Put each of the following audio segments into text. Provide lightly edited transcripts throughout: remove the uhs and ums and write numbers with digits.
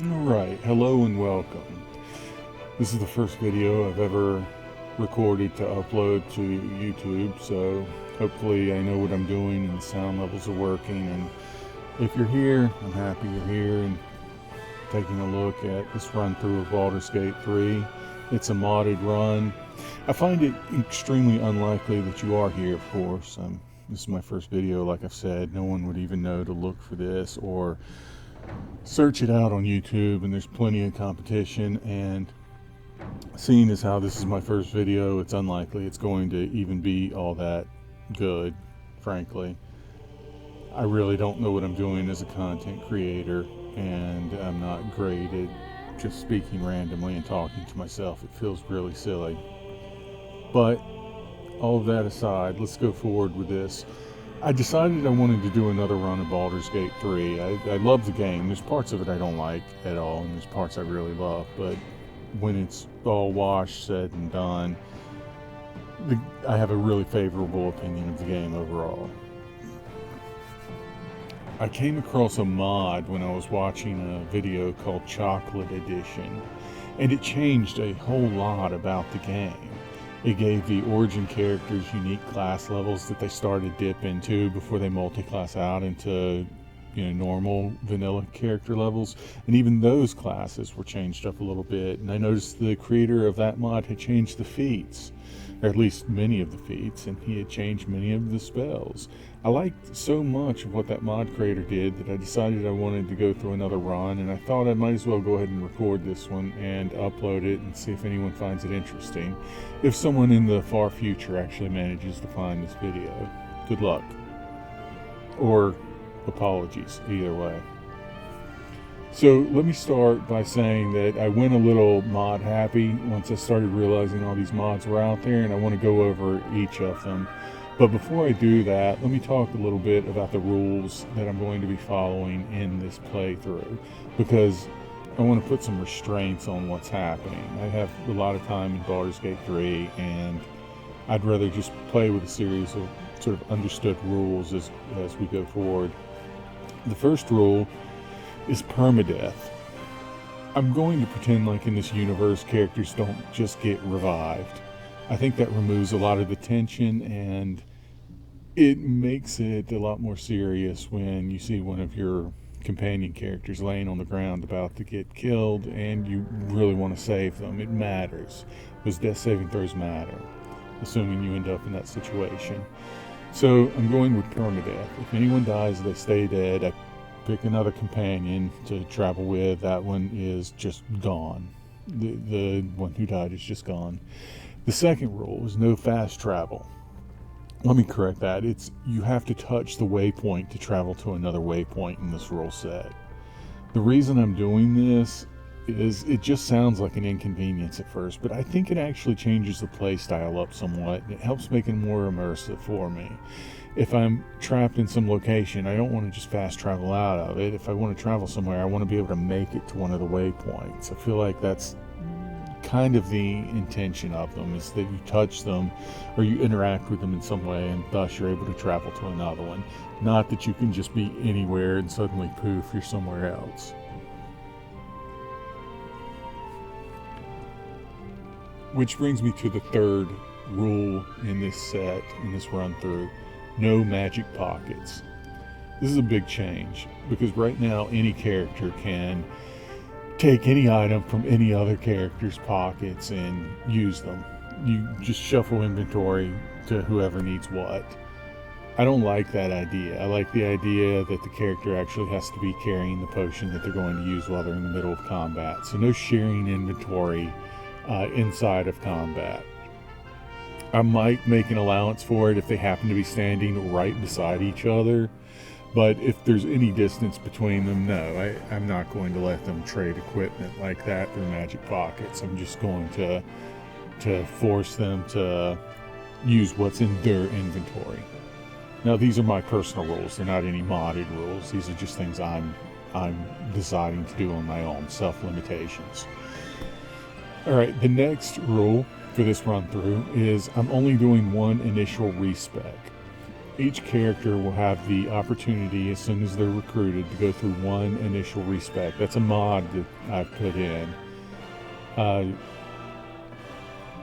Alright, hello and welcome. This is the first video I've ever recorded to upload to YouTube, so hopefully I know what I'm doing and the sound levels are working. And if you're here, I'm happy you're here and taking a look at this run through of Baldur's Gate 3. It's a modded run. I find it extremely unlikely that you are here, of course. This is my first video, like I've said. No one would even know to look for this or search it out on YouTube, and there's plenty of competition. And seeing as how this is my first video, it's unlikely it's going to even be all that good, frankly. I really don't know what I'm doing as a content creator, and I'm not great at just speaking randomly and talking to myself. It feels really silly. But all of that aside, let's go forward with this. I decided I wanted to do another run of Baldur's Gate 3. I love the game. There's parts of it I don't like at all, and there's parts I really love. But when it's all washed, said, and done, I have a really favorable opinion of the game overall. I came across a mod when I was watching a video called Chocolate Edition, and it changed a whole lot about the game. It gave the origin characters unique class levels that they started dip into before they multi-class out into, normal vanilla character levels. And even those classes were changed up a little bit. And I noticed the creator of that mod had changed the feats, or at least many of the feats, and he had changed many of the spells. I liked so much of what that mod creator did that I decided I wanted to go through another run, and I thought I might as well go ahead and record this one and upload it and see if anyone finds it interesting. If someone in the far future actually manages to find this video, good luck. Or apologies, either way. So let me start by saying that I went a little mod happy once I started realizing all these mods were out there, and I want to go over each of them. But before I do that, let me talk a little bit about the rules that I'm going to be following in this playthrough, because I want to put some restraints on what's happening. I have a lot of time in Baldur's Gate 3, and I'd rather just play with a series of sort of understood rules as we go forward. The first rule is permadeath. I'm going to pretend like in this universe characters don't just get revived. I think that removes a lot of the tension, and it makes it a lot more serious when you see one of your companion characters laying on the ground about to get killed and you really want to save them. It matters, because death saving throws matter, assuming you end up in that situation. So I'm going with permadeath. If anyone dies, they stay dead. I pick another companion to travel with. That one is just gone. The one who died is just gone. The second rule is no fast travel. Let me correct that. It's you have to touch the waypoint to travel to another waypoint in this rule set. The reason I'm doing this is it just sounds like an inconvenience at first, but I think it actually changes the play style up somewhat, and it helps make it more immersive for me. If I'm trapped in some location, I don't want to just fast travel out of it. If I want to travel somewhere, I want to be able to make it to one of the waypoints. I feel like that's kind of the intention of them, is that you touch them or you interact with them in some way, and thus you're able to travel to another one. Not that you can just be anywhere and suddenly poof, you're somewhere else. Which brings me to the third rule in this set, in this run through: no magic pockets. This is a big change, because right now any character can take any item from any other character's pockets and use them. You just shuffle inventory to whoever needs what. I don't like that idea. I like the idea that the character actually has to be carrying the potion that they're going to use while they're in the middle of combat. So no sharing inventory inside of combat. I might make an allowance for it if they happen to be standing right beside each other. But if there's any distance between them, no, I'm not going to let them trade equipment like that through magic pockets. I'm just going to force them to use what's in their inventory. Now, these are my personal rules. They're not any modded rules. These are just things I'm deciding to do on my own, self-limitations. All right, the next rule for this run through is I'm only doing one initial respec. Each character will have the opportunity, as soon as they're recruited, to go through one initial respec. That's a mod that I've put in.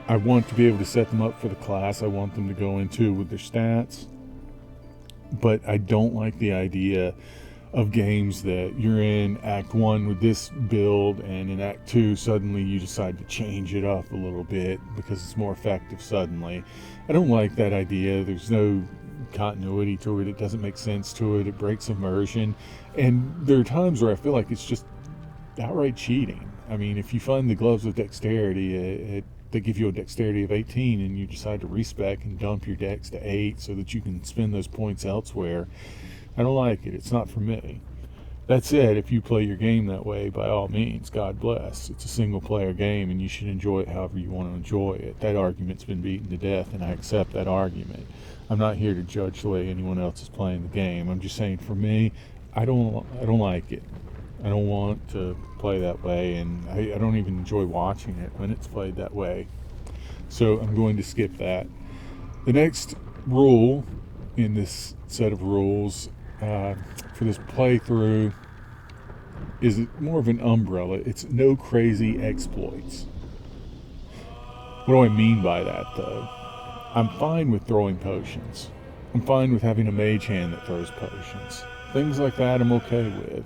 I want to be able to set them up for the class I want them to go into with their stats, but I don't like the idea of games that you're in Act 1 with this build, and in Act 2 suddenly you decide to change it up a little bit because it's more effective suddenly. I don't like that idea. There's no continuity to it. It doesn't make sense to it. It breaks immersion. And there are times where I feel like it's just outright cheating. I mean, if you find the gloves of dexterity, they give you a dexterity of 18 and you decide to respec and dump your dex to 8 so that you can spend those points elsewhere, I don't like it. It's not for me. That said, if you play your game that way, by all means, God bless. It's a single-player game, and you should enjoy it however you want to enjoy it. That argument's been beaten to death, and I accept that argument. I'm not here to judge the way anyone else is playing the game. I'm just saying, for me, I don't like it. I don't want to play that way, and I don't even enjoy watching it when it's played that way. So I'm going to skip that. The next rule in this set of rules for this playthrough is more of an umbrella. It's no crazy exploits. What do I mean by that, though? I'm fine with throwing potions. I'm fine with having a mage hand that throws potions. Things like that I'm okay with.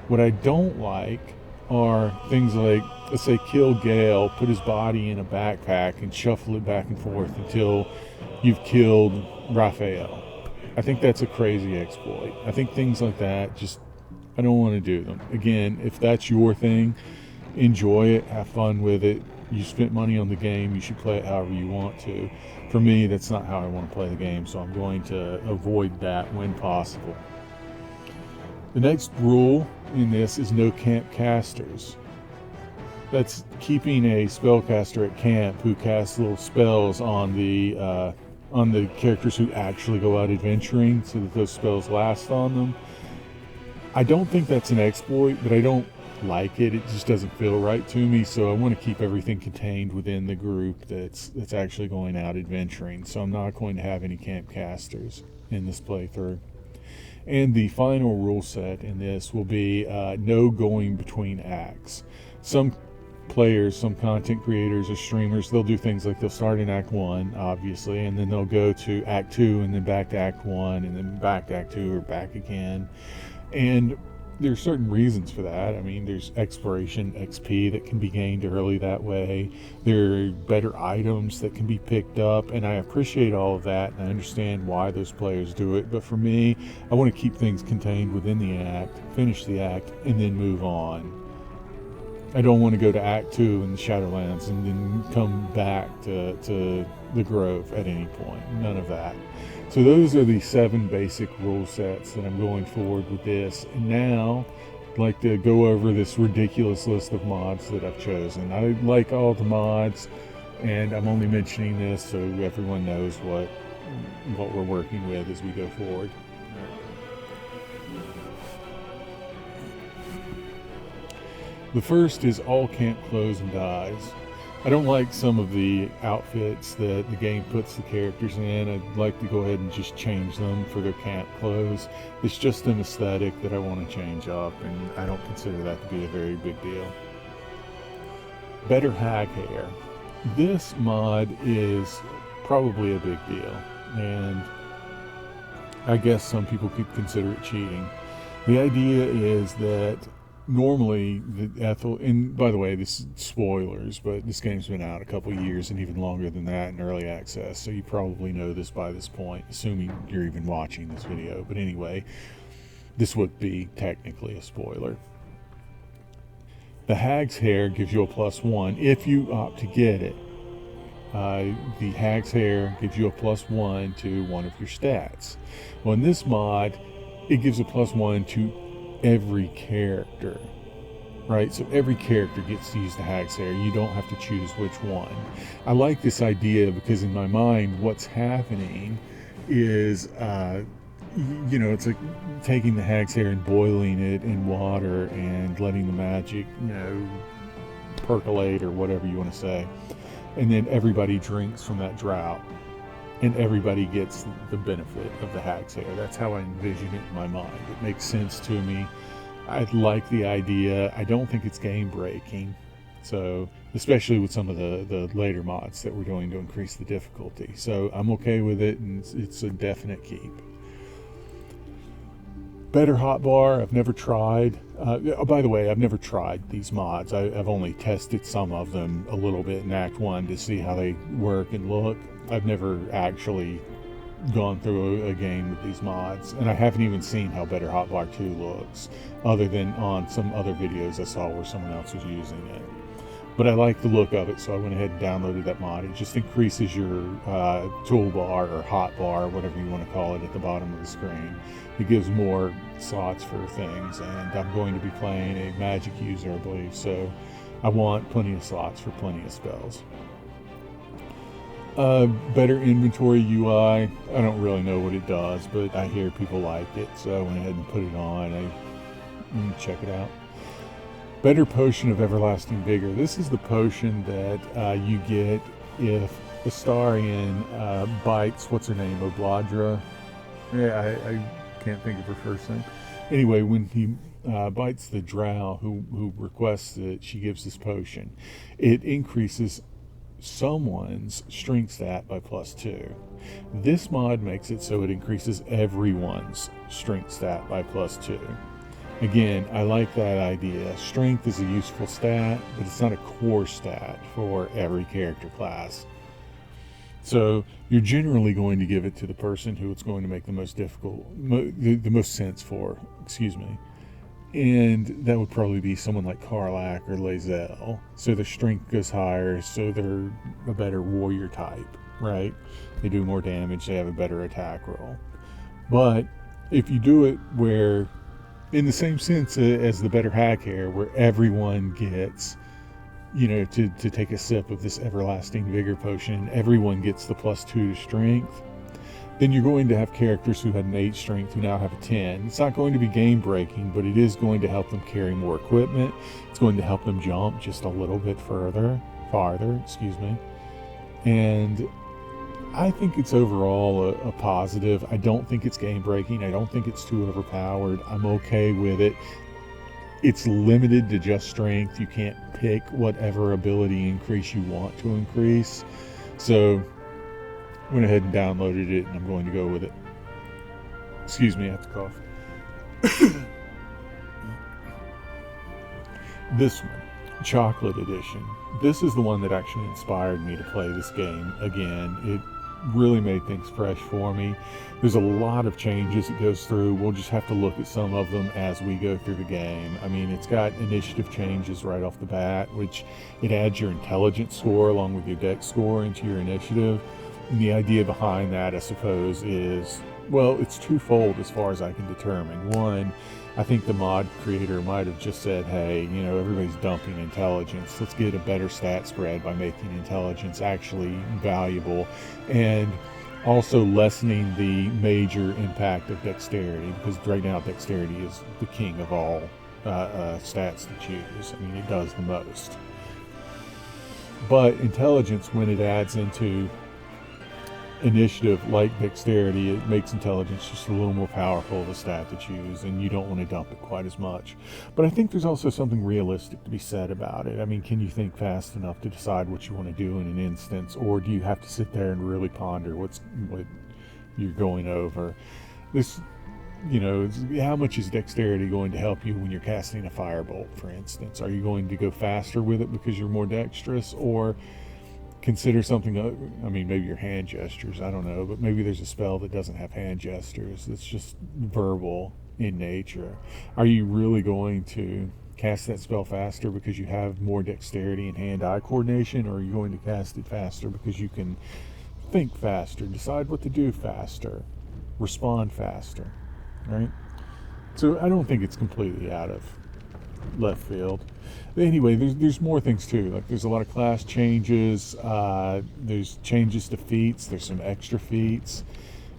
What I don't like are things like, let's say, kill Gale, put his body in a backpack and shuffle it back and forth until you've killed Raphael. I think that's a crazy exploit. I think things like that, I don't want to do them. Again, if that's your thing, enjoy it, have fun with it. You spent money on the game, you should play it however you want to. For me, that's not how I want to play the game, so I'm going to avoid that when possible. The next rule in this is no camp casters. That's keeping a spellcaster at camp who casts little spells on the characters who actually go out adventuring so that those spells last on them. I don't think that's an exploit, but I don't like it. It just doesn't feel right to me, so I want to keep everything contained within the group that's actually going out adventuring. So I'm not going to have any camp casters in this playthrough. And the final rule set in this will be no going between acts. Some players, some content creators or streamers, they'll do things like they'll start in Act 1, obviously, and then they'll go to Act 2 and then back to Act 1 and then back to Act 2 or back again. And there's certain reasons for that. I mean, there's exploration XP that can be gained early that way. There are better items that can be picked up, and I appreciate all of that, and I understand why those players do it. But for me, I want to keep things contained within the act, finish the act, and then move on. I don't want to go to Act 2 in the Shadowlands and then come back to the Grove at any point. None of that. So those are the 7 basic rule sets that I'm going forward with this. And now, I'd like to go over this ridiculous list of mods that I've chosen. I like all the mods, and I'm only mentioning this so everyone knows what we're working with as we go forward. The first is all camp clothes and dyes. I don't like some of the outfits that the game puts the characters in. I'd like to go ahead and just change them for their camp clothes. It's just an aesthetic that I want to change up, and I don't consider that to be a very big deal. Better hag hair. This mod is probably a big deal, and I guess some people could consider it cheating. The idea is that normally the Ethel, and by the way, this is spoilers, but this game's been out a couple years and even longer than that in early access, so you probably know this by this point, assuming you're even watching this video. But anyway, this would be technically a spoiler. The hag's hair gives you a +1 if you opt to get it. The hag's hair gives you a +1 to one of your stats. Well, in this mod, it gives a +1 to every character, right? So every character gets to use the hag's hair. You don't have to choose which one. I like this idea because in my mind, what's happening is, it's like taking the hag's hair and boiling it in water and letting the magic, percolate or whatever you want to say. And then everybody drinks from that drought. and everybody gets the benefit of the hag's hair. That's how I envision it in my mind. It makes sense to me. I like the idea. I don't think it's game breaking. So, especially with some of the later mods that we're doing to increase the difficulty. So I'm okay with it, and it's a definite keep. Better hotbar, I've never tried. Oh, by the way, I've never tried these mods. I've only tested some of them a little bit in Act 1 to see how they work and look. I've never actually gone through a game with these mods, and I haven't even seen how Better Hotbar 2 looks, other than on some other videos I saw where someone else was using it. But I like the look of it, so I went ahead and downloaded that mod. It just increases your toolbar or hotbar, whatever you want to call it, at the bottom of the screen. It gives more slots for things, and I'm going to be playing a magic user, I believe, so I want plenty of slots for plenty of spells. Better inventory UI. I don't really know what it does, but I hear people like it, so I went ahead and put it on. Check it out. Better potion of everlasting vigor. This is the potion that you get if Astarion bites, what's her name, Obladra? Yeah, I can't think of her first name. Anyway, when he bites the drow who requests it, she gives this potion. It increases someone's strength stat by +2. This mod makes it so it increases everyone's strength stat by +2. Again, I like that idea. Strength is a useful stat, but it's not a core stat for every character class. So you're generally going to give it to the person who it's going to make the most difficult, the most sense for, excuse me. And that would probably be someone like Karlach or Lae'zel. So their strength goes higher, so they're a better warrior type, right? They do more damage, they have a better attack roll. But if you do it where, in the same sense as the better hag hair, where everyone gets, to take a sip of this everlasting vigor potion, everyone gets the +2 to strength, then you're going to have characters who had an 8 strength who now have a 10. It's not going to be game breaking, but it is going to help them carry more equipment. It's going to help them jump just a little bit farther, and I think it's overall a positive. I don't think it's game breaking. I don't think it's too overpowered. I'm okay with it. It's limited to just strength. You can't pick whatever ability increase you want to increase. So I went ahead and downloaded it, and I'm going to go with it. Excuse me, I have to cough. This one, Chocolate Edition. This is the one that actually inspired me to play this game again. It really made things fresh for me. There's a lot of changes it goes through. We'll just have to look at some of them as we go through the game. I mean, it's got initiative changes right off the bat, which it adds your intelligence score along with your dex score into your initiative. And the idea behind that, I suppose, is, well, it's twofold as far as I can determine. One, I think the mod creator might have just said, hey, everybody's dumping intelligence. Let's get a better stat spread by making intelligence actually valuable, and also lessening the major impact of dexterity, because right now dexterity is the king of all stats to choose. I mean, it does the most. But intelligence, when it adds into initiative like dexterity, it makes intelligence just a little more powerful of a stat to choose, and you don't want to dump it quite as much. But I think there's also something realistic to be said about it. I mean, can you think fast enough to decide what you want to do in an instance, or do you have to sit there and really ponder what you're going over? This, how much is dexterity going to help you when you're casting a firebolt, for instance? Are you going to go faster with it because you're more dexterous, or consider something, I mean, maybe your hand gestures, I don't know, but maybe there's a spell that doesn't have hand gestures, it's just verbal in nature. Are you really going to cast that spell faster because you have more dexterity and hand-eye coordination, or are you going to cast it faster because you can think faster, decide what to do faster, respond faster, right? So I don't think it's completely out of left field. Anyway, there's more things too. Like, there's a lot of class changes. There's changes to feats. There's some extra feats.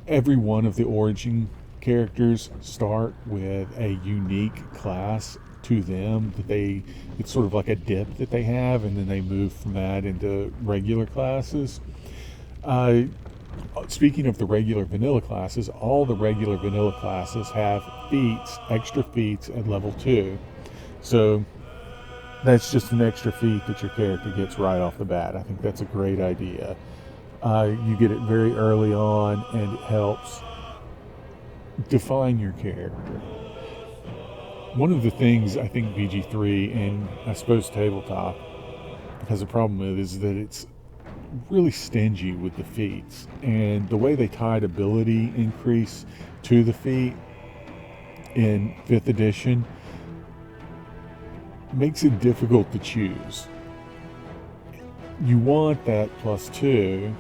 Every one of the origin characters start with a unique class to them that it's sort of like a dip that they have, and then they move from that into regular classes. Speaking of the regular vanilla classes, all the regular vanilla classes have feats, extra feats at level 2. So that's just an extra feat that your character gets right off the bat. I think that's a great idea. You get it very early on, and it helps define your character. One of the things I think BG3 and I suppose Tabletop has a problem with is that it's really stingy with the feats, and the way they tied ability increase to the feat in 5th edition makes it difficult to choose. You want that +2,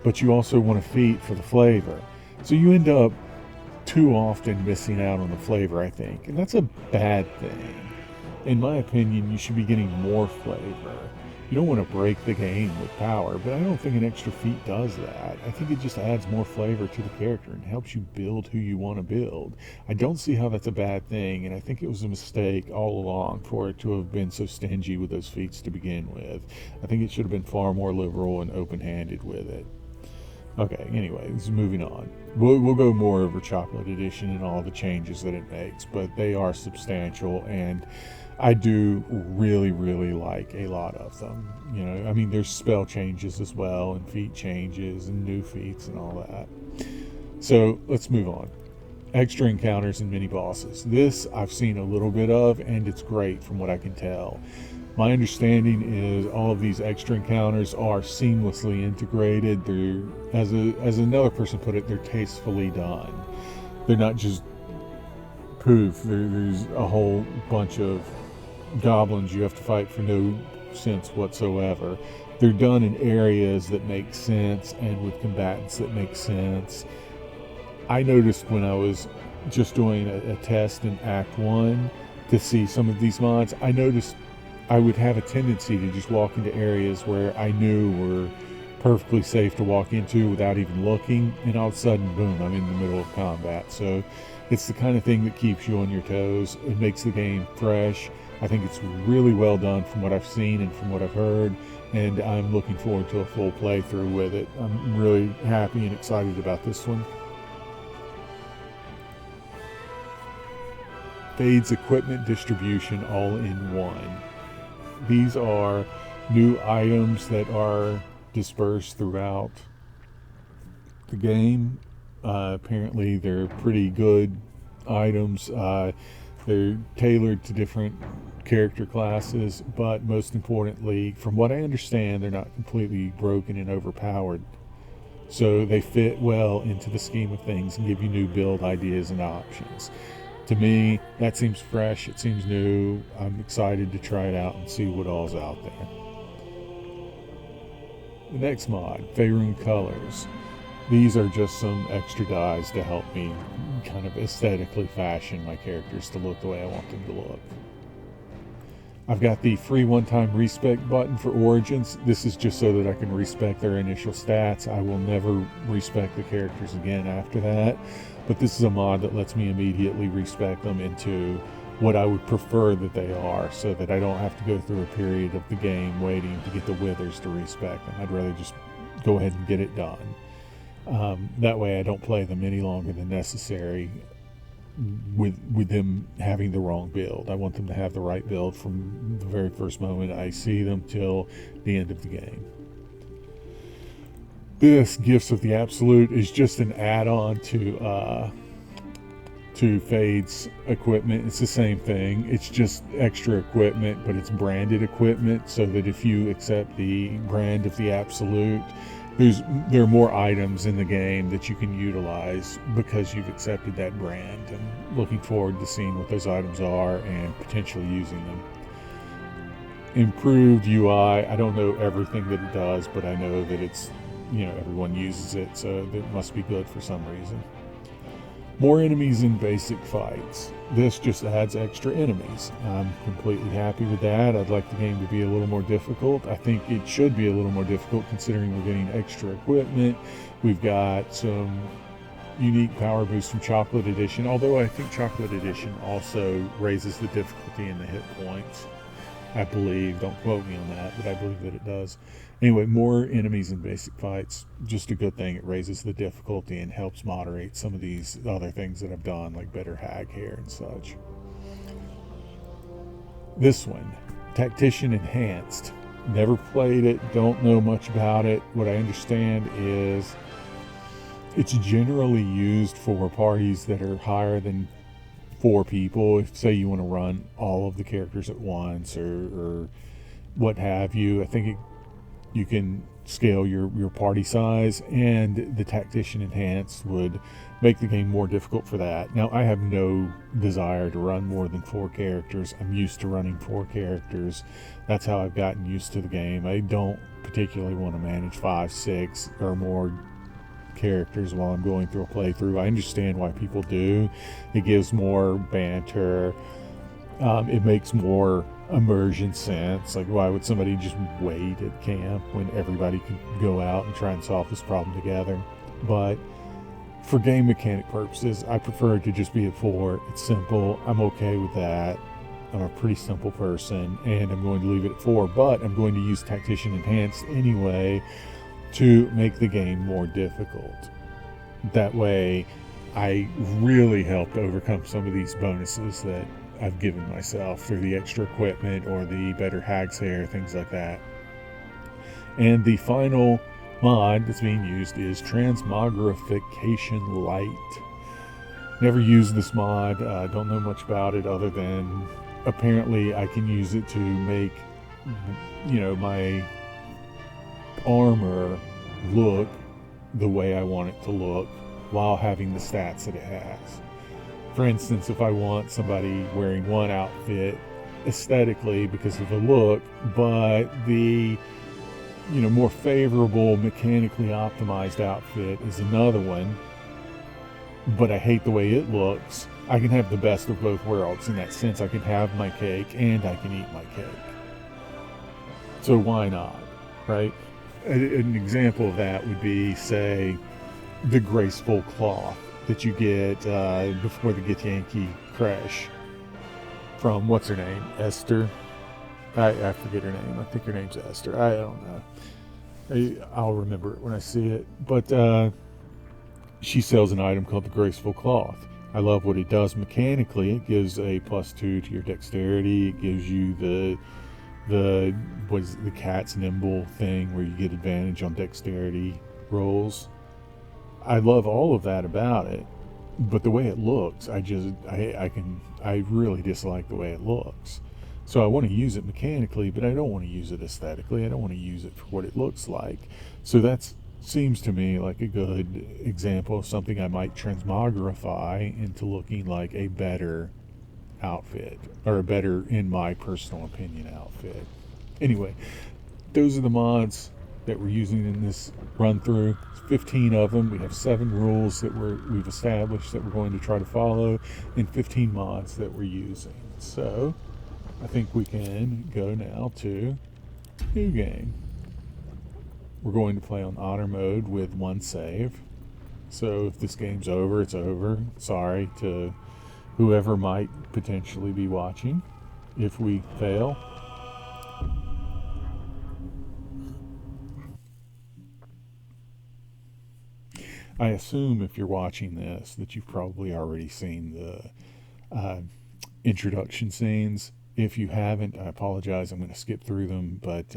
but you also want a feat for the flavor. So you end up too often missing out on the flavor, I think. And that's a bad thing. In my opinion, you should be getting more flavor. You don't want to break the game with power, but I don't think an extra feat does that. I think it just adds more flavor to the character and helps you build who you want to build. I don't see how that's a bad thing, and I think it was a mistake all along for it to have been so stingy with those feats to begin with. I think it should have been far more liberal and open-handed with it. Okay, anyways, moving on. We'll go more over Chocolate Edition and all the changes that it makes, but they are substantial, and I do really, really like a lot of them. You know, I mean, there's spell changes as well, and feat changes, and new feats, and all that. So let's move on. Extra encounters and mini bosses. This I've seen a little bit of, and it's great from what I can tell. My understanding is all of these extra encounters are seamlessly integrated. They're, as another person put it, they're tastefully done. They're not just poof. There's a whole bunch of goblins you have to fight for no sense whatsoever. They're done in areas that make sense and with combatants that make sense. I noticed when I was just doing a test in Act 1 to see some of these mods, I noticed I would have a tendency to just walk into areas where I knew were perfectly safe to walk into without even looking, and all of a sudden, boom, I'm in the middle of combat. So it's the kind of thing that keeps you on your toes. It makes the game fresh. I think it's really well done from what I've seen and from what I've heard, and I'm looking forward to a full playthrough with it. I'm really happy and excited about this one. Fade's equipment distribution all in one. These are new items that are dispersed throughout the game. Apparently they're pretty good items. They're tailored to different character classes, but most importantly, from what I understand, they're not completely broken and overpowered. So they fit well into the scheme of things and give you new build ideas and options. To me, that seems fresh, it seems new. I'm excited to try it out and see what all's out there. The next mod, Faerun Colors. These are just some extra dyes to help me kind of aesthetically fashion my characters to look the way I want them to look. I've got the free one-time respec button for Origins. This is just so that I can respec their initial stats. I will never respec the characters again after that. But this is a mod that lets me immediately respec them into what I would prefer that they are, so that I don't have to go through a period of the game waiting to get the withers to respec them. I'd rather just go ahead and get it done. That way I don't play them any longer than necessary with them having the wrong build. I want them to have the right build from the very first moment I see them till the end of the game. This Gifts of the Absolute is just an add-on to Fade's equipment. It's the same thing. It's just extra equipment, but it's branded equipment, so that if you accept the brand of the Absolute, there are more items in the game that you can utilize because you've accepted that brand. And looking forward to seeing what those items are and potentially using them. Improved UI. I don't know everything that it does, but I know that it's, you know, everyone uses it, so it must be good for some reason. More enemies in basic fights. This just adds extra enemies. I'm completely happy with that. I'd like the game to be a little more difficult. I think it should be a little more difficult considering we're getting extra equipment. We've got some unique power boosts from Chocolate Edition, although I think Chocolate Edition also raises the difficulty in the hit points. I believe. Don't quote me on that, but I believe that it does. Anyway, more enemies in basic fights. Just a good thing. It raises the difficulty and helps moderate some of these other things that I've done, like better hag hair and such. This one, Tactician Enhanced. Never played it, don't know much about it. What I understand is it's generally used for parties that are higher than 4 people. If, say, you want to run all of the characters at once or what have you, I think you can scale your party size, and the Tactician Enhanced would make the game more difficult for that. Now, I have no desire to run more than 4 characters. I'm used to running 4 characters. That's how I've gotten used to the game. I don't particularly want to manage 5, 6, or more characters while I'm going through a playthrough. I understand why people do. It gives more banter. It makes more immersion sense. Like, why would somebody just wait at camp when everybody could go out and try and solve this problem together? But for game mechanic purposes, I prefer it to just be at 4. It's simple. I'm okay with that. I'm a pretty simple person, and I'm going to leave it at 4, but I'm going to use Tactician Enhanced anyway to make the game more difficult. That way, I really help to overcome some of these bonuses that I've given myself through the extra equipment or the better hag's hair, things like that. And the final mod that's being used is Transmogrification Light. Never used this mod, don't know much about it other than apparently I can use it to make, my armor look the way I want it to look while having the stats that it has. For instance, if I want somebody wearing one outfit aesthetically because of the look, but the more favorable, mechanically optimized outfit is another one, but I hate the way it looks, I can have the best of both worlds. In that sense, I can have my cake and I can eat my cake. So why not, right? An example of that would be, say, the graceful cloth that you get before the Githyanki crash from, what's her name, Esther? I forget her name. I think her name's Esther. I don't know. I'll remember it when I see it. But she sells an item called the Graceful Cloth. I love what it does mechanically. It gives a +2 to your dexterity. It gives you the cat's nimble thing where you get advantage on dexterity rolls. I love all of that about it, but the way it looks, I really dislike the way it looks. So I want to use it mechanically, but I don't want to use it aesthetically. I don't want to use it for what it looks like. So that seems to me like a good example of something I might transmogrify into looking like a better outfit, or a better, in my personal opinion, outfit. Anyway, those are the mods that we're using in this run through. 15 of them. We have 7 rules that we've established that we're going to try to follow, and 15 mods that we're using. So I think we can go now to new game. We're going to play on honor mode with 1 save. So if this game's over, it's over. Sorry to whoever might potentially be watching if we fail. I assume if you're watching this that you've probably already seen the introduction scenes. If you haven't, I apologize. I'm going to skip through them, but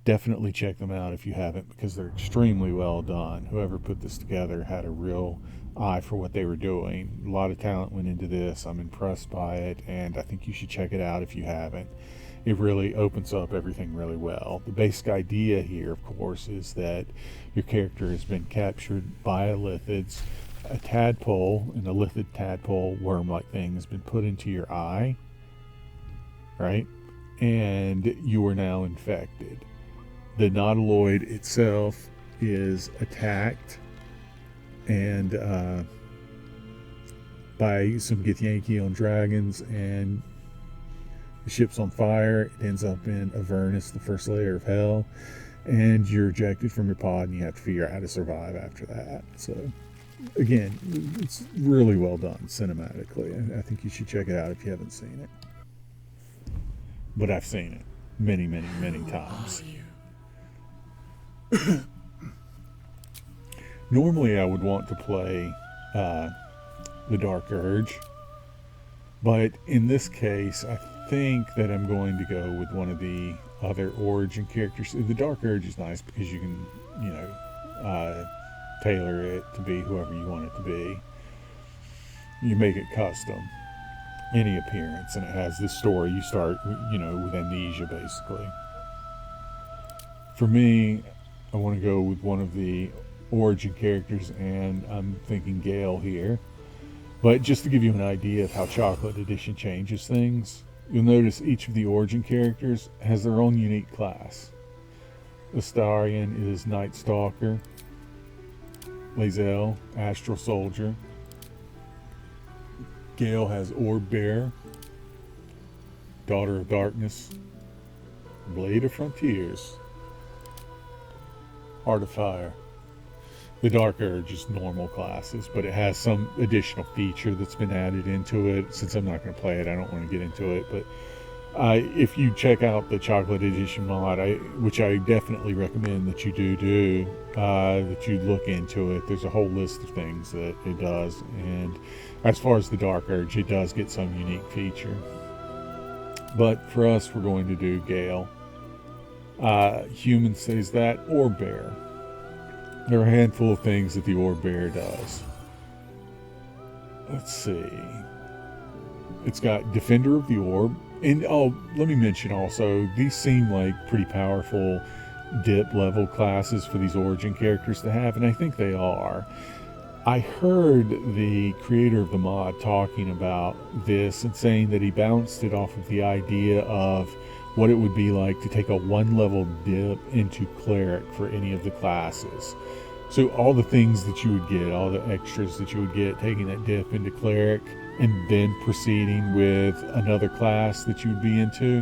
definitely check them out if you haven't, because they're extremely well done. Whoever put this together had a real eye for what they were doing. A lot of talent went into this. I'm impressed by it, and I think you should check it out if you haven't. It really opens up everything really well. The basic idea here, of course, is that your character has been captured by a lithids. A tadpole, and a lithid tadpole worm-like thing has been put into your eye, right? And you are now infected. The Nautiloid itself is attacked and by some Githyanki on dragons, and the ship's on fire. It ends up in Avernus, the first layer of hell, and you're ejected from your pod, and you have to figure out how to survive after that. So again, it's really well done cinematically. I think you should check it out if you haven't seen it. but I've seen it many, many, many times. Normally I would want to play the Dark Urge, but in this case I think that I'm going to go with one of the other origin characters. The Dark Urge is nice because you can, tailor it to be whoever you want it to be. You make it custom, any appearance, and it has this story. You start, with amnesia basically. For me, I want to go with one of the origin characters, and I'm thinking Gale here. But just to give you an idea of how Chocolate Edition changes things, you'll notice each of the origin characters has their own unique class. Astarion is Night Stalker, Lae'zel, Astral Soldier. Gale has Orb Bearer, Daughter of Darkness, Blade of Frontiers, Heart of Fire. The Dark Urge is normal classes, but it has some additional feature that's been added into it. Since I'm not going to play it, I don't want to get into it. But if you check out the Chocolate Edition mod, which I definitely recommend that you do, that you look into it, there's a whole list of things that it does. And as far as the Dark Urge, it does get some unique feature. But for us, we're going to do Gale. Human says that, Orb Bearer. There are a handful of things that the Orb Bearer does. Let's see. It's got Defender of the Orb. And let me mention also, these seem like pretty powerful dip level classes for these origin characters to have, and I think they are. I heard the creator of the mod talking about this and saying that he bounced it off of the idea of what it would be like to take a 1-level dip into Cleric for any of the classes. So all the things that you would get, all the extras that you would get taking that dip into Cleric and then proceeding with another class that you would be into,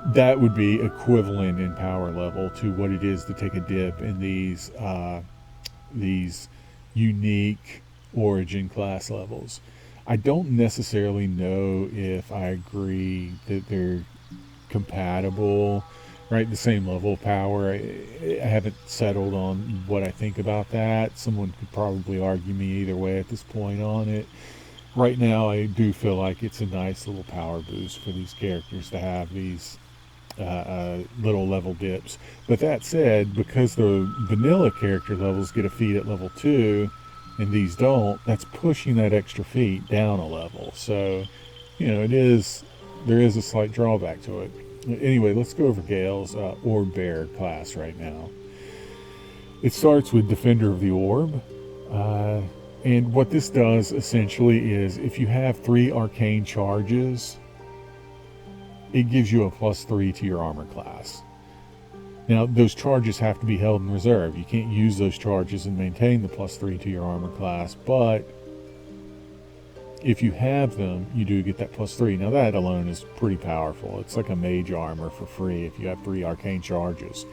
that would be equivalent in power level to what it is to take a dip in these unique origin class levels. I don't necessarily know if I agree that they're compatible, right? The same level of power. I haven't settled on what I think about that. Someone could probably argue me either way at this point on it. Right now, I do feel like it's a nice little power boost for these characters to have these little level dips. But that said, because the vanilla character levels get a feat at level 2 and these don't, that's pushing that extra feat down a level. So, there is a slight drawback to it. Anyway, let's go over Gale's Orb Bearer class right now. It starts with Defender of the Orb. And what this does essentially is if you have 3 arcane charges, it gives you a +3 to your armor class. Now, those charges have to be held in reserve. You can't use those charges and maintain the +3 to your armor class, but if you have them, you do get that +3. Now, that alone is pretty powerful. It's like a mage armor for free if you have 3 arcane charges.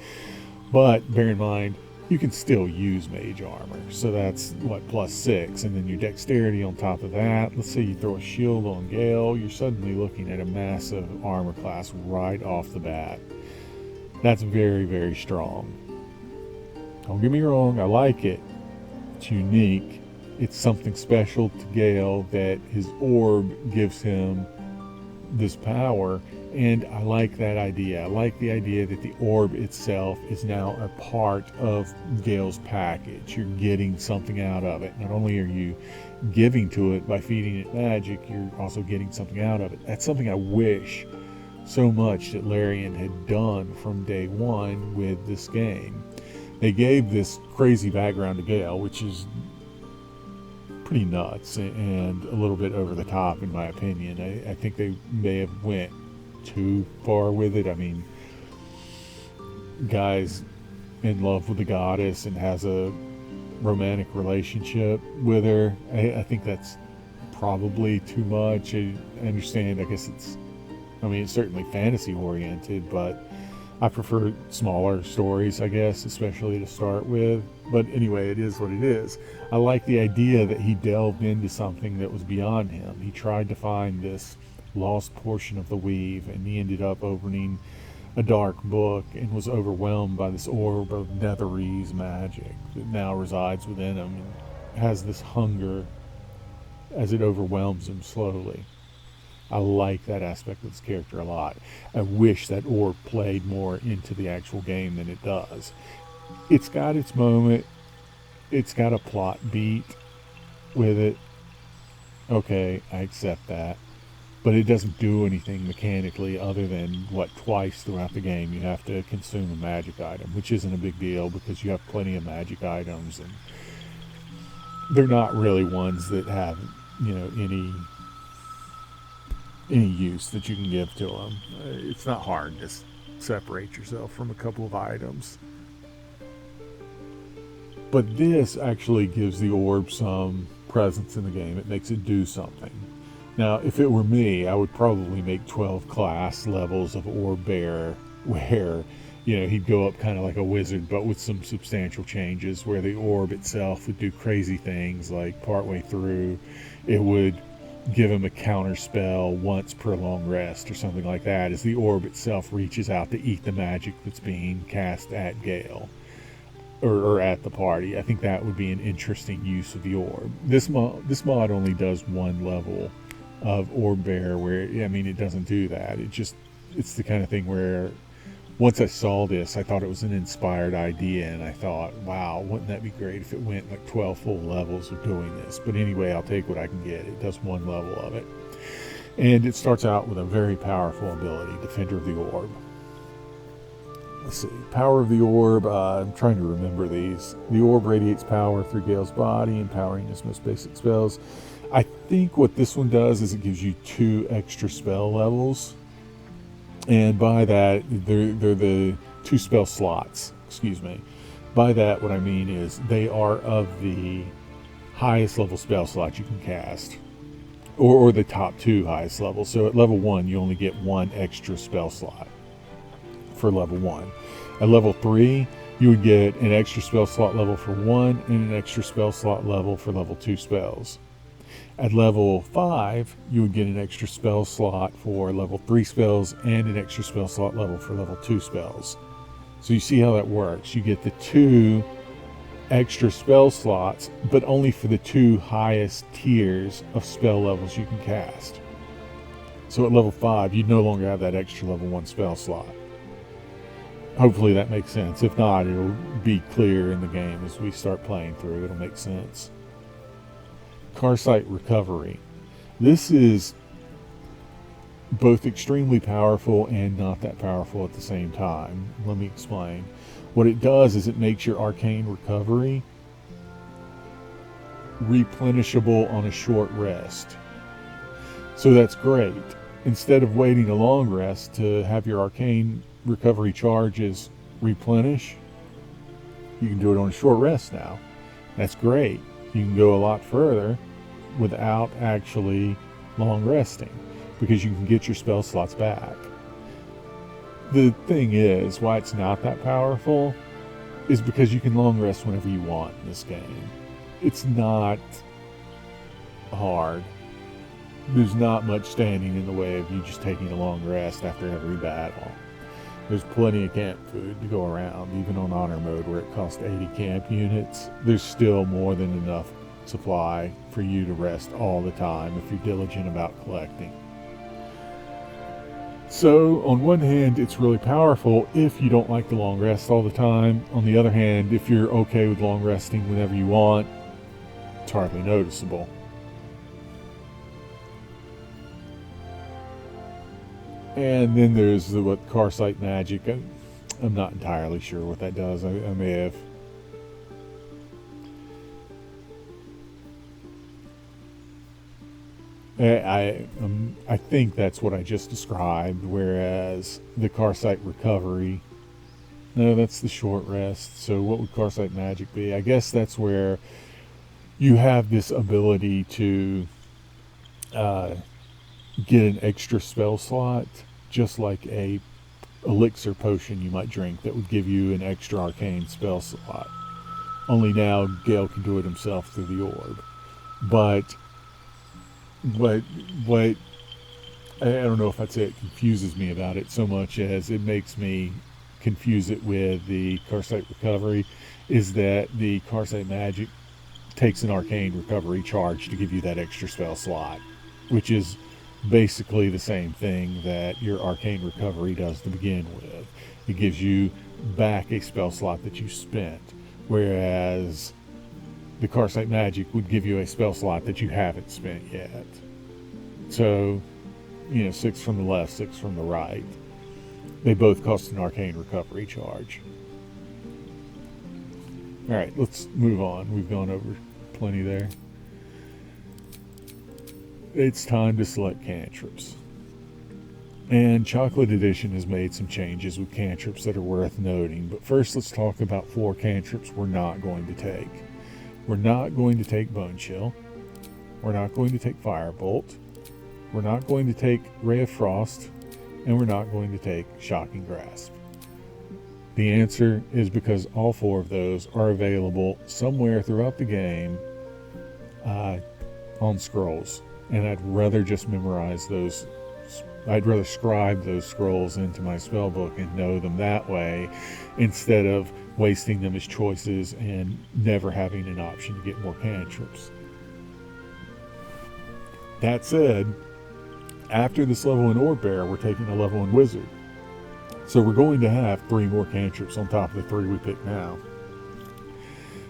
But bear in mind, you can still use mage armor. So that's, +6. And then your dexterity on top of that. Let's say you throw a shield on Gale, you're suddenly looking at a massive armor class right off the bat. That's very, very strong. Don't get me wrong, I like it. It's unique. It's something special to Gale that his orb gives him this power, and I like that idea. I like the idea that the orb itself is now a part of Gale's package. You're getting something out of it. Not only are you giving to it by feeding it magic, you're also getting something out of it. That's something I wish so much that Larian had done from day one with this game. They gave this crazy background to Gale, which is pretty nuts and a little bit over the top in my opinion. I think they may have went too far with it. I mean, guy's in love with the goddess and has a romantic relationship with her. I think that's probably too much. I understand, I guess it's certainly fantasy oriented, but I prefer smaller stories, I guess, especially to start with. But anyway, it is what it is. I like the idea that he delved into something that was beyond him. He tried to find this lost portion of the weave, and he ended up opening a dark book and was overwhelmed by this orb of Netherese magic that now resides within him and has this hunger as it overwhelms him slowly. I like that aspect of this character a lot. I wish that orb played more into the actual game than it does. It's got its moment. It's got a plot beat with it. Okay, I accept that. But it doesn't do anything mechanically other than, twice throughout the game you have to consume a magic item, which isn't a big deal because you have plenty of magic items, and they're not really ones that have, any use that you can give to them. It's not hard to separate yourself from a couple of items. But this actually gives the orb some presence in the game. It makes it do something. Now, if it were me, I would probably make 12 class levels of Orb Bearer where, he'd go up kind of like a wizard, but with some substantial changes where the orb itself would do crazy things, like partway through, it would give him a counter spell once per long rest or something like that as the orb itself reaches out to eat the magic that's being cast at Gale. Or at the party. I think that would be an interesting use of the orb. This mod only does one level of Orb Bear where, it doesn't do that. It's the kind of thing where once I saw this, I thought it was an inspired idea, and I thought, wow, wouldn't that be great if it went like 12 full levels of doing this? But anyway, I'll take what I can get. It does one level of it. And it starts out with a very powerful ability, Defender of the Orb. Let's see, Power of the Orb, I'm trying to remember these. The orb radiates power through Gale's body, empowering his most basic spells. I think what this one does is it gives you 2 extra spell levels. And by that, they're the 2 spell slots, excuse me. By that, what I mean is they are of the highest level spell slots you can cast. Or the top 2 highest levels. So at level 1, you only get 1 extra spell slot for level 1. At level 3, you would get an extra spell slot level for 1 and an extra spell slot level for level 2 spells. At level 5, you would get an extra spell slot for level 3 spells and an extra spell slot level for level 2 spells. So you see how that works. You get the 2 extra spell slots, but only for the 2 highest tiers of spell levels you can cast. So at level 5, you no longer have that extra level 1 spell slot. Hopefully that makes sense. If not, it'll be clear in the game as we start playing through. It'll make sense. Carsight Recovery. This is both extremely powerful and not that powerful at the same time. Let me explain. What it does is it makes your arcane recovery replenishable on a short rest. So that's great. Instead of waiting a long rest to have your arcane recovery charges replenish, you can do it on a short rest now. That's great. You can go a lot further without actually long resting because you can get your spell slots back. The thing is, why it's not that powerful is because you can long rest whenever you want in this game. It's not hard. There's not much standing in the way of you just taking a long rest after every battle. There's plenty of camp food to go around, even on honor mode where it costs 80 camp units. There's still more than enough supply for you to rest all the time if you're diligent about collecting. So, on one hand, it's really powerful if you don't like the long rest all the time. On the other hand, if you're okay with long resting whenever you want, it's hardly noticeable. And then there's the Carsight Magic. I'm not entirely sure what that does. I may have. I think that's what I just described, whereas the Carsight Recovery, no, that's the short rest. So what would Carsight Magic be? I guess that's where you have this ability to get an extra spell slot, just like a elixir potion you might drink that would give you an extra arcane spell slot. Only now Gale can do it himself through the orb. But what I don't know if that's it, confuses me about it so much as it makes me confuse it with the Carcite Recovery, is that the Carcite Magic takes an Arcane Recovery charge to give you that extra spell slot, which is basically the same thing that your Arcane Recovery does to begin with. It gives you back a spell slot that you spent, whereas the Carcite Magic would give you a spell slot that you haven't spent yet. So, 6 from the left, 6 from the right. They both cost an Arcane Recovery charge. Alright, let's move on. We've gone over plenty there. It's time to select cantrips. And Chocolate Edition has made some changes with cantrips that are worth noting. But first, let's talk about 4 cantrips we're not going to take. We're not going to take Bone Chill. We're not going to take Firebolt. We're not going to take Ray of Frost. And we're not going to take Shocking Grasp. The answer is because all 4 of those are available somewhere throughout the game on scrolls. And I'd rather just memorize those. I'd rather scribe those scrolls into my spellbook and know them that way instead of wasting them as choices and never having an option to get more cantrips. That said, after this level in Orb Bearer, we're taking a level in Wizard. So we're going to have 3 more cantrips on top of the 3 we pick now.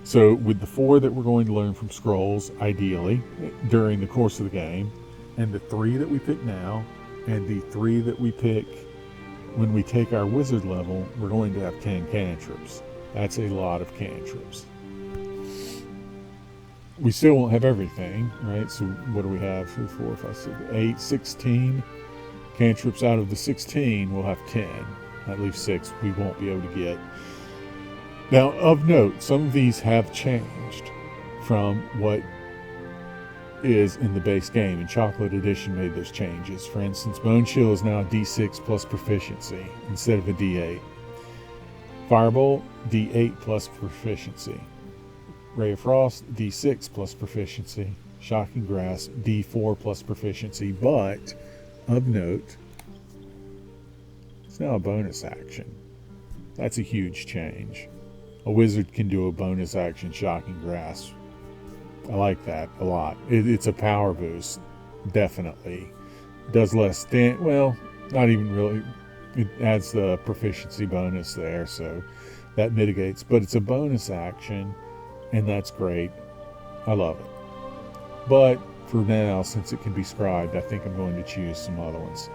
So with the 4 that we're going to learn from scrolls, ideally, during the course of the game, and the 3 that we pick now, and the 3 that we pick when we take our Wizard level, we're going to have 10 cantrips. That's a lot of cantrips. We still won't have everything, right? So what do we have? 3, 4, 5, 6, 8, 16 cantrips. Out of the 16, we'll have 10. That leaves 6 we won't be able to get. Now, of note, some of these have changed from what is in the base game, and Chocolate Edition made those changes. For instance, Bone Chill is now a D6 plus proficiency instead of a D8. Firebolt, D8 plus proficiency. Ray of Frost, D6 plus proficiency. Shocking Grasp, D4 plus proficiency. But, of note, it's now a bonus action. That's a huge change. A wizard can do a bonus action Shocking Grasp. I like that a lot. It's a power boost, definitely. Does less damage. Well, not even really. It adds the proficiency bonus there, so that mitigates. But it's a bonus action, and that's great. I love it. But for now, since it can be scribed, I think I'm going to choose some other ones.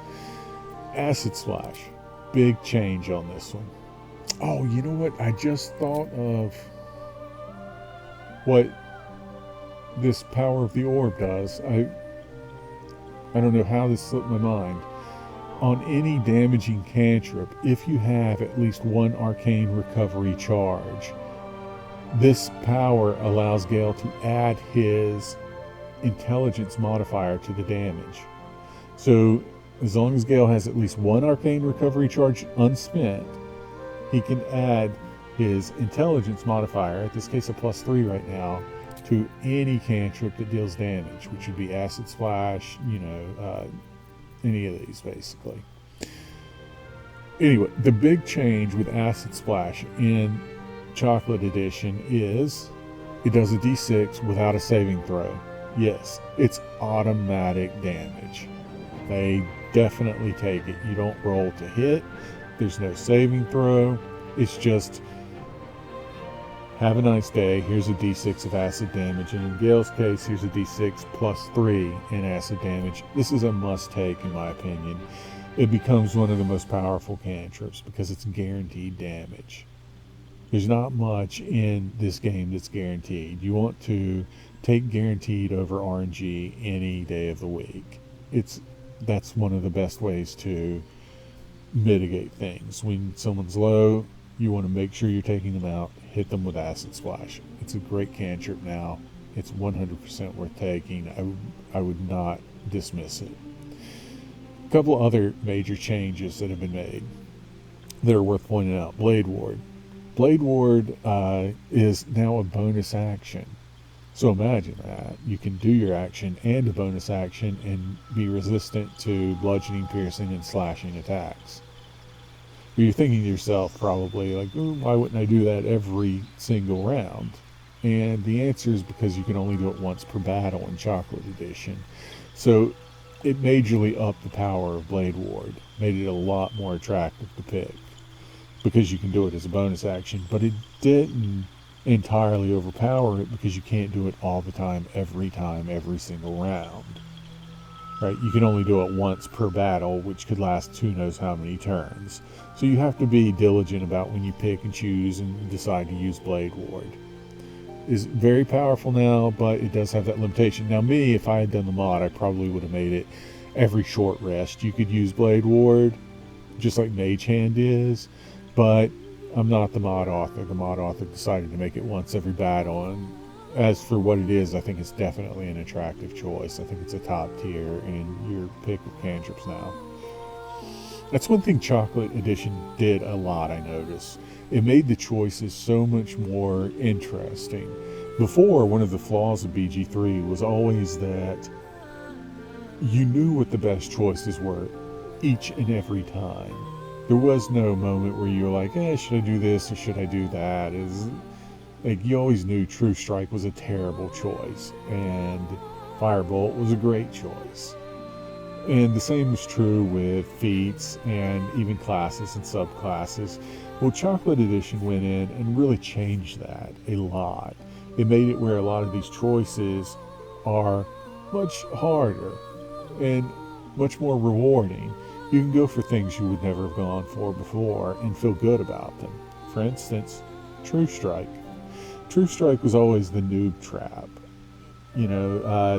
Acid Splash. Big change on this one. Oh, you know what? I just thought of what this Power of the Orb does. I don't know how this slipped my mind. On any damaging cantrip, if you have at least 1 Arcane Recovery charge, this power allows Gale to add his intelligence modifier to the damage. So as long as Gale has at least 1 Arcane Recovery charge unspent, he can add his intelligence modifier, in this case a +3 right now, to any cantrip that deals damage, which would be Acid Splash, any of these basically. Anyway, the big change with Acid Splash in Chocolate Edition is it does a D6 without a saving throw. Yes, it's automatic damage. They definitely take it. You don't roll to hit. There's no saving throw. It's just have a nice day. Here's a D6 of acid damage. And in Gale's case, here's a D6 +3 in acid damage. This is a must take in my opinion. It becomes one of the most powerful cantrips because it's guaranteed damage. There's not much in this game that's guaranteed. You want to take guaranteed over RNG any day of the week. That's one of the best ways to mitigate things. When someone's low, you want to make sure you're taking them out, hit them with Acid Splash. It's a great cantrip now. It's 100% worth taking. I would not dismiss it. A couple other major changes that have been made that are worth pointing out. Blade Ward. Blade Ward is now a bonus action. So imagine that. You can do your action and a bonus action and be resistant to bludgeoning, piercing, and slashing attacks. But you're thinking to yourself probably like, "Ooh, why wouldn't I do that every single round?" And the answer is because you can only do it once per battle in Chocolate Edition. So it majorly upped the power of Blade Ward, made it a lot more attractive to pick, because you can do it as a bonus action, but it didn't entirely overpower it because you can't do it all the time, every single round. Right? You can only do it once per battle, which could last who knows how many turns. So you have to be diligent about when you pick and choose and decide to use Blade Ward. Is very powerful now, but it does have that limitation. Now me, if I had done the mod, I probably would have made it every short rest. You could use Blade Ward, just like Mage Hand is, but I'm not the mod author. The mod author decided to make it once every battle, and as for what it is, I think it's definitely an attractive choice. I think it's a top tier in your pick of cantrips now. That's one thing Chocolate Edition did a lot, I noticed. It made the choices so much more interesting. Before, one of the flaws of BG3 was always that you knew what the best choices were each and every time. There was no moment where you were like, should I do this or should I do that? Like, you always knew True Strike was a terrible choice and Firebolt was a great choice. And the same was true with feats and even classes and subclasses. Well, Chocolate Edition went in and really changed that a lot. It made it where a lot of these choices are much harder and much more rewarding. You can go for things you would never have gone for before and feel good about them. For instance, True Strike. True Strike was always the noob trap.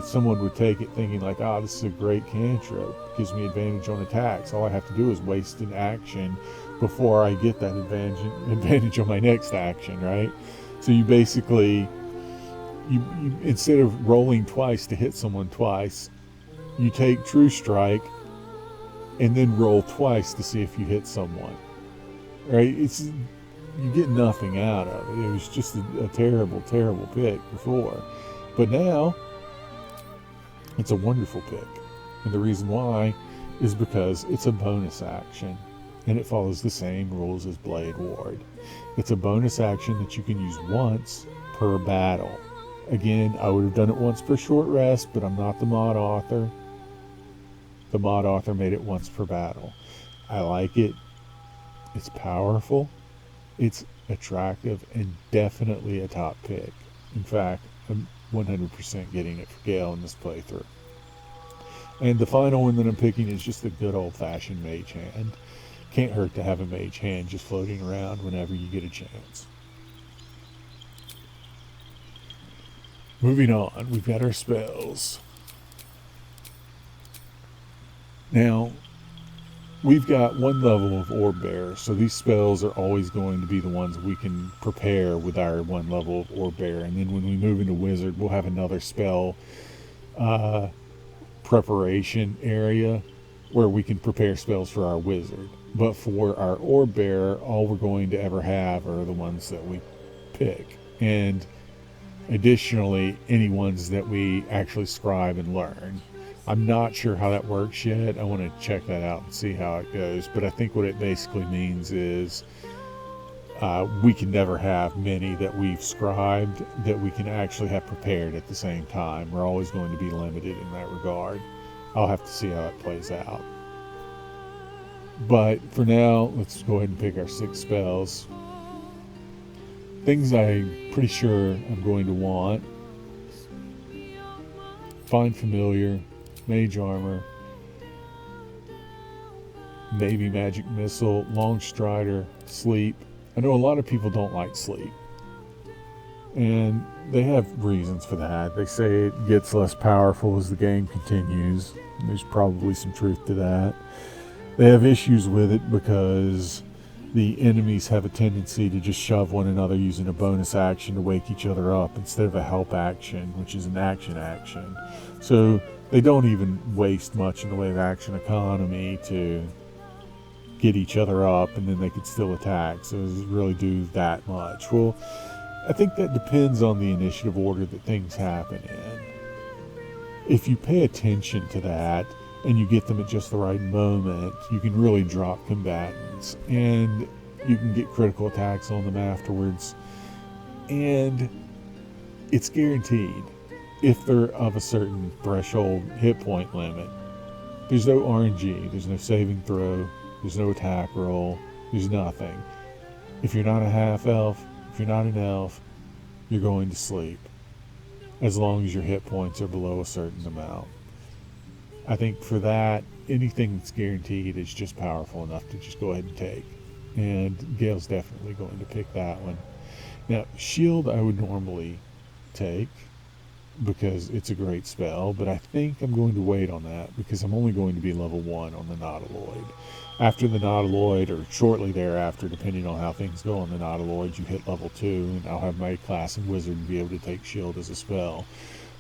Someone would take it thinking like, this is a great cantrip, gives me advantage on attacks. All I have to do is waste an action before I get that advantage on my next action, right? So you basically, you instead of rolling twice to hit someone twice, you take True Strike and then roll twice to see if you hit someone, right? You get nothing out of it. It was just a terrible, terrible pick before. But now, it's a wonderful pick. And the reason why is because it's a bonus action. And it follows the same rules as Blade Ward. It's a bonus action that you can use once per battle. Again, I would have done it once per short rest, but I'm not the mod author. The mod author made it once per battle. I like it. It's powerful. It's attractive and definitely a top pick. In fact, I'm 100% getting it for Gale in this playthrough. And the final one that I'm picking is just a good old-fashioned Mage Hand. Can't hurt to have a Mage Hand just floating around whenever you get a chance. Moving on, we've got our spells. Now, we've got one level of Orb Bearer, so these spells are always going to be the ones we can prepare with our one level of Orb Bearer. And then when we move into Wizard, we'll have another spell preparation area where we can prepare spells for our Wizard. But for our Orb Bearer, all we're going to ever have are the ones that we pick. And additionally, any ones that we actually scribe and learn. I'm not sure how that works yet. I want to check that out and see how it goes. But I think what it basically means is we can never have many that we've scribed that we can actually have prepared at the same time. We're always going to be limited in that regard. I'll have to see how that plays out. But for now, let's go ahead and pick our 6 spells. Things I'm pretty sure I'm going to want: Find Familiar, Mage Armor, maybe Magic Missile, Long Strider, Sleep. I know a lot of people don't like Sleep, and they have reasons for that. They say it gets less powerful as the game continues. There's probably some truth to that. They have issues with it because the enemies have a tendency to just shove one another using a bonus action to wake each other up instead of a help action, which is an action. So they don't even waste much in the way of action economy to get each other up, and then they could still attack. So it doesn't really do that much. Well, I think that depends on the initiative order that things happen in. If you pay attention to that and you get them at just the right moment, you can really drop combatants and you can get critical attacks on them afterwards. And it's guaranteed if they're of a certain threshold hit point limit. There's no RNG, there's no saving throw, there's no attack roll, there's nothing. If you're not a half elf, if you're not an elf, you're going to sleep, as long as your hit points are below a certain amount. I think for that, anything that's guaranteed is just powerful enough to just go ahead and take. And Gale's definitely going to pick that one. Now, Shield I would normally take because it's a great spell, but I think I'm going to wait on that because I'm only going to be level 1 on the Nautiloid. After the Nautiloid, or shortly thereafter, depending on how things go on the Nautiloid, you hit level 2, and I'll have my class and wizard and be able to take Shield as a spell.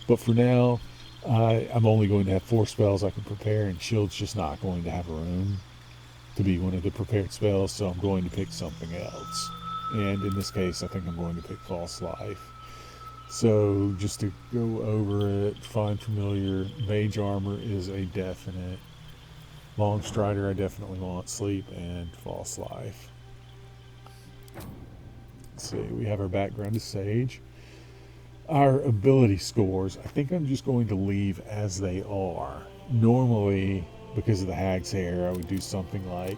But for now, I'm only going to have 4 spells I can prepare, and Shield's just not going to have room to be one of the prepared spells, so I'm going to pick something else. And in this case, I think I'm going to pick False Life. So just to go over it, find familiar, Mage Armor is a definite. Long Strider I definitely want, Sleep, and False Life. Let's see, we have our background as Sage. Our ability scores, I think I'm just going to leave as they are. Normally, because of the Hag's Hair, I would do something like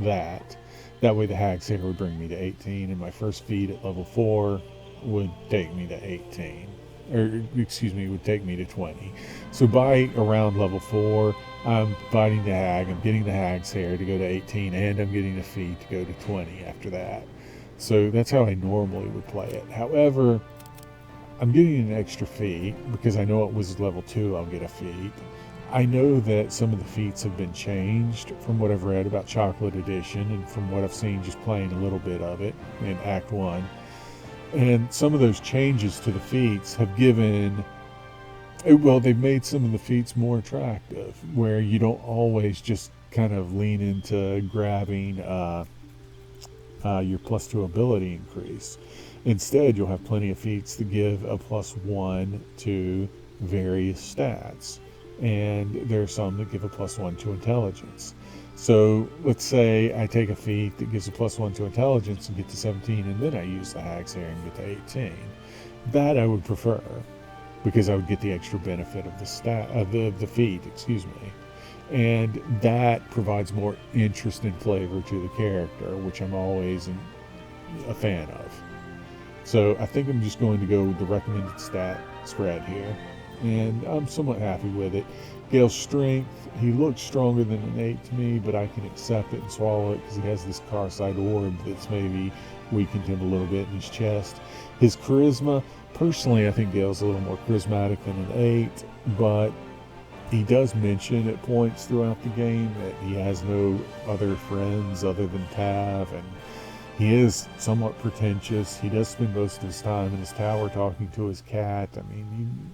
that. That way the Hag's Hair would bring me to 18, and my first feat at level 4 would take me to 18. Or, excuse me, would take me to 20. So by around level 4, I'm fighting the Hag, I'm getting the Hag's Hair to go to 18, and I'm getting a feat to go to 20 after that. So that's how I normally would play it. However, I'm getting an extra feat because I know it was level 2 I'll get a feat. I know that some of the feats have been changed from what I've read about Chocolate Edition and from what I've seen just playing a little bit of it in Act 1. And some of those changes to the feats have given, well, they've made some of the feats more attractive, where you don't always just kind of lean into grabbing your +2 ability increase. Instead, you'll have plenty of feats that give a +1 to various stats. And there are some that give a +1 to intelligence. So let's say I take a feat that gives a +1 to intelligence and get to 17, and then I use the Hag's Hair and get to 18. That I would prefer, because I would get the extra benefit of the feat, excuse me. And that provides more interest and flavor to the character, which I'm always a fan of. So I think I'm just going to go with the recommended stat spread here, and I'm somewhat happy with it. Gale's strength, he looks stronger than an 8 to me, but I can accept it and swallow it because he has this Carside orb that's maybe weakened him a little bit in his chest. His charisma, personally I think Gale's a little more charismatic than an 8, but he does mention at points throughout the game that he has no other friends other than Tav, and he is somewhat pretentious. He does spend most of his time in his tower talking to his cat. I mean,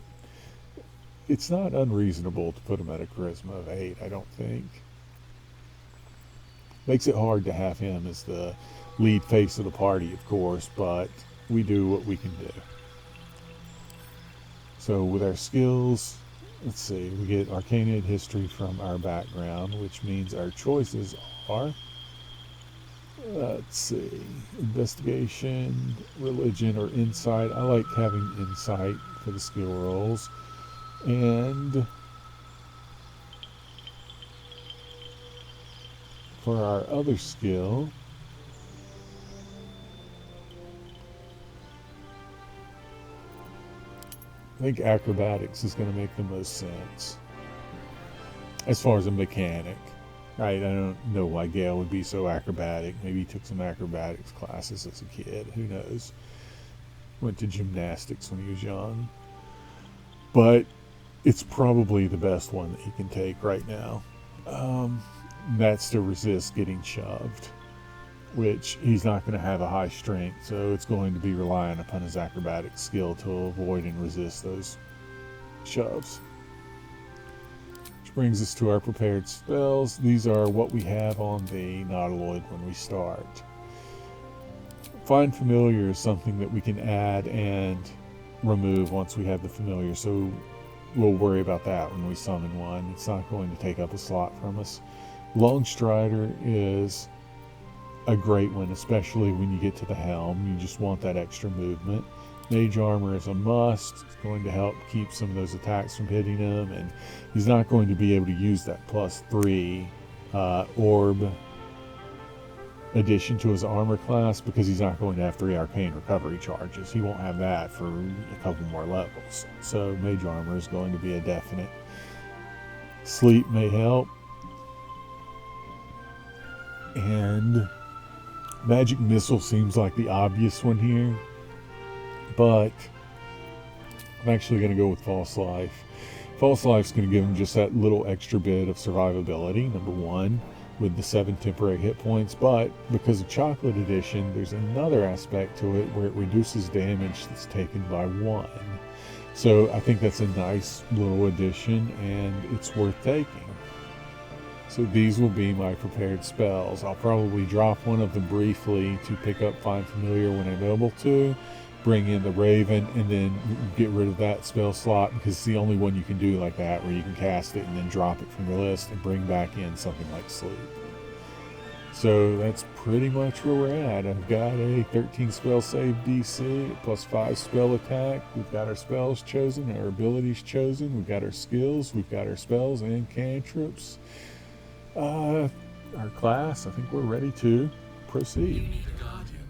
it's not unreasonable to put him at a charisma of 8, I don't think. Makes it hard to have him as the lead face of the party, of course, but we do what we can do. So with our skills, let's see, we get Arcana and History from our background, which means our choices are, let's see, Investigation, Religion, or Insight. I like having Insight for the skill rolls. And for our other skill, I think Acrobatics is going to make the most sense as far as a mechanic. I don't know why Gale would be so acrobatic. Maybe he took some acrobatics classes as a kid. Who knows? Went to gymnastics when he was young. But it's probably the best one that he can take right now. That's to resist getting shoved, which he's not going to have a high strength, so it's going to be relying upon his acrobatic skill to avoid and resist those shoves. Which brings us to our prepared spells. These are what we have on the Nautiloid when we start. Find familiar is something that we can add and remove once we have the familiar, so we'll worry about that when we summon one. It's not going to take up a slot from us. Long Strider is a great one, especially when you get to the helm. You just want that extra movement. Mage Armor is a must. It's going to help keep some of those attacks from hitting him, and he's not going to be able to use that +3 orb addition to his armor class because he's not going to have 3 arcane recovery charges. He won't have that for a couple more levels. So Mage Armor is going to be a definite. Sleep may help. And Magic Missile seems like the obvious one here, but I'm actually going to go with False Life. False Life's going to give him just that little extra bit of survivability, number one, with the 7 temporary hit points, but because of Chocolate Edition, there's another aspect to it where it reduces damage that's taken by 1. So I think that's a nice little addition, and it's worth taking. So these will be my prepared spells. I'll probably drop one of them briefly to pick up Find Familiar when I'm able to, bring in the Raven, and then get rid of that spell slot because it's the only one you can do like that, where you can cast it and then drop it from your list and bring back in something like Sleep. So that's pretty much where we're at. I've got a 13 spell save DC, plus 5 spell attack. We've got our spells chosen, our abilities chosen. We've got our skills, we've got our spells and cantrips. Our class, I think we're ready to proceed. You need a guardian.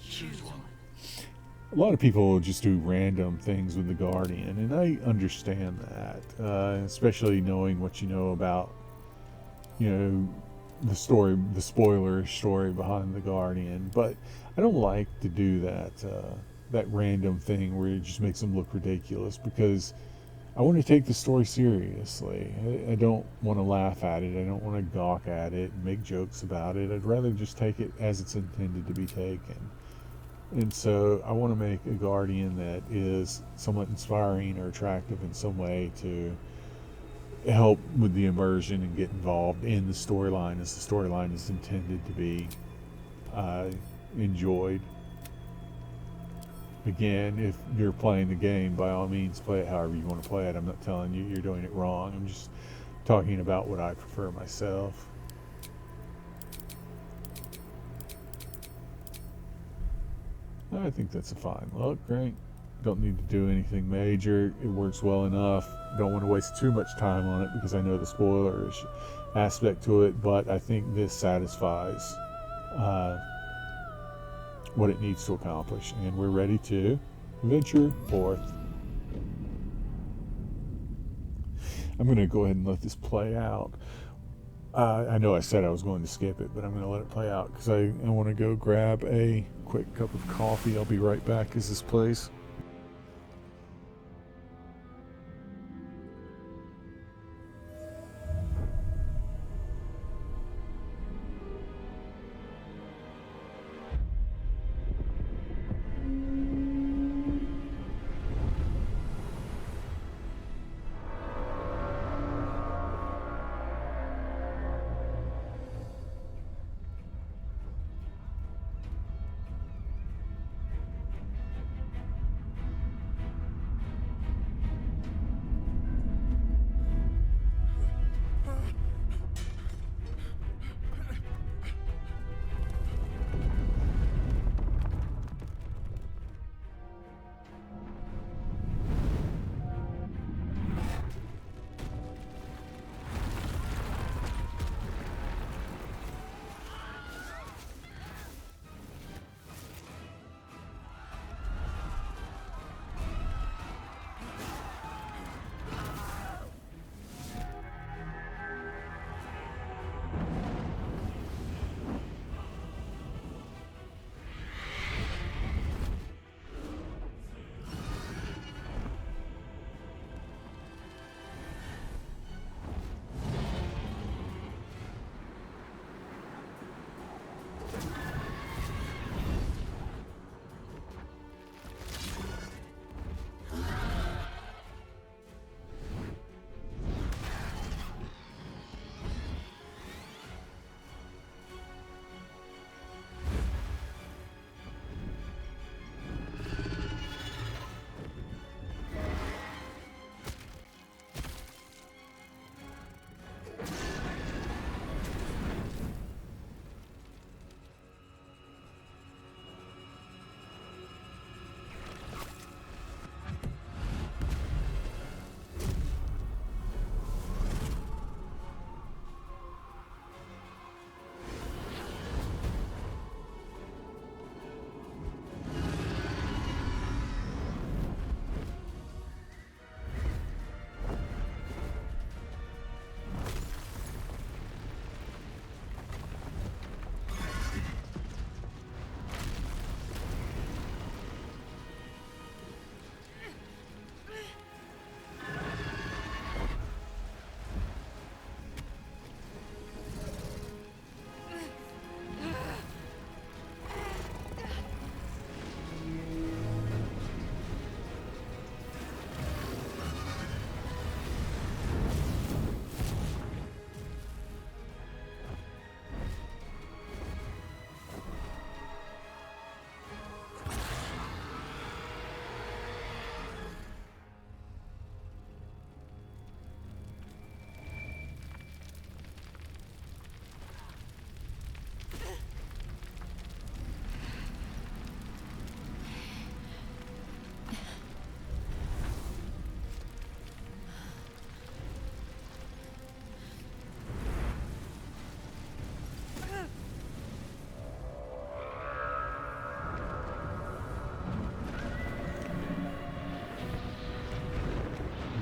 Choose one. A lot of people will just do random things with the Guardian, and I understand that, especially knowing what you know about, the story, the spoiler story behind the Guardian. But I don't like to do that random thing where it just makes them look ridiculous, because I want to take the story seriously. I don't want to laugh at it. I don't want to gawk at it and make jokes about it. I'd rather just take it as it's intended to be taken. And so I want to make a Guardian that is somewhat inspiring or attractive in some way to help with the immersion and get involved in the storyline as the storyline is intended to be enjoyed. Again, if you're playing the game, by all means play it however you want to play it. I'm not telling you you're doing it wrong. I'm just talking about what I prefer myself. I think that's a fine look, right? Don't need to do anything major. It works well enough. Don't want to waste too much time on it because I know the spoilerish aspect to it, but I think this satisfies what it needs to accomplish, and we're ready to venture forth. I'm going to go ahead and let this play out. I know I said I was going to skip it, but I'm going to let it play out because I want to go grab a quick cup of coffee. I'll be right back as this plays.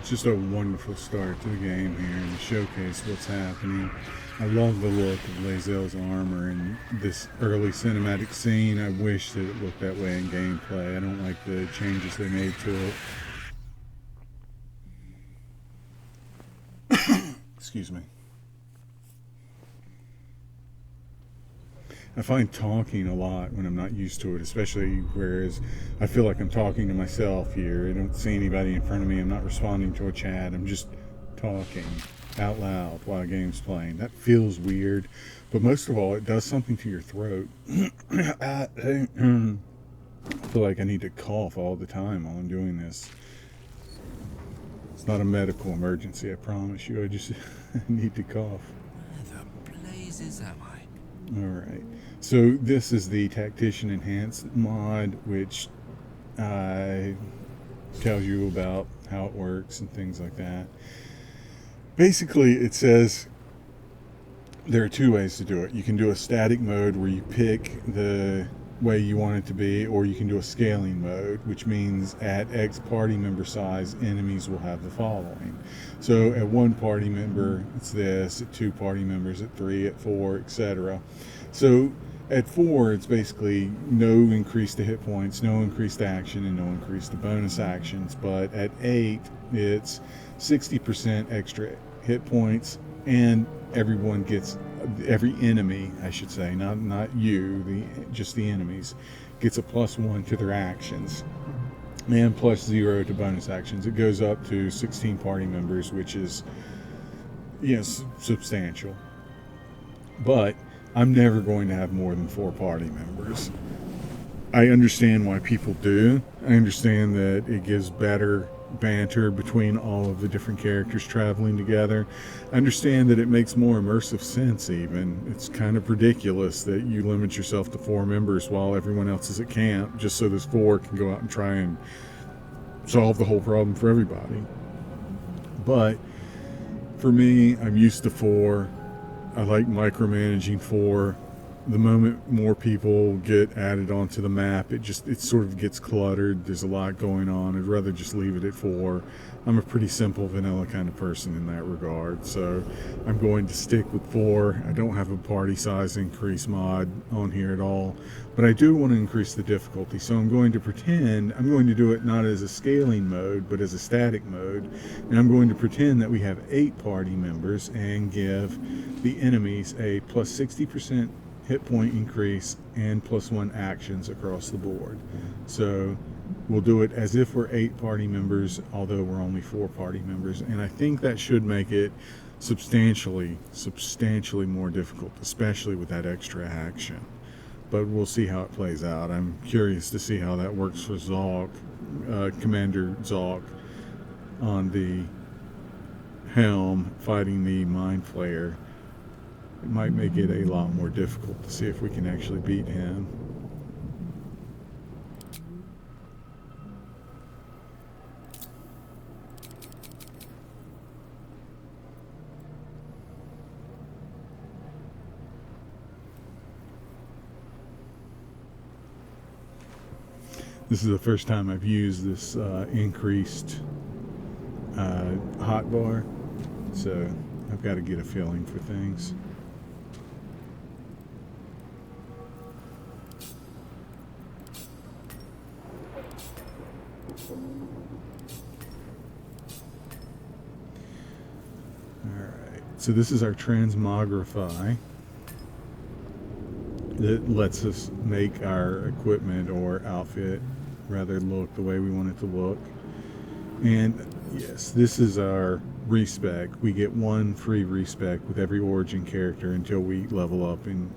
just a wonderful start to the game here and to showcase what's happening. I love the look of Lae'zel's armor in this early cinematic scene. I wish that it looked that way in gameplay. I don't like the changes they made to it. Excuse me. I find talking a lot when I'm not used to it, especially whereas I feel like I'm talking to myself here. I don't see anybody in front of me. I'm not responding to a chat. I'm just talking out loud while a game's playing. That feels weird, but most of all, it does something to your throat. I feel like I need to cough all the time while I'm doing this. It's not a medical emergency, I promise you. I just need to cough. Where the blazes am I? Alright, so this is the Tactician Enhanced mod, which tells you about how it works and things like that. Basically, it says there are two ways to do it. You can do a static mode where you pick the way you want it to be, or you can do a scaling mode, which means at X party member size, enemies will have the following. So at 1 party member, it's this, at 2 party members, at 3, at 4, etc. So at 4, it's basically no increase to hit points, no increase to action, and no increase to bonus actions. But at 8, it's 60% extra hit points, and everyone gets, every enemy, I should say, not you, just the enemies, gets a +1 to their actions, and +0 to bonus actions. It goes up to 16 party members, which is, yes, substantial. But I'm never going to have more than 4 party members. I understand why people do. I understand that it gives better banter between all of the different characters traveling together. I understand that it makes more immersive sense even. It's kind of ridiculous that you limit yourself to 4 members while everyone else is at camp, just so those 4 can go out and try and solve the whole problem for everybody. But for me, I'm used to 4. I like micromanaging 4. The moment more people get added onto the map, it sort of gets cluttered. There's a lot going on. I'd rather just leave it at 4. I'm a pretty simple vanilla kind of person in that regard, so I'm going to stick with 4. I don't have a party size increase mod on here at all, but I do want to increase the difficulty, so I'm going to pretend I'm going to do it not as a scaling mode but as a static mode, and I'm going to pretend that we have 8 party members and give the enemies a plus 60% hit point increase and +1 actions across the board. So we'll do it as if we're 8 party members, although we're only 4 party members, and I think that should make it substantially more difficult, especially with that extra action. But we'll see how it plays out. I'm curious to see how that works for Zalk, Commander Zalk, on the helm fighting the Mind Flayer. It might make it a lot more difficult to see if we can actually beat him. This is the first time I've used this increased hotbar, so I've got to get a feeling for things. Alright, so this is our transmogrify that lets us make our equipment or outfit rather look the way we want it to look. And yes, this is our respec. We get 1 free respec with every origin character until we level up and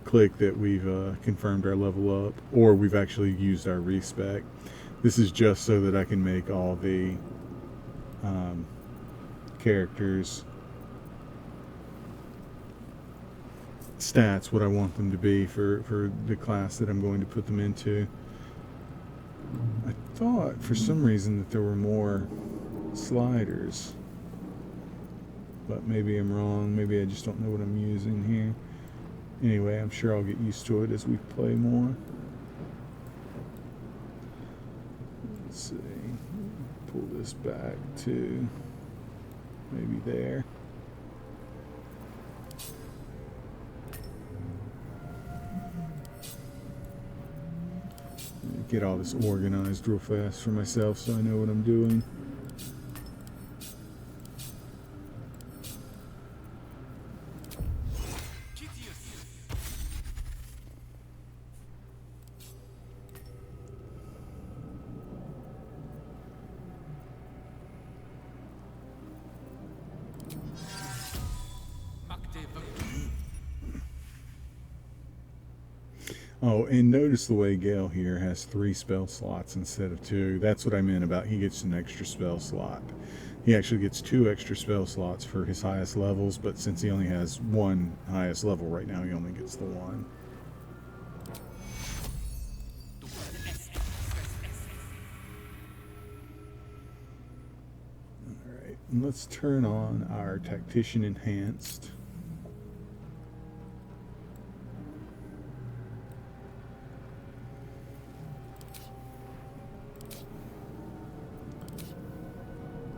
click that we've confirmed our level up, or we've actually used our respec. This is just so that I can make all the characters stats what I want them to be for the class that I'm going to put them into. I thought for some reason that there were more sliders, but maybe I'm wrong. Maybe I just don't know what I'm using here. Anyway, I'm sure I'll get used to it as we play more. Let's see, pull this back to maybe there. Get all this organized real fast for myself so I know what I'm doing. Oh, and notice the way Gale here has 3 spell slots instead of 2. That's what I meant about he gets an extra spell slot. He actually gets 2 extra spell slots for his highest levels, but since he only has 1 highest level right now, he only gets the 1. Alright, and let's turn on our Tactician Enhanced.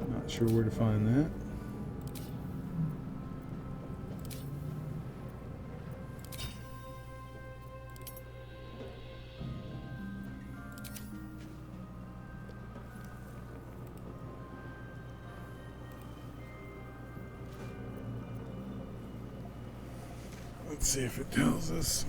Not sure where to find that. Let's see if it tells us.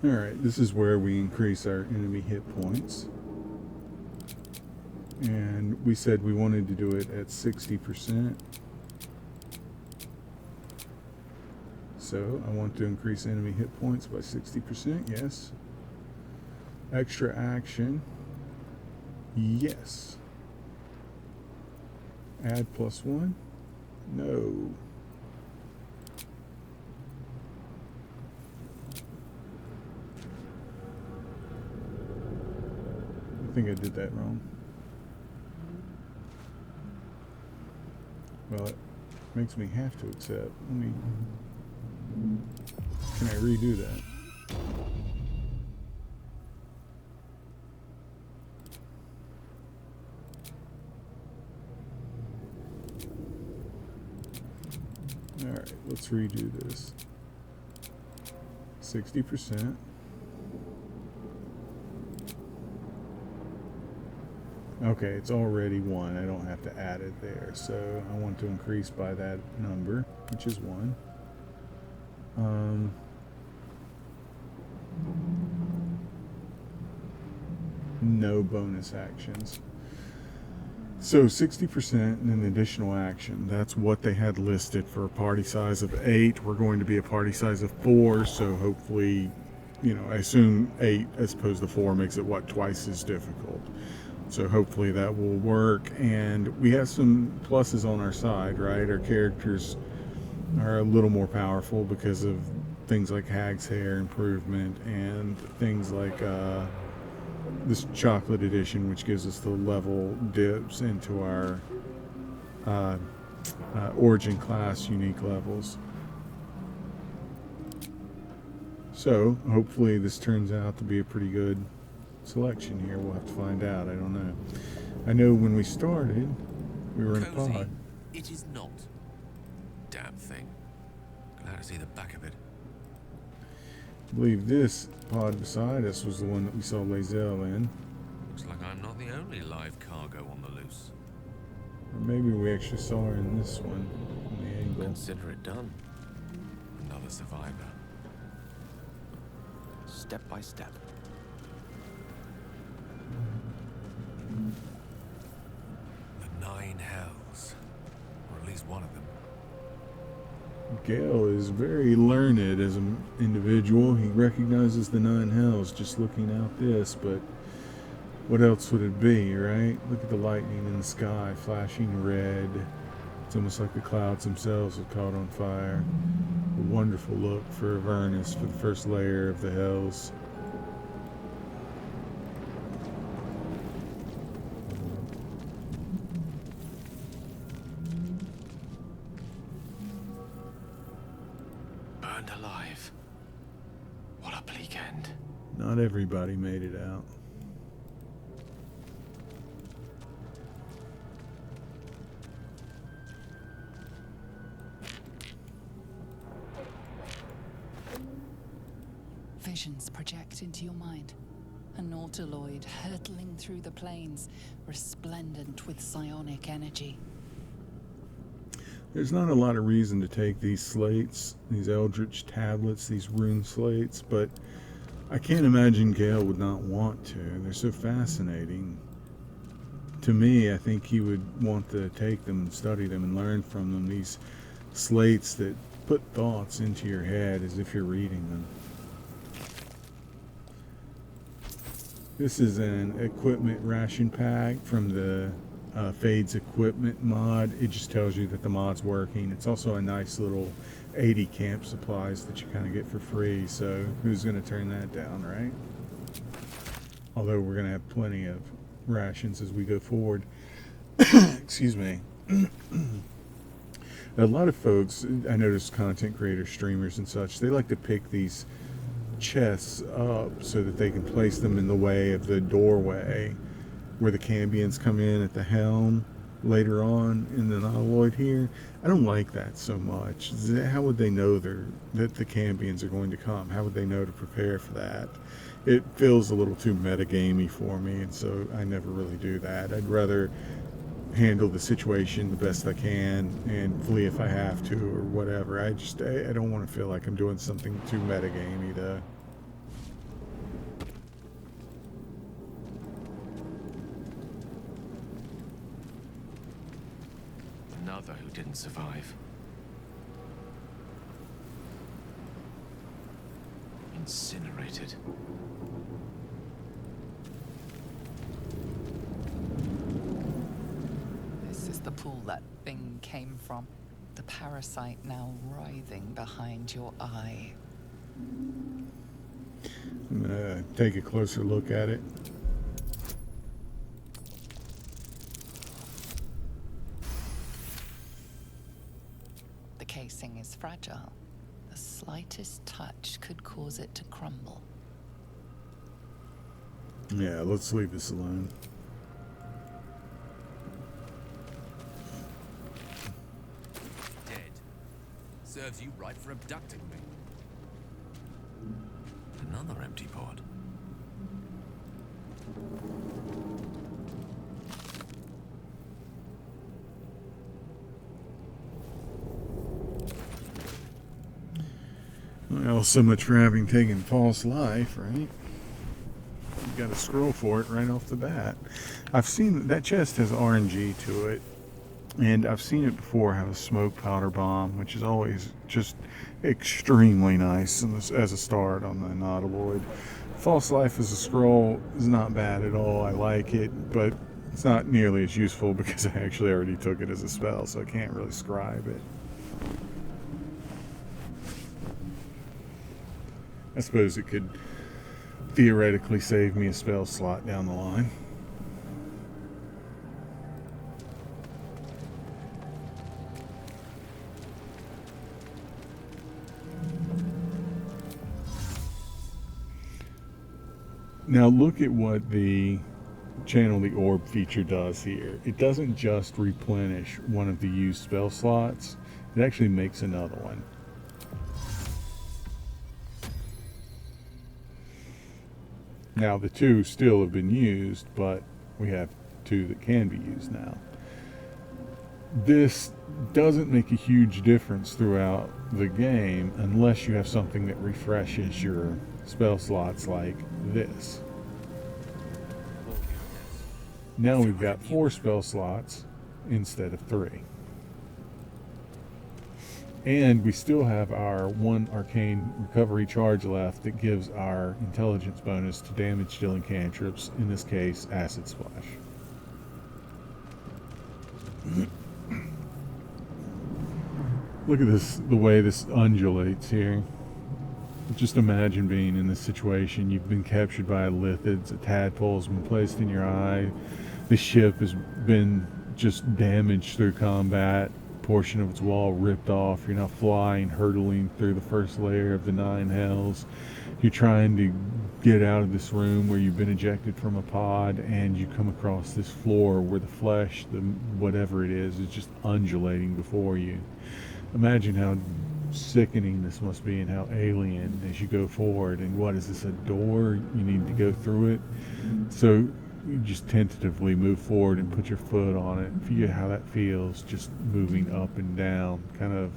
Alright, this is where we increase our enemy hit points. And we said we wanted to do it at 60%. So I want to increase enemy hit points by 60%, yes. Extra action, yes. Add +1, no. I think I did that wrong. Well, it makes me have to accept. Can I redo that? Alright, let's redo this. 60%. Okay, it's already 1. I don't have to add it there. So I want to increase by that number, which is 1. no bonus actions. So 60% and an additional action. That's what they had listed for a party size of 8. We're going to be a party size of 4, so hopefully, I assume 8 as opposed to 4 makes it, twice as difficult. So hopefully that will work, and we have some pluses on our side, right? Our characters are a little more powerful because of things like Hag's Hair improvement and things like this chocolate edition, which gives us the level dips into our origin class unique levels. So hopefully this turns out to be a pretty good selection here. We'll have to find out. I don't know. I know when we started, we were in a Cozy. pod. It is not. Damn thing. Glad to see the back of it. I believe this pod beside us was the one that we saw Lazelle in. Looks like I'm not the only live cargo on the loose. Or maybe we actually saw her in this one, in the angle. Consider it done. Another survivor. Step by step. The 9 hells. Or at least one of them. Gale is very learned as an individual. He recognizes the 9 hells just looking out this, but what else would it be, right? Look at the lightning in the sky, flashing red. It's almost like the clouds themselves have caught on fire. A wonderful look for Avernus, for the first layer of the hells. Burned alive. What a bleak end. Not everybody made it out. Visions project into your mind. A Nautiloid hurtling through the plains, resplendent with psionic energy. There's not a lot of reason to take these slates, these Eldritch tablets, these rune slates, but I can't imagine Gale would not want to. They're so fascinating. To me, I think he would want to take them and study them and learn from them. These slates that put thoughts into your head as if you're reading them. This is an equipment ration pack from the Fades equipment mod. It just tells you that the mod's working. It's also a nice little 80 camp supplies that you kind of get for free, so who's going to turn that down, right? Although we're going to have plenty of rations as we go forward. Excuse me. A lot of folks, I notice content creators, streamers and such, they like to pick these chests up so that they can place them in the way of the doorway where the Cambions come in at the helm later on in the Nautiloid here. I don't like that so much. How would they know that the Cambions are going to come? How would they know to prepare for that? It feels a little too metagamey for me, and so I never really do that. I'd rather handle the situation the best I can and flee if I have to or whatever. I don't want to feel like I'm doing something too metagamey to... Another who didn't survive. Incinerated. This is the pool that thing came from. The parasite now writhing behind your eye. I'm gonna take a closer look at it. The casing is fragile. The slightest touch could cause it to crumble. Yeah, let's leave this alone. Dead. Serves you right for abducting me. Another empty pod. Well, so much for having taken false life, right? got a scroll for it right off the bat. I've seen that chest has RNG to it, and I've seen it before have a smoke powder bomb, which is always just extremely nice as a start on the Nautiloid. False Life as a scroll is not bad at all. I like it, but it's not nearly as useful because I actually already took it as a spell, so I can't really scribe it. I suppose it could theoretically save me a spell slot down the line. Now look at what the Channel the Orb feature does here. It doesn't just replenish one of the used spell slots, it actually makes another one. Now the two still have been used, but we have two that can be used now. This doesn't make a huge difference throughout the game unless you have something that refreshes your spell slots like this. Now we've got 4 spell slots instead of 3. And we still have our 1 arcane recovery charge left that gives our intelligence bonus to damage dealing cantrips, in this case, acid splash. Look at this, the way this undulates here. Just imagine being in this situation. You've been captured by lithids, a tadpole's been placed in your eye, the ship has been just damaged through combat, portion of its wall ripped off, you're now flying, hurtling through the first layer of the 9 hells. You're trying to get out of this room where you've been ejected from a pod, and you come across this floor where the flesh, the whatever it is just undulating before you. Imagine how sickening this must be and how alien as you go forward. And what is this, a door? You need to go through it. So you just tentatively move forward and put your foot on it. Feel how that feels, just moving up and down, kind of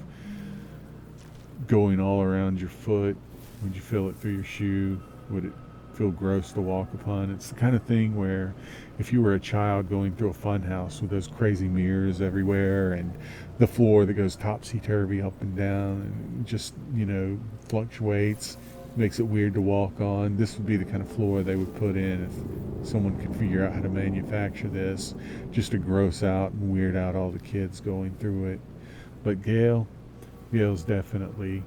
going all around your foot. Would you feel it through your shoe? Would it feel gross to walk upon? It's the kind of thing where if you were a child going through a fun house with those crazy mirrors everywhere and the floor that goes topsy-turvy up and down and just, you know, fluctuates, makes it weird to walk on, this would be the kind of floor they would put in if someone could figure out how to manufacture this, just to gross out and weird out all the kids going through it. But Gale's definitely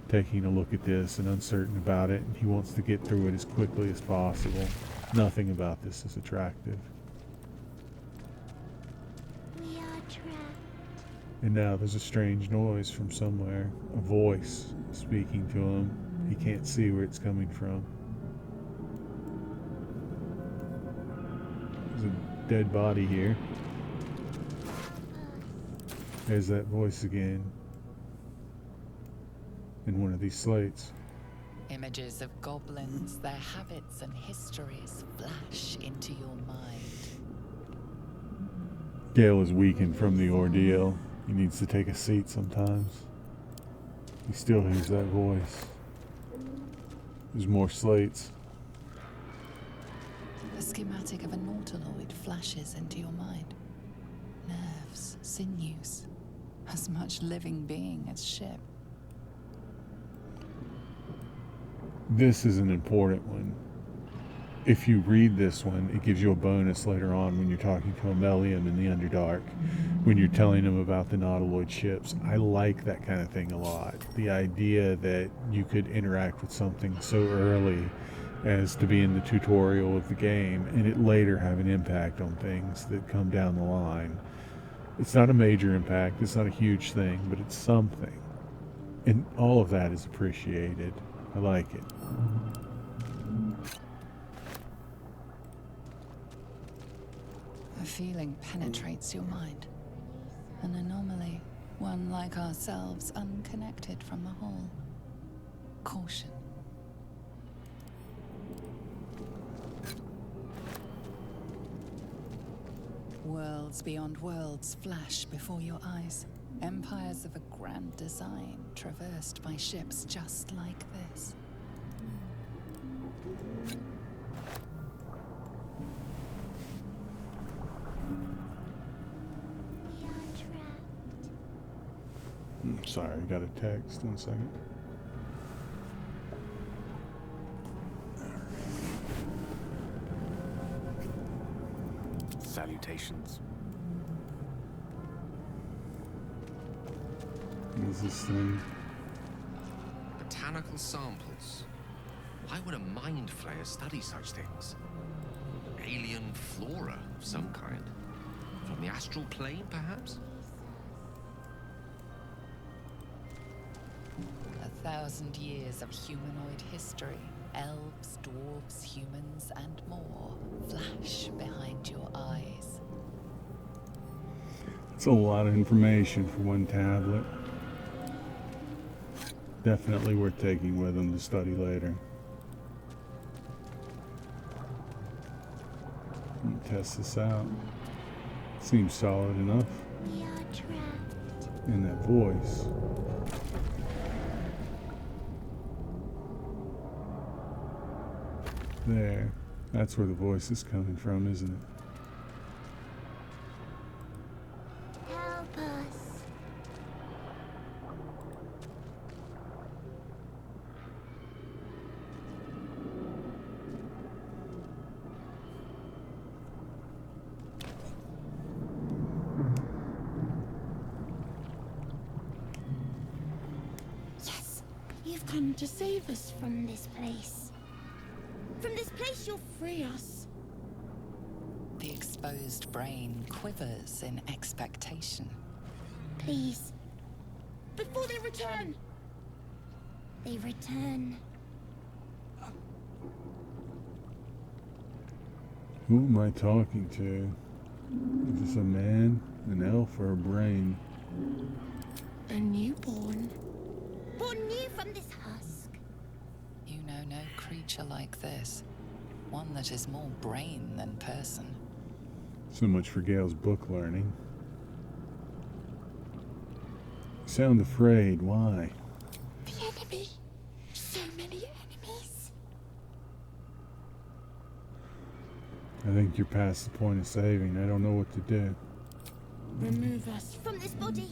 taking a look at this and uncertain about it, and he wants to get through it as quickly as possible. Nothing about this is attractive. We are trapped. And now there's a strange noise from somewhere, a voice speaking to him. He can't see where it's coming from. There's a dead body here. There's that voice again. In one of these slates. Images of goblins, their habits and histories flash into your mind. Gale is weakened from the ordeal. He needs to take a seat sometimes. He still hears that voice. There's more slates. A schematic of a Nautiloid flashes into your mind. Nerves, sinews, as much living being as ship. This is an important one. If you read this one, it gives you a bonus later on when you're talking to Amelium in the Underdark, when you're telling them about the Nautiloid ships. I like that kind of thing a lot. The idea that you could interact with something so early as to be in the tutorial of the game, and it later have an impact on things that come down the line. It's not a major impact, it's not a huge thing, but it's something. And all of that is appreciated. I like it. A feeling penetrates your mind. An anomaly, one like ourselves, unconnected from the whole. Caution. Worlds beyond worlds flash before your eyes. Empires of a grand design, traversed by ships just like this. Sorry, I got a text. 1 second. Salutations. What is this thing? Botanical samples. Why would a mind flayer study such things? Alien flora of some kind. From the astral plane, perhaps? 1,000 years of humanoid history. Elves, dwarves, humans, and more flash behind your eyes. It's a lot of information for one tablet. Definitely worth taking with them to study later. Let me test this out. Seems solid enough. We are trapped. And that voice. There. That's where the voice is coming from, isn't it? Help us. Yes, you've come to save us from this place. From this place, you'll free us. The exposed brain quivers in expectation. Please. Before they return. They return. Who am I talking to? Is this a man, an elf, or a brain? A newborn. Born new from this husk. You know no creature like this. One that is more brain than person. So much for Gale's book learning. You sound afraid. Why? The enemy. So many enemies. I think you're past the point of saving. I don't know what to do. Remove us from this body.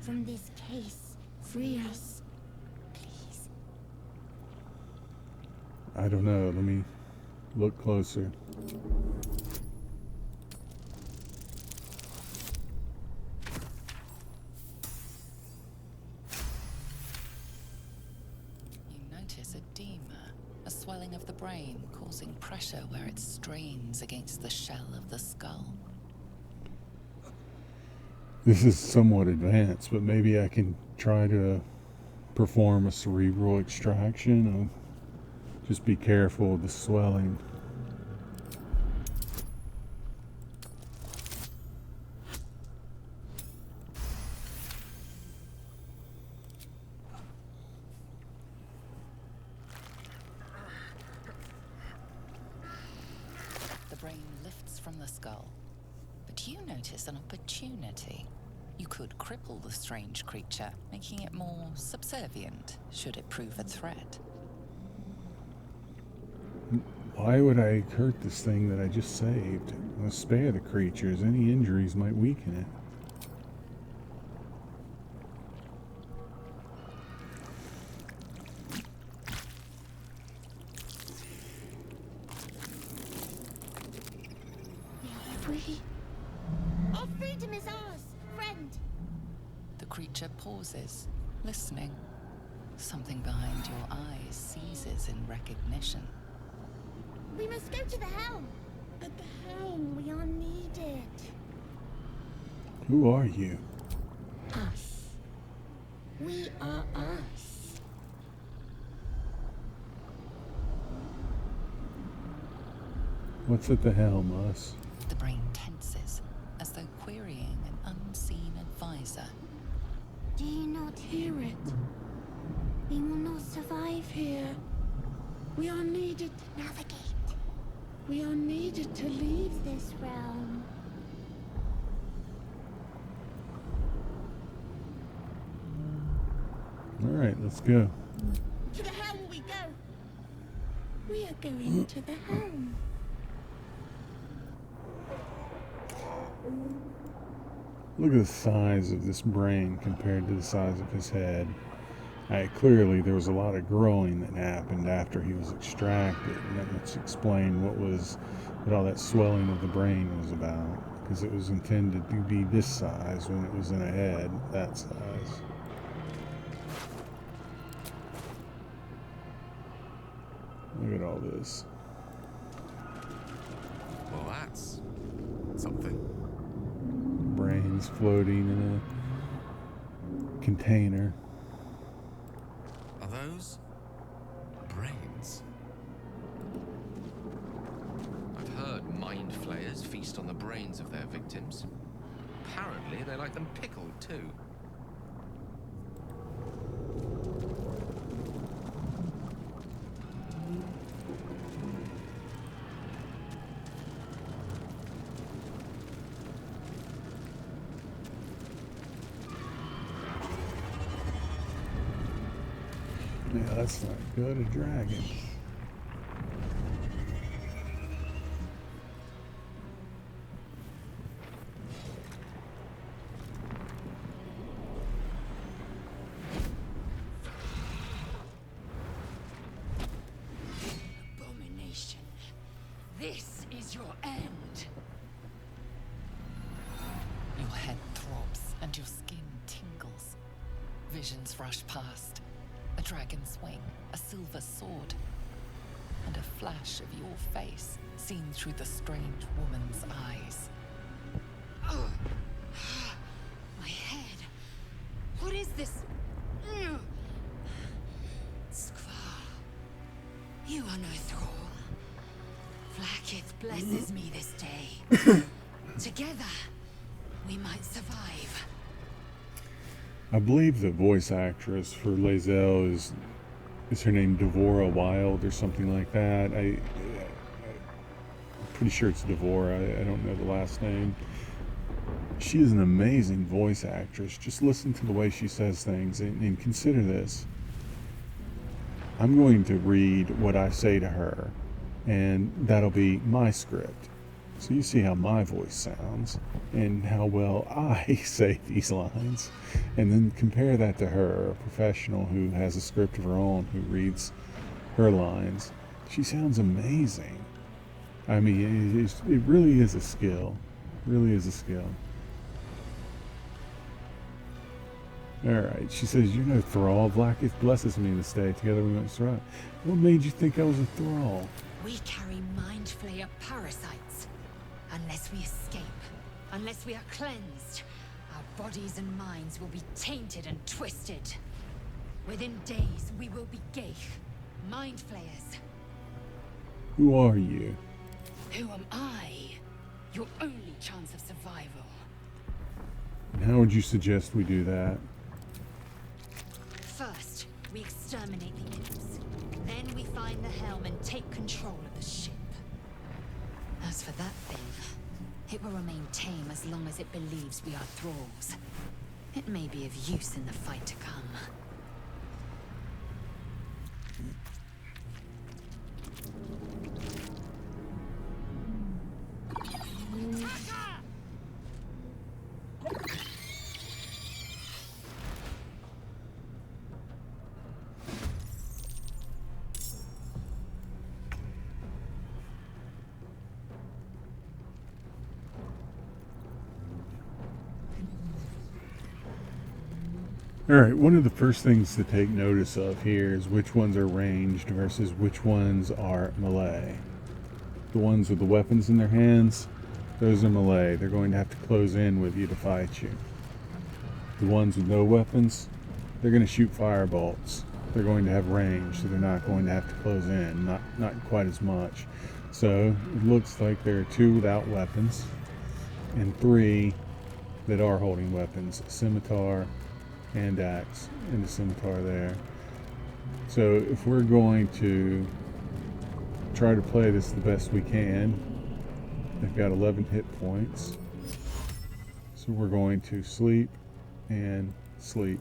From this case. Free us. Please. I don't know. Let me look closer. You notice edema, a swelling of the brain causing pressure where it strains against the shell of the skull. This is somewhat advanced, but maybe I can try to perform a cerebral extraction. Just be careful of the swelling. The brain lifts from the skull, but you notice an opportunity. You could cripple the strange creature, making it more subservient, should it prove a threat. Why would I hurt this thing that I just saved? I'll spare the creatures. Any injuries might weaken it. We are free. Our freedom is ours, friend. The creature pauses, listening. Something behind your eyes seizes in recognition. We must go to the helm. At the helm, we are needed. Who are you? Us. We are us. What's at the helm, us? The brain tenses, as though querying an unseen advisor. Do you not hear it? We will not survive here. We are needed to navigate. We are needed to leave this realm. Alright, let's go. To the helm we go. We are going to the helm. Look at the size of this brain compared to the size of his head. Clearly there was a lot of growing that happened after he was extracted, and that must explain what all that swelling of the brain was about, because it was intended to be this size when it was in a head, that size. Look at all this. Well, that's something. Brains floating in a container. Are those brains? I've heard mind flayers feast on the brains of their victims. Apparently, they like them pickled too. Yeah, that's not good. A dragon. Abomination. This is your end. Your head throbs and your skin tingles. Visions rush past. A dragon's wing, a silver sword, and a flash of your face seen through the strange woman's eyes. Oh. My head. What is this? Squall. You are no thrall. Vlaakith blesses me this day. Together, we might survive. I believe the voice actress for Lae'zel is her name Devora Wild or something like that. I'm pretty sure it's Devora. I don't know the last name. She is an amazing voice actress. Just listen to the way she says things and consider this. I'm going to read what I say to her, and that'll be my script. So you see how my voice sounds and how well I say these lines, and then compare that to her, a professional who has a script of her own, who reads her lines. She sounds amazing. I mean, it really is a skill. It really is a skill. Alright, she says, "You're no thrall. Vlaakith blesses me this day. Together we went survive." What made you think I was a thrall? We carry mind flayer parasites. Unless we escape, unless we are cleansed, our bodies and minds will be tainted and twisted. Within days, we will be Gale, mind flayers. Who are you? Who am I? Your only chance of survival. And how would you suggest we do that? First, we exterminate the imps. Then we find the helm and take control of the ship. As for that thing, it will remain tame as long as it believes we are thralls. It may be of use in the fight to come. Alright, one of the first things to take notice of here is which ones are ranged versus which ones are melee. The ones with the weapons in their hands, those are melee. They're going to have to close in with you to fight you. The ones with no weapons, they're going to shoot fire bolts. They're going to have range, so they're not going to have to close in, not quite as much. So it looks like there are 2 without weapons and 3 that are holding weapons. Scimitar, hand axe, and the scimitar there. So if we're going to try to play this the best we can, they've got 11 hit points. So we're going to sleep and sleep.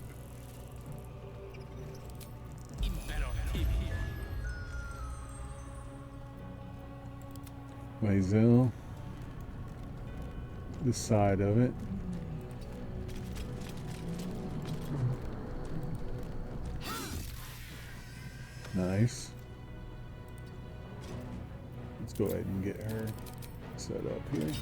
Lae'zel, this side of it. Nice. Let's go ahead and get her set up here.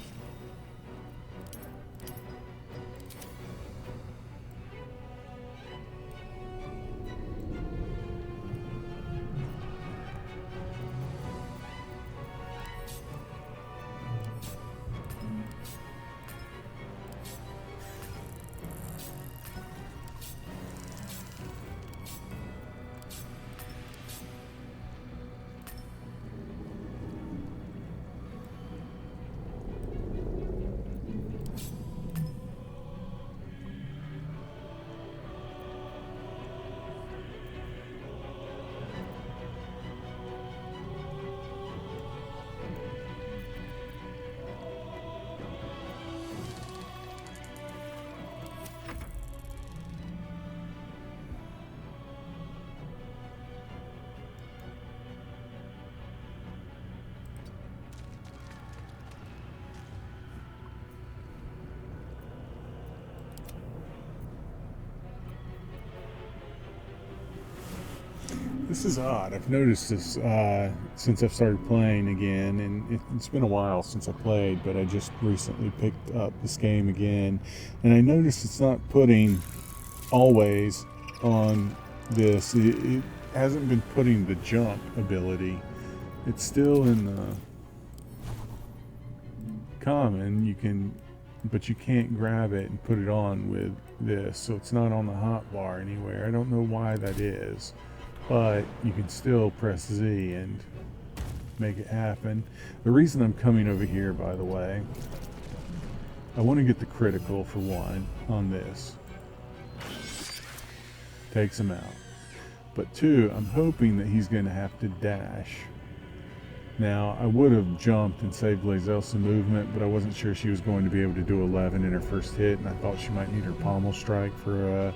This is odd. I've noticed this since I've started playing again, and it's been a while since I played, but I just recently picked up this game again, and I noticed it's not putting always on this. It hasn't been putting the jump ability. It's still in the common. You can, but you can't grab it and put it on with this, so it's not on the hotbar anywhere. I don't know why that is. But you can still press Z and make it happen. The reason I'm coming over here, by the way, I want to get the critical for one on this. Takes him out. But two, I'm hoping that he's going to have to dash. Now, I would have jumped and saved Lae'zel some movement, but I wasn't sure she was going to be able to do 11 in her first hit, and I thought she might need her pommel strike for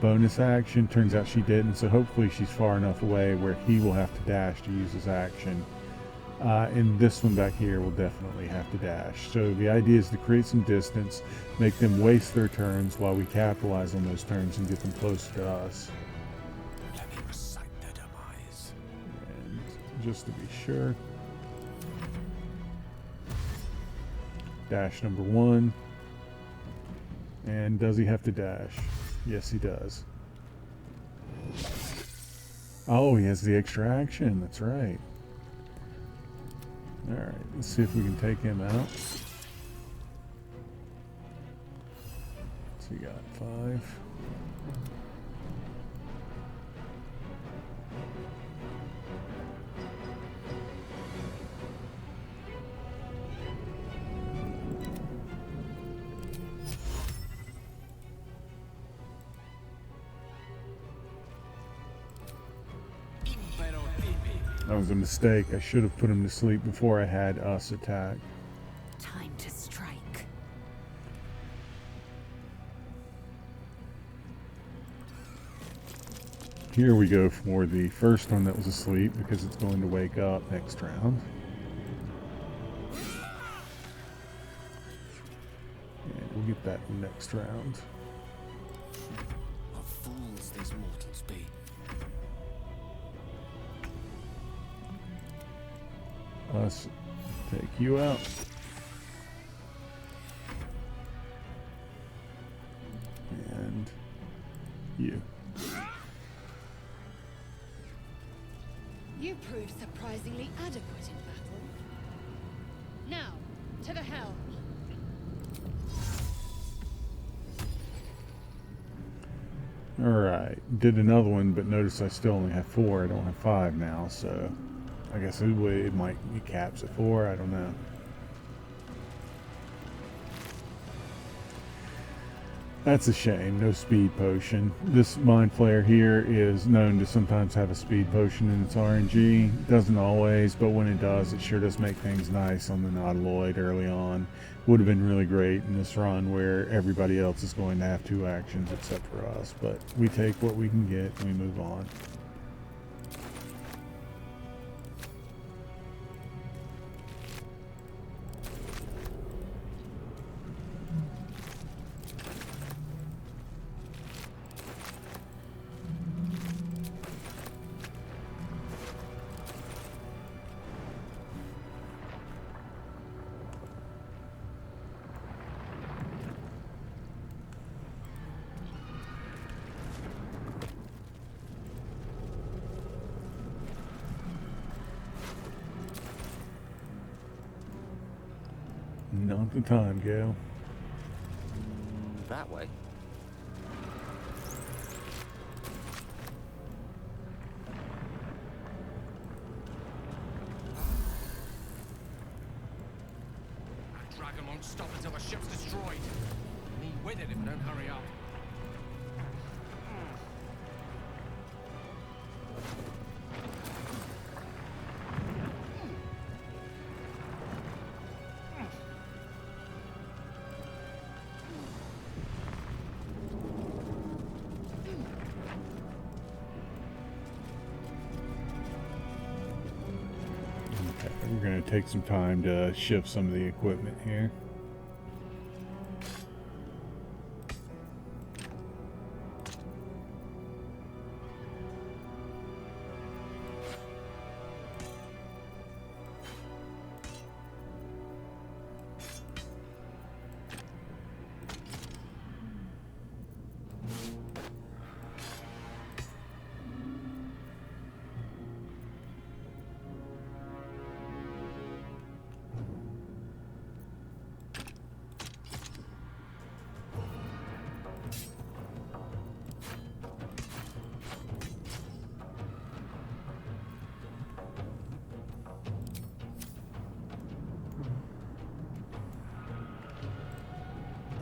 bonus action. Turns out she didn't, so hopefully she's far enough away where he will have to dash to use his action. And this one back here will definitely have to dash. So the idea is to create some distance, make them waste their turns while we capitalize on those turns and get them closer to us. Let me recite their demise. And just to be sure, dash number 1. And does he have to dash? Yes, he does. Oh, he has the extra action. That's right. Alright, let's see if we can take him out. So we got 5. That was a mistake. I should have put him to sleep before I had us attack. Time to strike. Here we go for the first one that was asleep because it's going to wake up next round. And we'll get that next round. What fools these mortals be. Us take you out. And you. You proved surprisingly adequate in battle. Now, to the helm. Alright, did another one, but notice I still only have 4. I don't have 5 now, so I guess it might be caps at 4, I don't know. That's a shame, no speed potion. This mind flayer here is known to sometimes have a speed potion in its RNG. Doesn't always, but when it does, it sure does make things nice on the Nautiloid early on. Would have been really great in this run where everybody else is going to have 2 actions except for us, but we take what we can get and we move on. Not the time, Gale. That way. That dragon won't stop until the ship's destroyed. Me with it if I don't hurry up. We're going to take some time to shift some of the equipment here.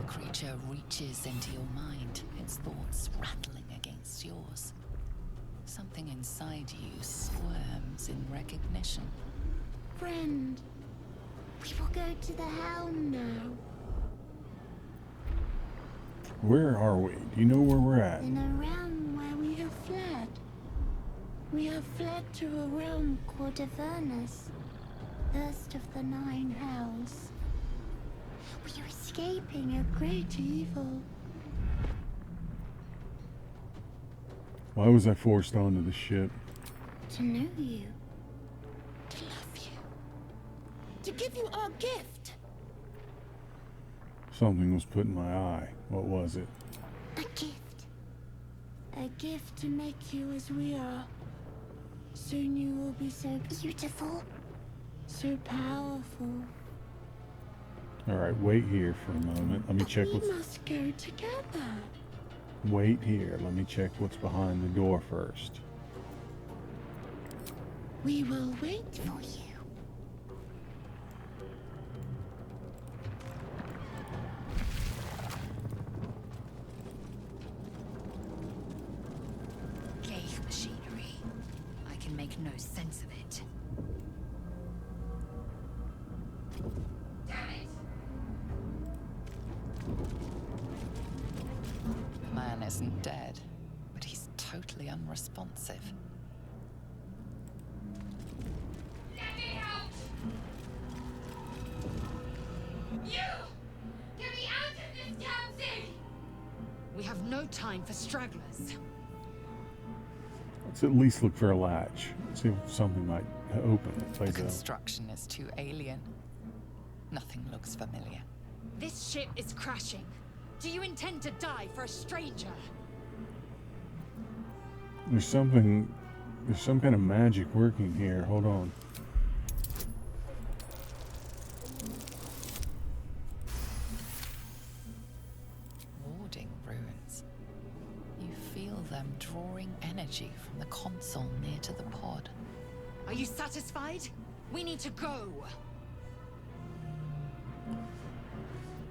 Creature reaches into your mind, its thoughts rattling against yours. Something inside you squirms in recognition. Friend, we will go to the helm now. Where are we? Do you know where we're at? In a realm where we have fled. We have fled to a realm called Avernus, first of the 9 hells. We are escaping a great evil. Why was I forced onto the ship? To know you. To love you. To give you our gift. Something was put in my eye. What was it? A gift. A gift to make you as we are. Soon you will be so beautiful. So powerful. Alright, wait here for a moment. Let me check We what's... must go together. Wait here. Let me check what's behind the door first. We will wait for you. Gale machinery. I can make no sense of it. Damn it! The man isn't dead, but he's totally unresponsive. Let me out! You! Get me out of this damn thing! We have no time for stragglers. Let's at least look for a latch. See if something might open it. The Plays out. construction is too alien. Nothing looks familiar. This ship is crashing. Do you intend to die for a stranger? There's some kind of magic working here. Hold on. Warding ruins. You feel them drawing energy from the console near to the pod. Are you satisfied? We need to go.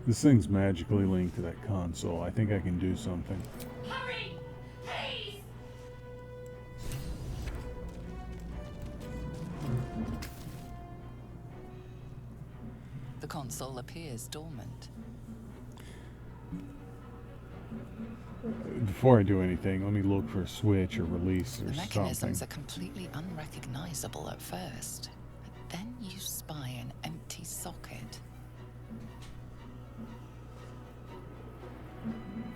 This thing's magically linked to that console. I think I can do something. Hurry! Please! The console appears dormant. Before I do anything, let me look for a switch or release or The something. mechanisms are completely unrecognizable at first, but then you spy an empty socket.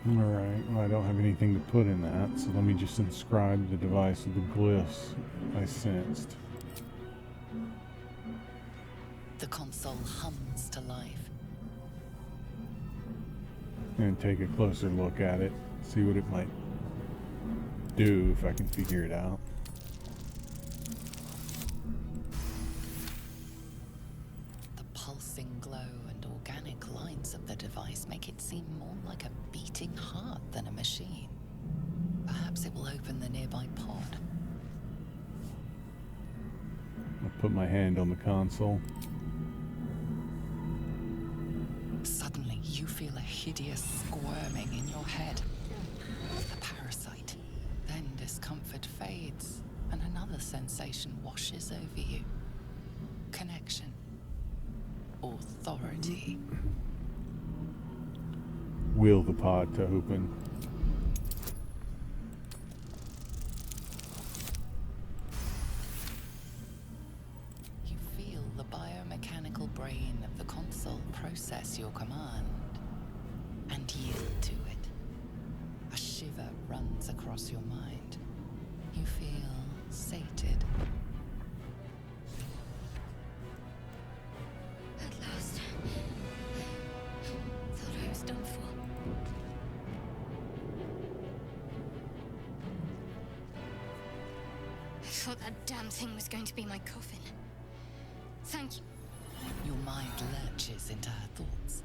Alright, well, I don't have anything to put in that, so let me just inscribe the device with the glyphs I sensed. The console hums to life. And take a closer look at it, see what it might do if I can figure it out. The pulsing glow and organic device make it seem more like a beating heart than a machine. Perhaps it will open the nearby pod. I'll put my hand on the console. Suddenly, you feel a hideous squirming in your head. The parasite. Then discomfort fades, and another sensation washes over you. Connection. Authority. Will the pod to open. You feel the biomechanical brain of the console process your command and yield to it. A shiver runs across your mind. You feel sated. At last. Thought I was done for. I thought that damn thing was going to be my coffin. Thank you. Your mind lurches into her thoughts.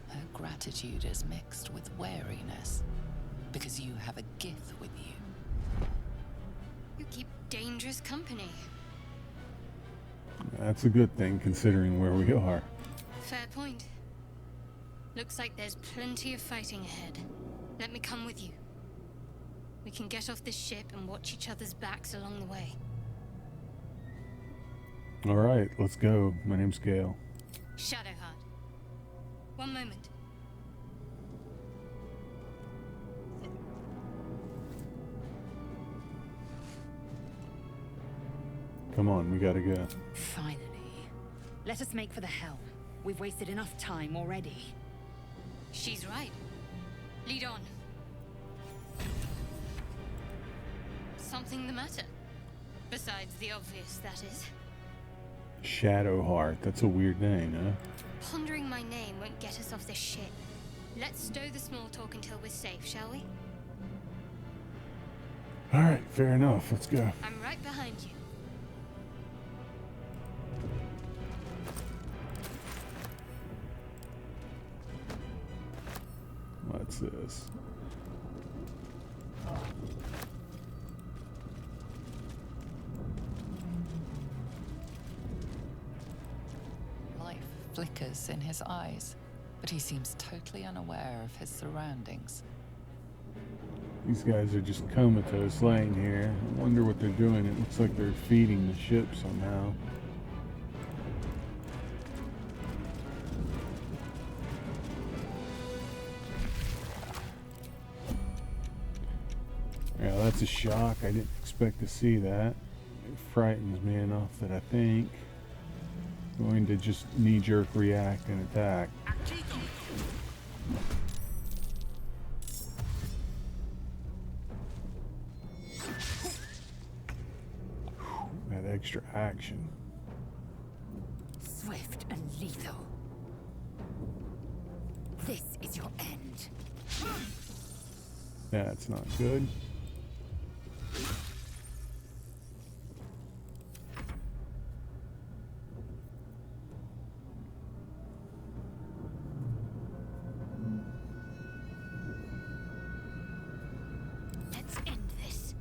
Her gratitude is mixed with wariness, because you have a Gith with you. You keep dangerous company. That's a good thing considering where we are. Fair point. Looks like there's plenty of fighting ahead. Let me come with you. We can get off this ship and watch each other's backs along the way. Alright, let's go. My name's Gale. Shadowheart. One moment. Come on, we gotta go. Finally. Let us make for the helm. We've wasted enough time already. She's right. Lead on. Something the matter? Besides the obvious, that is. Shadowheart, that's a weird name, huh? Pondering my name won't get us off this ship. Let's stow the small talk until we're safe, shall we? Alright, fair enough. Let's go. I'm right behind you. What's this? Life flickers in his eyes, but he seems totally unaware of his surroundings. These guys are just comatose laying here. I wonder what they're doing. It looks like they're feeding the ship somehow. Yeah, that's a shock. I didn't expect to see that. It frightens me enough that I think I'm going to just knee-jerk react and attack. That extra action. Swift and lethal. This is your end. That's not good. Let's end this.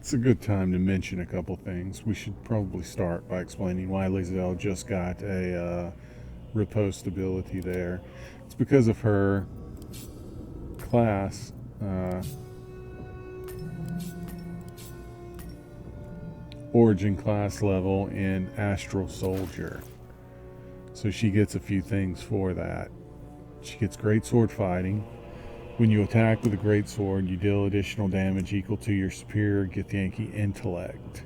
it's a good time to mention a couple things. We should probably start by explaining why Lae'zel just got a riposte ability there. It's because of her class. Origin class level in Astral Soldier. So she gets a few things for that. She gets great sword fighting. When you attack with a great sword, you deal additional damage equal to your superior Githyanki intellect.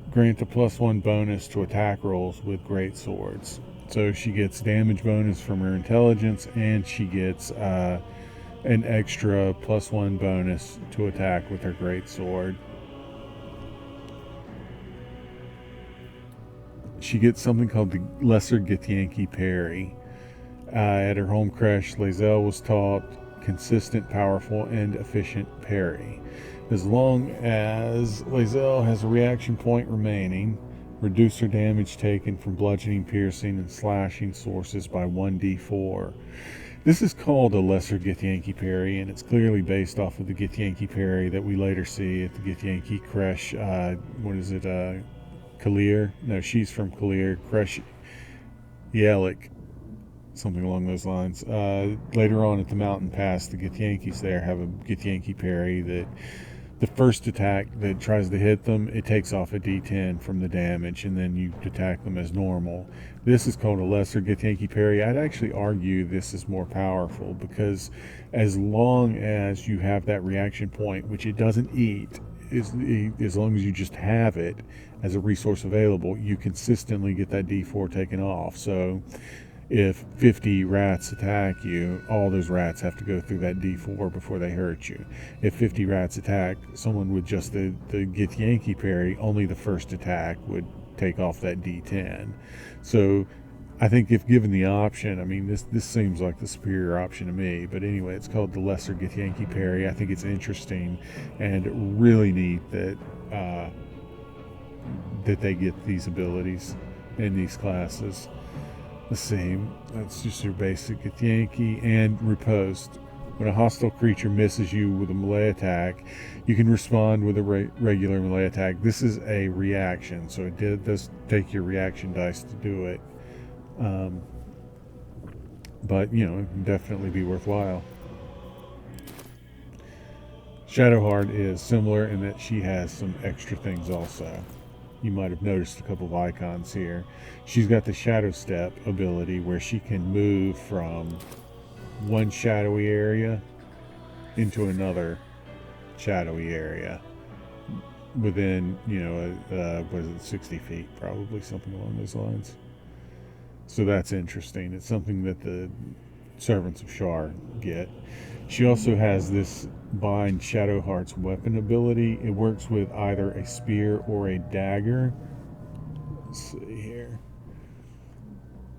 Grant a +1 bonus to attack rolls with great swords. So she gets damage bonus from her intelligence, and she gets an extra +1 bonus to attack with her great sword. She gets something called the Lesser Githyanki Parry. At her home crash, Lae'zel was taught consistent, powerful, and efficient parry. As long as Lae'zel has a reaction point remaining, reduce her damage taken from bludgeoning, piercing, and slashing sources by 1d4. This is called a Lesser Githyanki Parry, and it's clearly based off of the Githyanki Parry that we later see at the Githyanki Crash. Kalir? No, she's from Kalir. Crash Yelik. Something along those lines. Later on at the mountain pass, the Githyankis there have a Githyanki parry that the first attack that tries to hit them, it takes off a d10 from the damage, and then you attack them as normal. This is called a Lesser Githyanki parry. I'd actually argue this is more powerful, because as long as you have that reaction point, which it doesn't eat, as long as you just have it as a resource available, you consistently get that d4 taken off. So if 50 rats attack you, all those rats have to go through that d4 before they hurt you. If 50 rats attack someone with just the Githyanki parry, only the first attack would take off that d10. So I think if given the option, I mean, this seems like the superior option to me. But anyway, it's called the Lesser Githyanki parry. I think it's interesting and really neat that that they get these abilities in these classes. Let's see, that's just your basic Githyanki. And riposte. When a hostile creature misses you with a melee attack, you can respond with a regular melee attack. This is a reaction, so it does take your reaction dice to do it. But, you know, it can definitely be worthwhile. Shadowheart is similar in that she has some extra things also. You might have noticed a couple of icons here. She's got the Shadow Step ability where she can move from one shadowy area into another shadowy area within, you know, 60 feet, probably, something along those lines. So that's interesting. It's something that the Servants of Shar get. She also has this Bind Shadowheart's weapon ability. It works with either a spear or a dagger. Let's see here.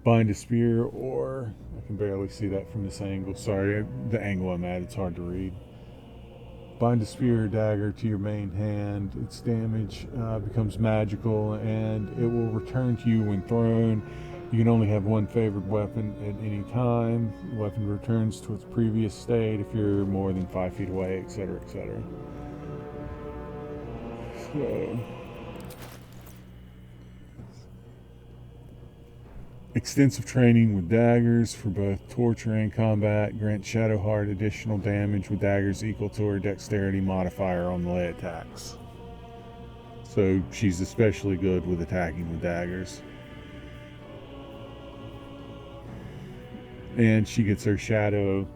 Bind a spear, or I can barely see that from this angle. Sorry, the angle I'm at, it's hard to read. Bind a spear or dagger to your main hand. Its damage becomes magical, and it will return to you when thrown. You can only have one favored weapon at any time. The weapon returns to its previous state if you're more than 5 feet away, etc., etc. So, extensive training with daggers for both torture and combat. Grant Shadowheart additional damage with daggers equal to her dexterity modifier on melee attacks. So she's especially good with attacking with daggers. And she gets her shadow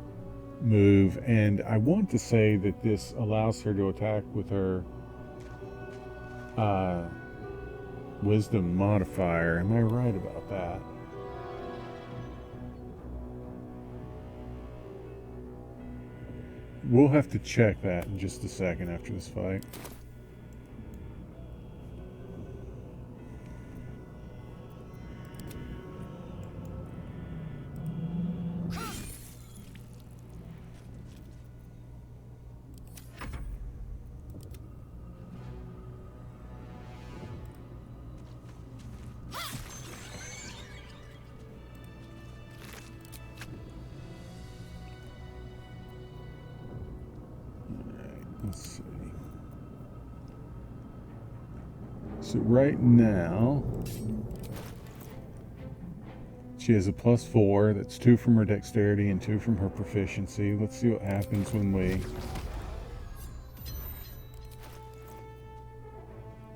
move, and I want to say that this allows her to attack with her wisdom modifier. Am I right about that? We'll have to check that in just a second after this fight. Let's see. So right now, she has a +4. That's 2 from her dexterity and 2 from her proficiency. Let's see what happens when we...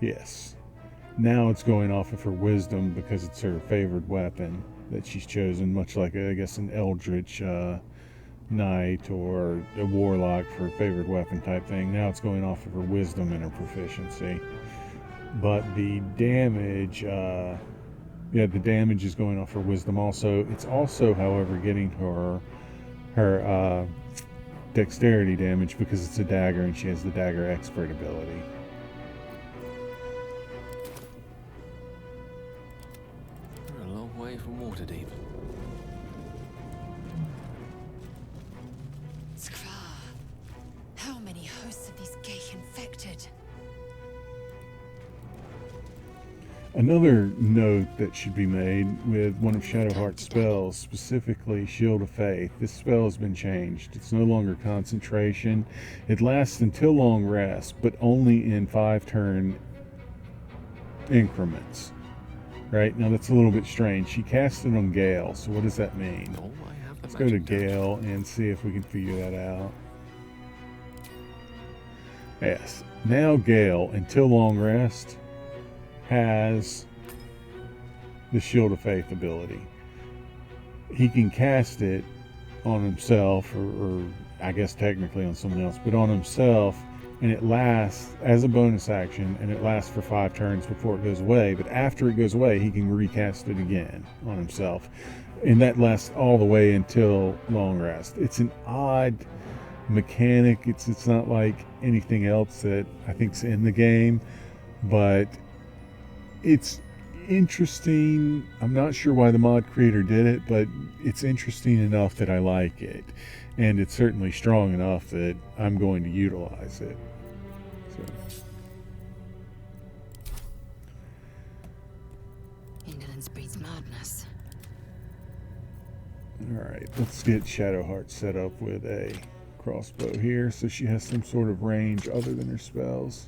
Yes. Now it's going off of her wisdom because it's her favored weapon that she's chosen, much like, I guess, an eldritch knight or a warlock for a favored weapon type thing. Now it's going off of her wisdom and her proficiency. But the damage, the damage is going off her wisdom also. It's also, however, getting her dexterity damage because it's a dagger and she has the dagger expert ability. We're a long way from Waterdeep. Skvar. How many hosts of these Gale infected? Another note that should be made with one of Shadowheart's spells, specifically Shield of Faith. This spell has been changed. It's no longer concentration. It lasts until long rest, but only in 5-turn increments. Right? Now that's a little bit strange. She cast it on Gale, so what does that mean? Oh, I have the Let's go to magic touch. Gale and see if we can figure that out. Yes. Now Gale, until long rest, has the Shield of Faith ability. He can cast it on himself, or I guess technically on someone else, but on himself, and it lasts as a bonus action, and it lasts for 5 turns before it goes away. But after it goes away, he can recast it again on himself, and that lasts all the way until long rest. It's an odd mechanic. It's not like anything else that I think's in the game, but it's interesting. I'm not sure why the mod creator did it, but it's interesting enough that I like it, and it's certainly strong enough that I'm going to utilize it. So. Indolence breeds madness. Alright, let's get Shadowheart set up with a crossbow here so she has some sort of range other than her spells.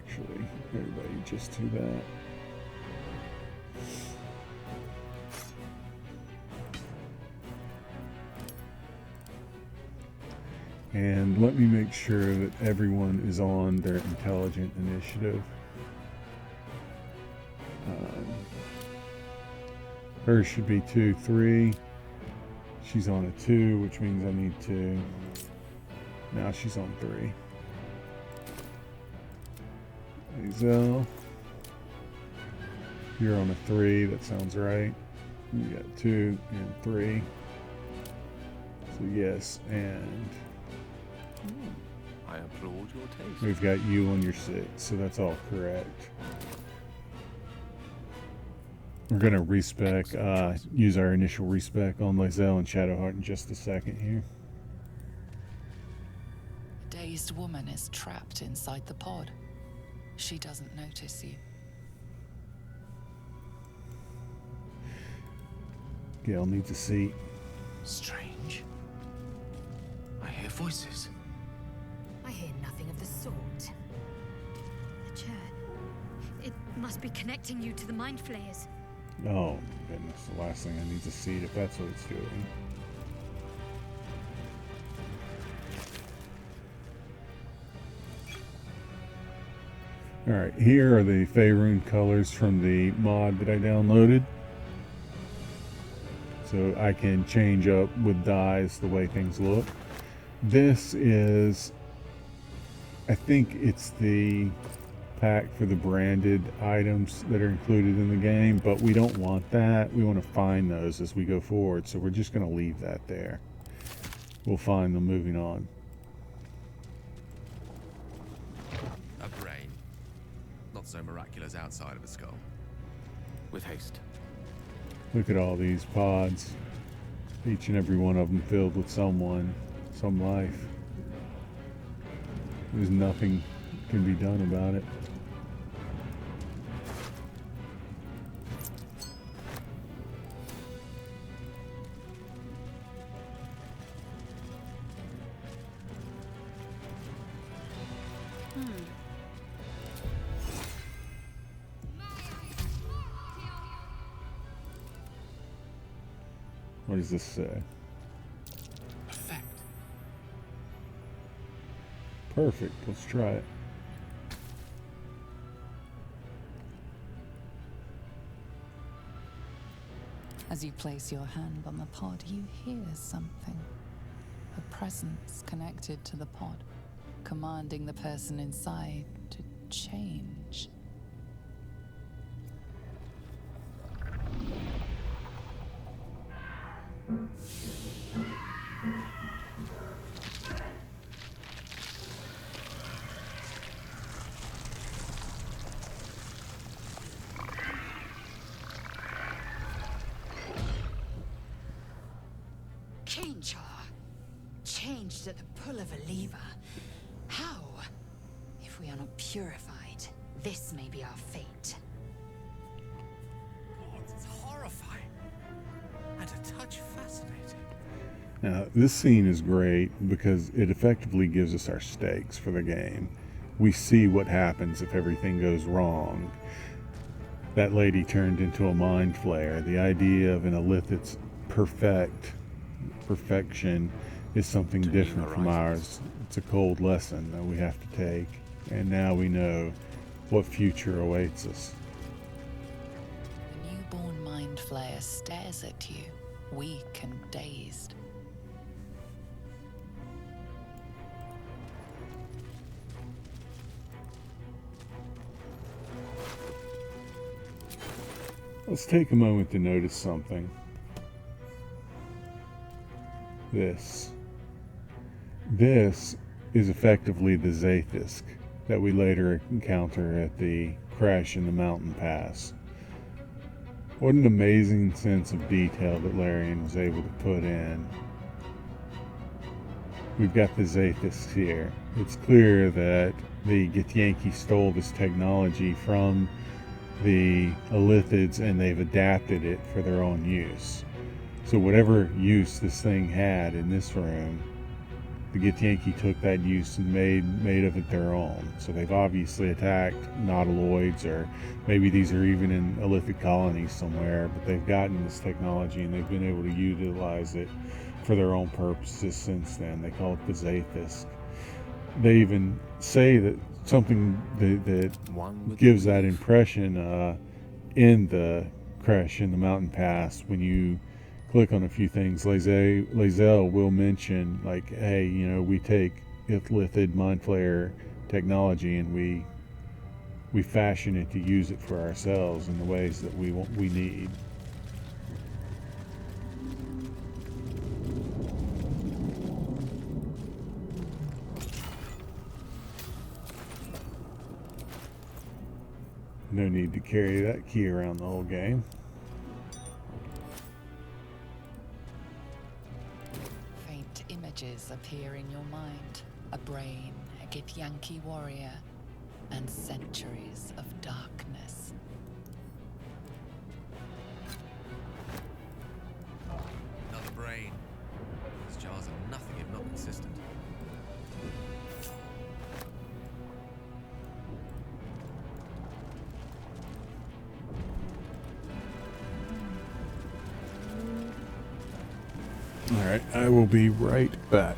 Actually, everybody just do that. And let me make sure that everyone is on their intelligent initiative. Hers should be 2, 3. She's on a 2, which means I need 2. Now she's on 3. Hazel, you're on a 3. That sounds right. You got 2 and 3. So yes, and I applaud your taste. we've got you on your 6. So that's all correct. We're going to respec, use our initial respec on Lae'zel and Shadowheart in just a second here. The dazed woman is trapped inside the pod. She doesn't notice you. Gale needs a seat. Strange. I hear voices. I hear nothing of the sort. The chair. It must be connecting you to the mind flayers. Oh, goodness. The last thing I need is a seat if that's what it's doing. Alright, here are the Faerun colors from the mod that I downloaded. So I can change up with dyes the way things look. This is, I think it's the pack for the branded items that are included in the game, but we don't want that. We want to find those as we go forward, so we're just going to leave that there. We'll find them moving on. A brain. Not so miraculous outside of a skull. With haste. Look at all these pods. Each and every one of them filled with someone, some life. There's nothing can be done about it. What does this say? Effect. Perfect. Let's try it. As you place your hand on the pod, you hear something. A presence connected to the pod, commanding the person inside to change. Change her. Changed at the pull of a lever. How? If we are not purified, this may be our fate. God, it's horrifying. And a touch fascinating. Now, this scene is great because it effectively gives us our stakes for the game. We see what happens if everything goes wrong. That lady turned into a mind flayer. The idea of an illithid's perfection is something different from ours. It's a cold lesson that we have to take, and now we know what future awaits us. The newborn mind flayer stares at you, weak and dazed. Let's take a moment to notice something. This is effectively the Zaithisk that we later encounter at the crash in the mountain pass. What an amazing sense of detail that Larian was able to put in. We've got the Zaithisk here. It's clear that the Githyanki stole this technology from the Illithids and they've adapted it for their own use. So whatever use this thing had in this room, the Githyanki took that use and made of it their own. So they've obviously attacked Nautiloids, or maybe these are even in Illithid colonies somewhere, but they've gotten this technology and they've been able to utilize it for their own purposes since then. They call it the Zaithisk. They even say that something that gives that impression in the crash in the mountain pass. When you click on a few things, Lae'zel will mention, like, hey, you know, we take Illithid mind flayer technology and we fashion it to use it for ourselves in the ways that we need. No need to carry that key around the whole game. Faint images appear in your mind. A brain, a Githyanki warrior, and centuries of darkness. Another brain. These jars are nothing if not consistent. Alright, I will be right back.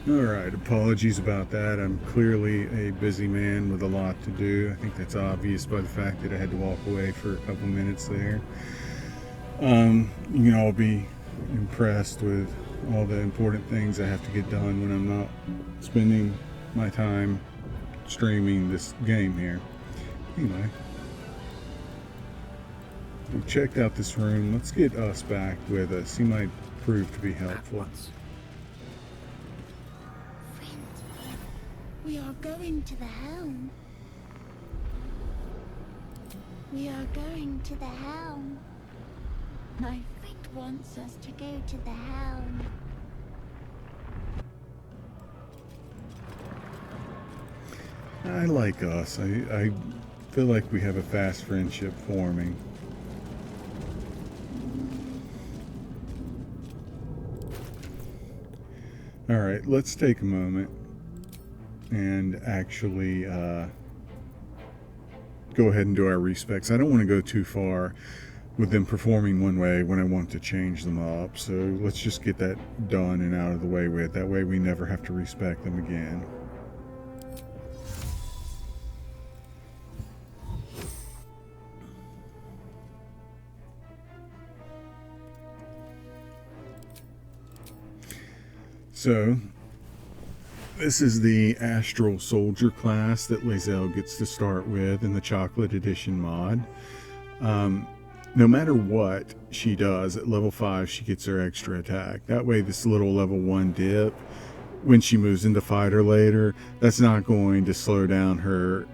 Alright, apologies about that. I'm clearly a busy man with a lot to do. I think that's obvious by the fact that I had to walk away for a couple minutes there. You can all be impressed with all the important things I have to get done when I'm not spending my time streaming this game here. Anyway, we checked out this room. Let's get Us back with us. He might prove to be helpful. We are going to the helm. We are going to the helm. My friend wants us to go to the helm. I like Us. I feel like we have a fast friendship forming. Alright, let's take a moment and actually go ahead and do our respecs. I don't want to go too far with them performing one way when I want to change them up. So let's just get that done and out of the way with. That way we never have to respec them again. So this is the Astral Soldier class that Lae'zel gets to start with in the Chocolate Edition mod. No matter what she does, at level 5 she gets her extra attack. That way this little level 1 dip, when she moves into fighter later, that's not going to slow down her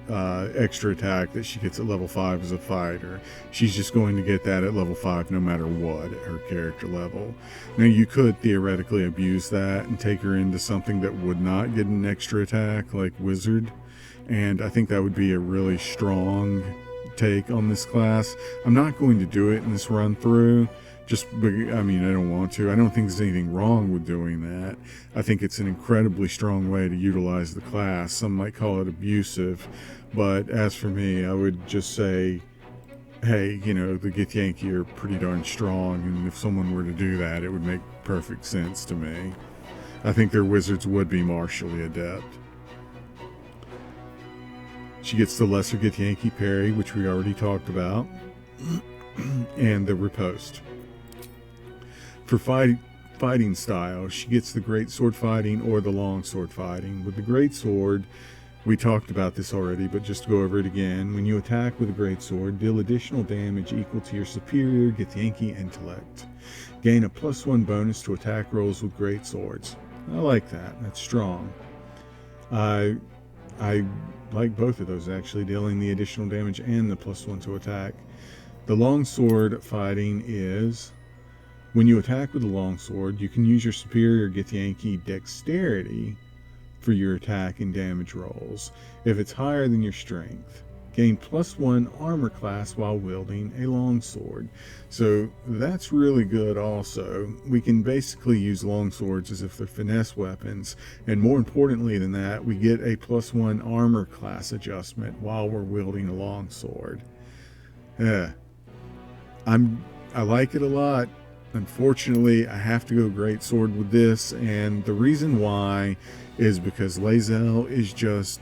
extra attack that she gets at level 5 as a fighter. She's just going to get that at level 5 no matter what at her character level. Now you could theoretically abuse that and take her into something that would not get an extra attack, like Wizard, and I think that would be a really strong take on this class. I'm not going to do it in this run through. I don't want to. I don't think there's anything wrong with doing that. I think it's an incredibly strong way to utilize the class. Some might call it abusive, but as for me, I would just say, hey, the Githyanki are pretty darn strong, and if someone were to do that, it would make perfect sense to me. I think their wizards would be martially adept. She gets the Lesser Githyanki parry, which we already talked about, and the riposte. For fighting style, she gets the great sword fighting or the long sword fighting. With the great sword, we talked about this already, but just to go over it again, when you attack with a great sword, deal additional damage equal to your superior Githyanki intellect. Gain a +1 bonus to attack rolls with great swords. I like that. That's strong. I like both of those, actually, dealing the additional damage and the +1 to attack. The long sword fighting is, when you attack with a longsword, you can use your superior Githyanki dexterity for your attack and damage rolls if it's higher than your strength. Gain +1 armor class while wielding a longsword. So that's really good also. We can basically use longswords as if they're finesse weapons, and more importantly than that, we get a +1 armor class adjustment while we're wielding a longsword. I like it a lot. Unfortunately, I have to go great sword with this, and the reason why is because Lae'zel is just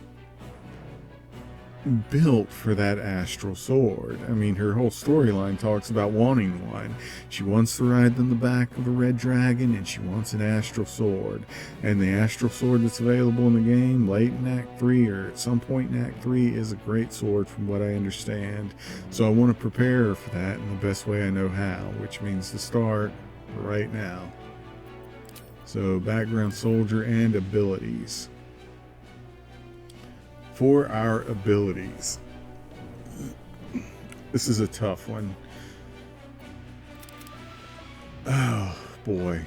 built for that astral sword. I mean, her whole storyline talks about wanting one. She wants to ride on the back of a red dragon, and she wants an astral sword. And the astral sword that's available in the game late in Act 3 or at some point in Act 3 is a great sword from what I understand. So I want to prepare her for that in the best way I know how, which means to start right now. So background soldier and abilities. For our abilities, this is a tough one. Oh boy.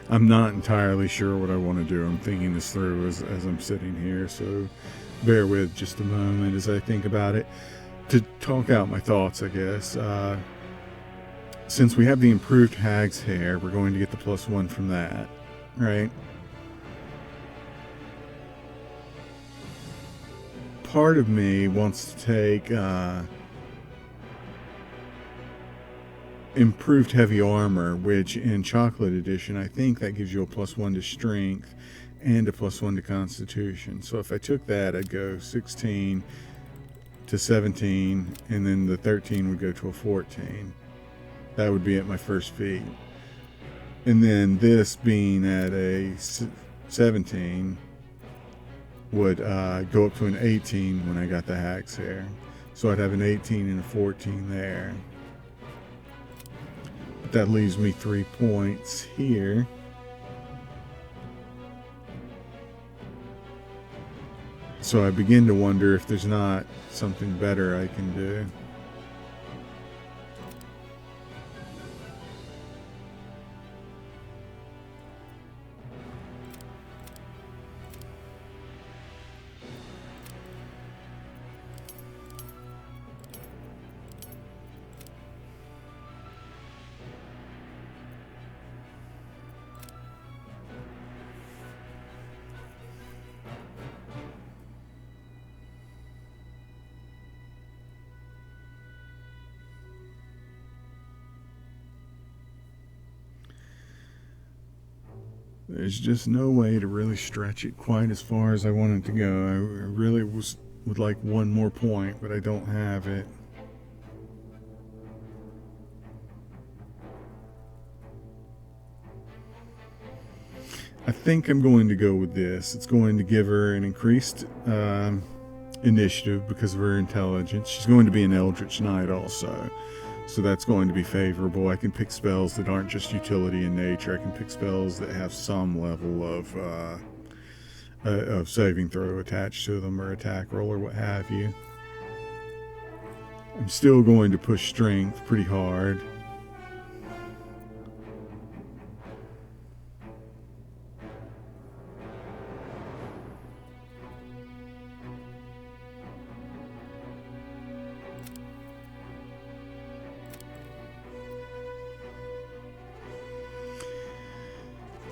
I'm not entirely sure what I want to do. I'm thinking this through as I'm sitting here, so bear with just a moment as I think about it. To talk out my thoughts, I guess. Since we have the improved Hag's Hair, we're going to get the +1 from that, right? Part of me wants to take improved heavy armor, which in Chocolate Edition, I think that gives you a +1 to strength and a +1 to constitution. So if I took that, I'd go 16 to 17, and then the 13 would go to a 14. That would be at my first feat. And then this being at a 17 would go up to an 18 when I got the Hag's Hair. So I'd have an 18 and a 14 there. But that leaves me 3 points here. So I begin to wonder if there's not something better I can do. There's just no way to really stretch it quite as far as I wanted to go. I really would like one more point, but I don't have it. I think I'm going to go with this. It's going to give her an increased initiative because of her intelligence. She's going to be an Eldritch Knight also. So that's going to be favorable. I can pick spells that aren't just utility in nature. I can pick spells that have some level of saving throw attached to them, or attack roll, or what have you. I'm still going to push strength pretty hard.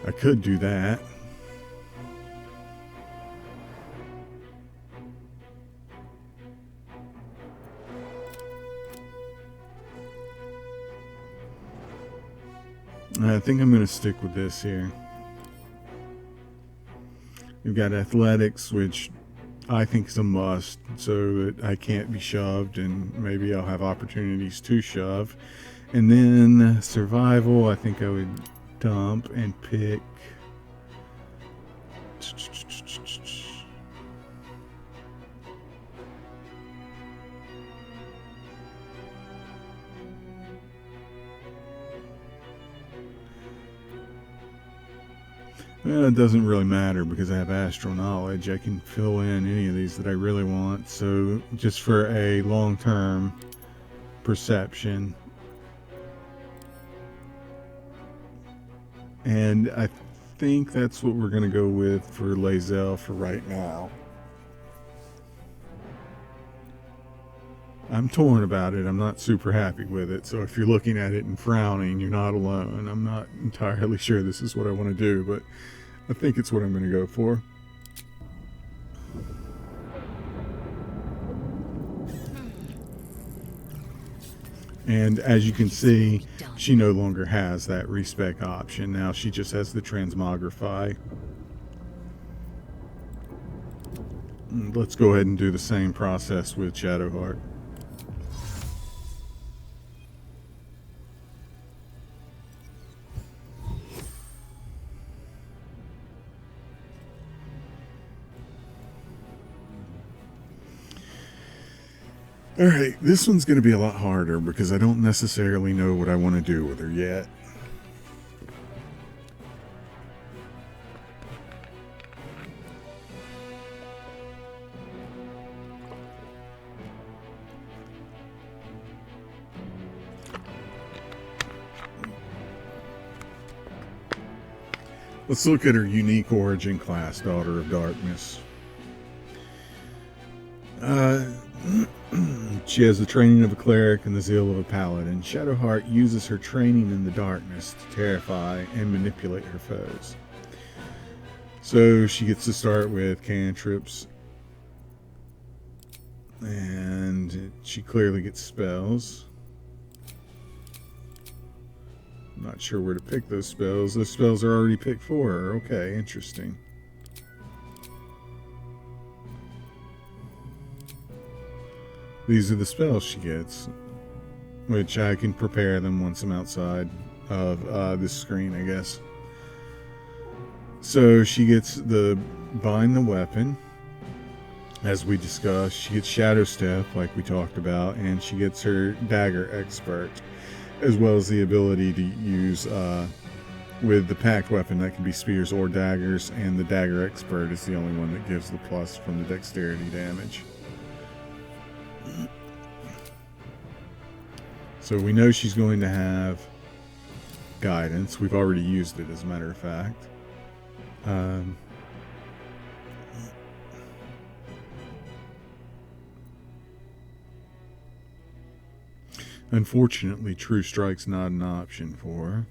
I could do that. I think I'm going to stick with this here. We've got athletics, which I think is a must, so that I can't be shoved, and maybe I'll have opportunities to shove. And then survival, I think I would dump and pick. Well, it doesn't really matter because I have astral knowledge. I can fill in any of these that I really want. So just for a long-term perception. And I think that's what we're going to go with for Lae'zel for right now. I'm torn about it. I'm not super happy with it. So if you're looking at it and frowning, you're not alone. I'm not entirely sure this is what I want to do, but I think it's what I'm going to go for. And as you can see, she no longer has that respec option. Now she just has the transmogrify. Let's go ahead and do the same process with Shadowheart. Alright, this one's going to be a lot harder because I don't necessarily know what I want to do with her yet. Let's look at her unique origin class, Daughter of Darkness. She has the training of a cleric and the zeal of a paladin. Shadowheart uses her training in the darkness to terrify and manipulate her foes. So she gets to start with cantrips, and she clearly gets spells. I'm not sure where to pick those spells. Those spells are already picked for her. Okay, interesting. These are the spells she gets, which I can prepare them once I'm outside of this screen, I guess. So she gets the Bind the Weapon, as we discussed. She gets Shadow Step, like we talked about, and she gets her Dagger Expert, as well as the ability to use with the packed weapon that can be spears or daggers, and the Dagger Expert is the only one that gives the plus from the dexterity damage. So we know she's going to have guidance. We've already used it, as a matter of fact. Unfortunately, True Strike's not an option for her.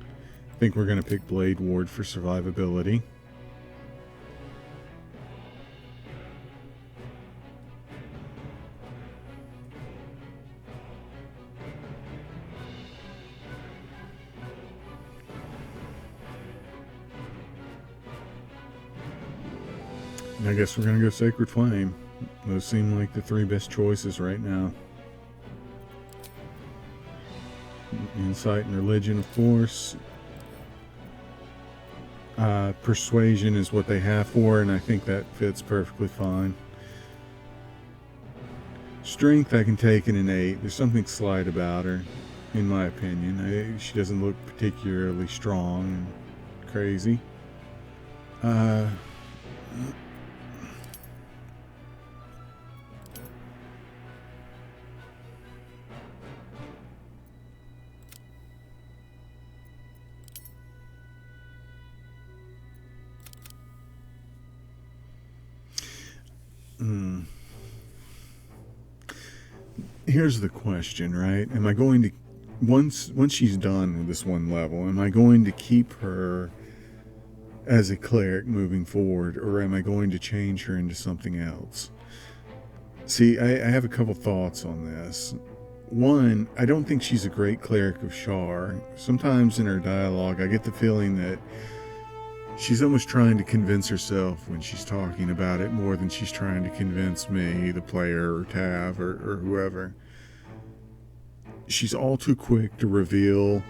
I think we're going to pick Blade Ward for survivability. I guess we're going to go Sacred Flame. Those seem like the three best choices right now. Insight and Religion, of course. Persuasion is what they have for her, and I think that fits perfectly fine. Strength I can take in an 8. There's something slight about her, in my opinion. She doesn't look particularly strong and crazy. Here's the question, right? Am I going to, once she's done with this one level, am I going to keep her as a cleric moving forward, or am I going to change her into something else? See, I have a couple thoughts on this. One, I don't think she's a great cleric of Shar. Sometimes in her dialogue, I get the feeling that she's almost trying to convince herself when she's talking about it more than she's trying to convince me, the player, or Tav, or whoever. She's all too quick to reveal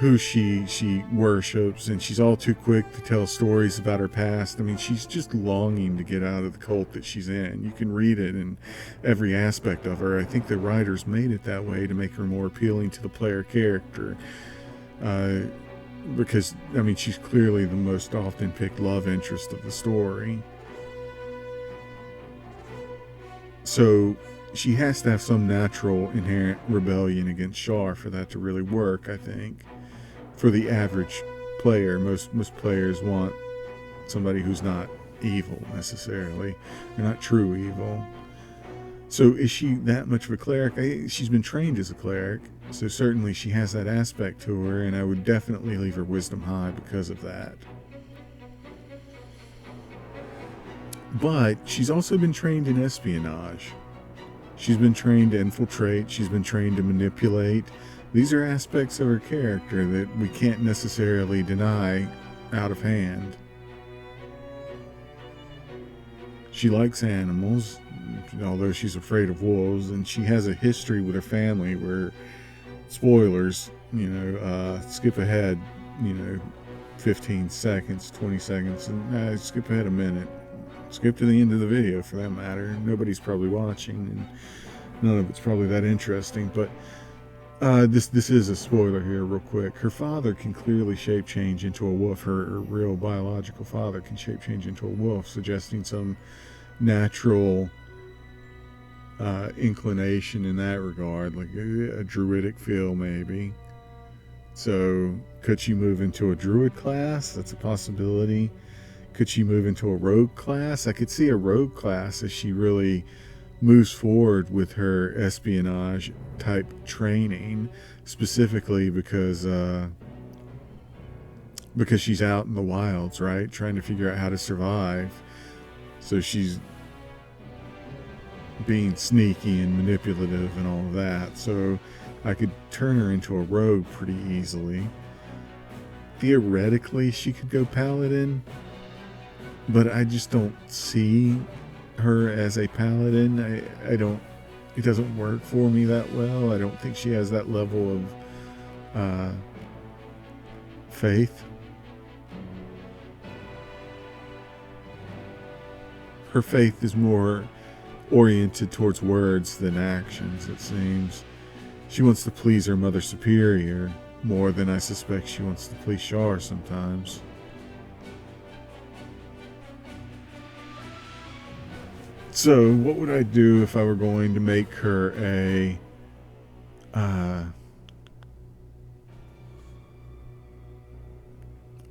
who she worships, and she's all too quick to tell stories about her past. I mean, she's just longing to get out of the cult that she's in. You can read it in every aspect of her. I think the writers made it that way to make her more appealing to the player character. Because, I mean, she's clearly the most often picked love interest of the story. So she has to have some natural inherent rebellion against Shar for that to really work, I think. For the average player, most players want somebody who's not evil necessarily. They're not true evil. So is she that much of a cleric? She's been trained as a cleric, so certainly she has that aspect to her, and I would definitely leave her wisdom high because of that. But she's also been trained in espionage. She's been trained to infiltrate. She's been trained to manipulate. These are aspects of her character that we can't necessarily deny out of hand. She likes animals, although she's afraid of wolves, and she has a history with her family where, spoilers, skip ahead, 15 seconds, 20 seconds, and skip ahead a minute. Skip to the end of the video for that matter. Nobody's probably watching, and none of it's probably that interesting, but this is a spoiler here real quick. Her father can clearly shape change into a wolf. Her real biological father can shape change into a wolf, suggesting some natural inclination in that regard, like a druidic feel maybe. So could she move into a druid class? That's a possibility. Could she move into a rogue class? I could see a rogue class as she really moves forward with her espionage type training, specifically because she's out in the wilds, right? Trying to figure out how to survive. So she's being sneaky and manipulative and all of that. So I could turn her into a rogue pretty easily. Theoretically, she could go paladin, but I just don't see her as a paladin. I don't, it doesn't work for me that well. I don't think she has that level of faith. Her faith is more oriented towards words than actions, it seems. She wants to please her Mother Superior more than I suspect she wants to please Shar sometimes. So, what would I do if I were going to make her a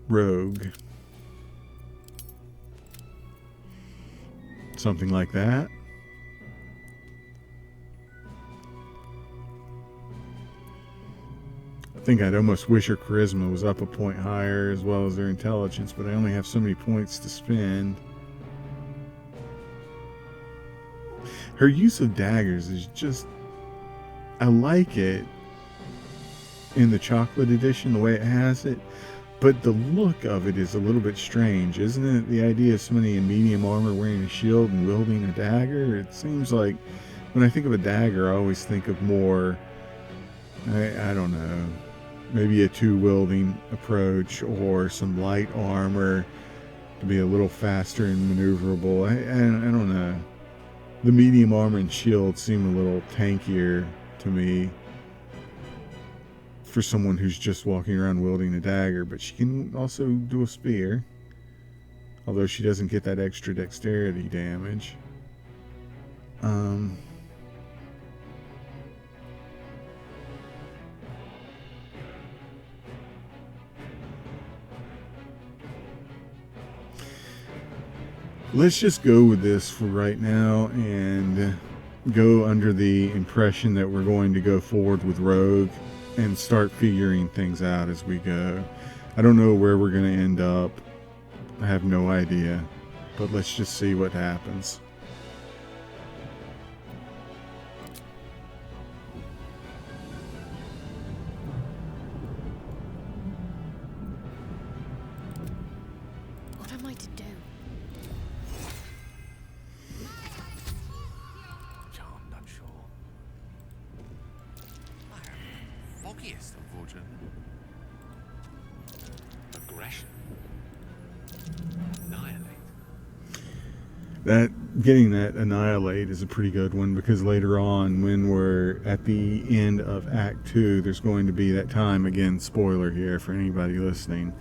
rogue? Something like that. I think I'd almost wish her charisma was up a point higher as well as her intelligence, but I only have so many points to spend. Her use of daggers is just, I like it in the chocolate edition, the way it has it, but the look of it is a little bit strange, isn't it? The idea of somebody in medium armor wearing a shield and wielding a dagger, it seems like, when I think of a dagger, I always think of more, I don't know, maybe a two-wielding approach or some light armor to be a little faster and maneuverable. I don't know. The medium armor and shield seem a little tankier to me for someone who's just walking around wielding a dagger, but she can also do a spear, although she doesn't get that extra dexterity damage. Let's just go with this for right now and go under the impression that we're going to go forward with Rogue and start figuring things out as we go. I don't know where we're going to end up. I have no idea, but let's just see what happens. What am I to do? Charmed, I'm sure. I am foggiest, unfortunately. Aggression. Annihilate. That getting that annihilate is a pretty good one, because later on when we're at the end of Act 2, there's going to be that time, again, spoiler here for anybody listening,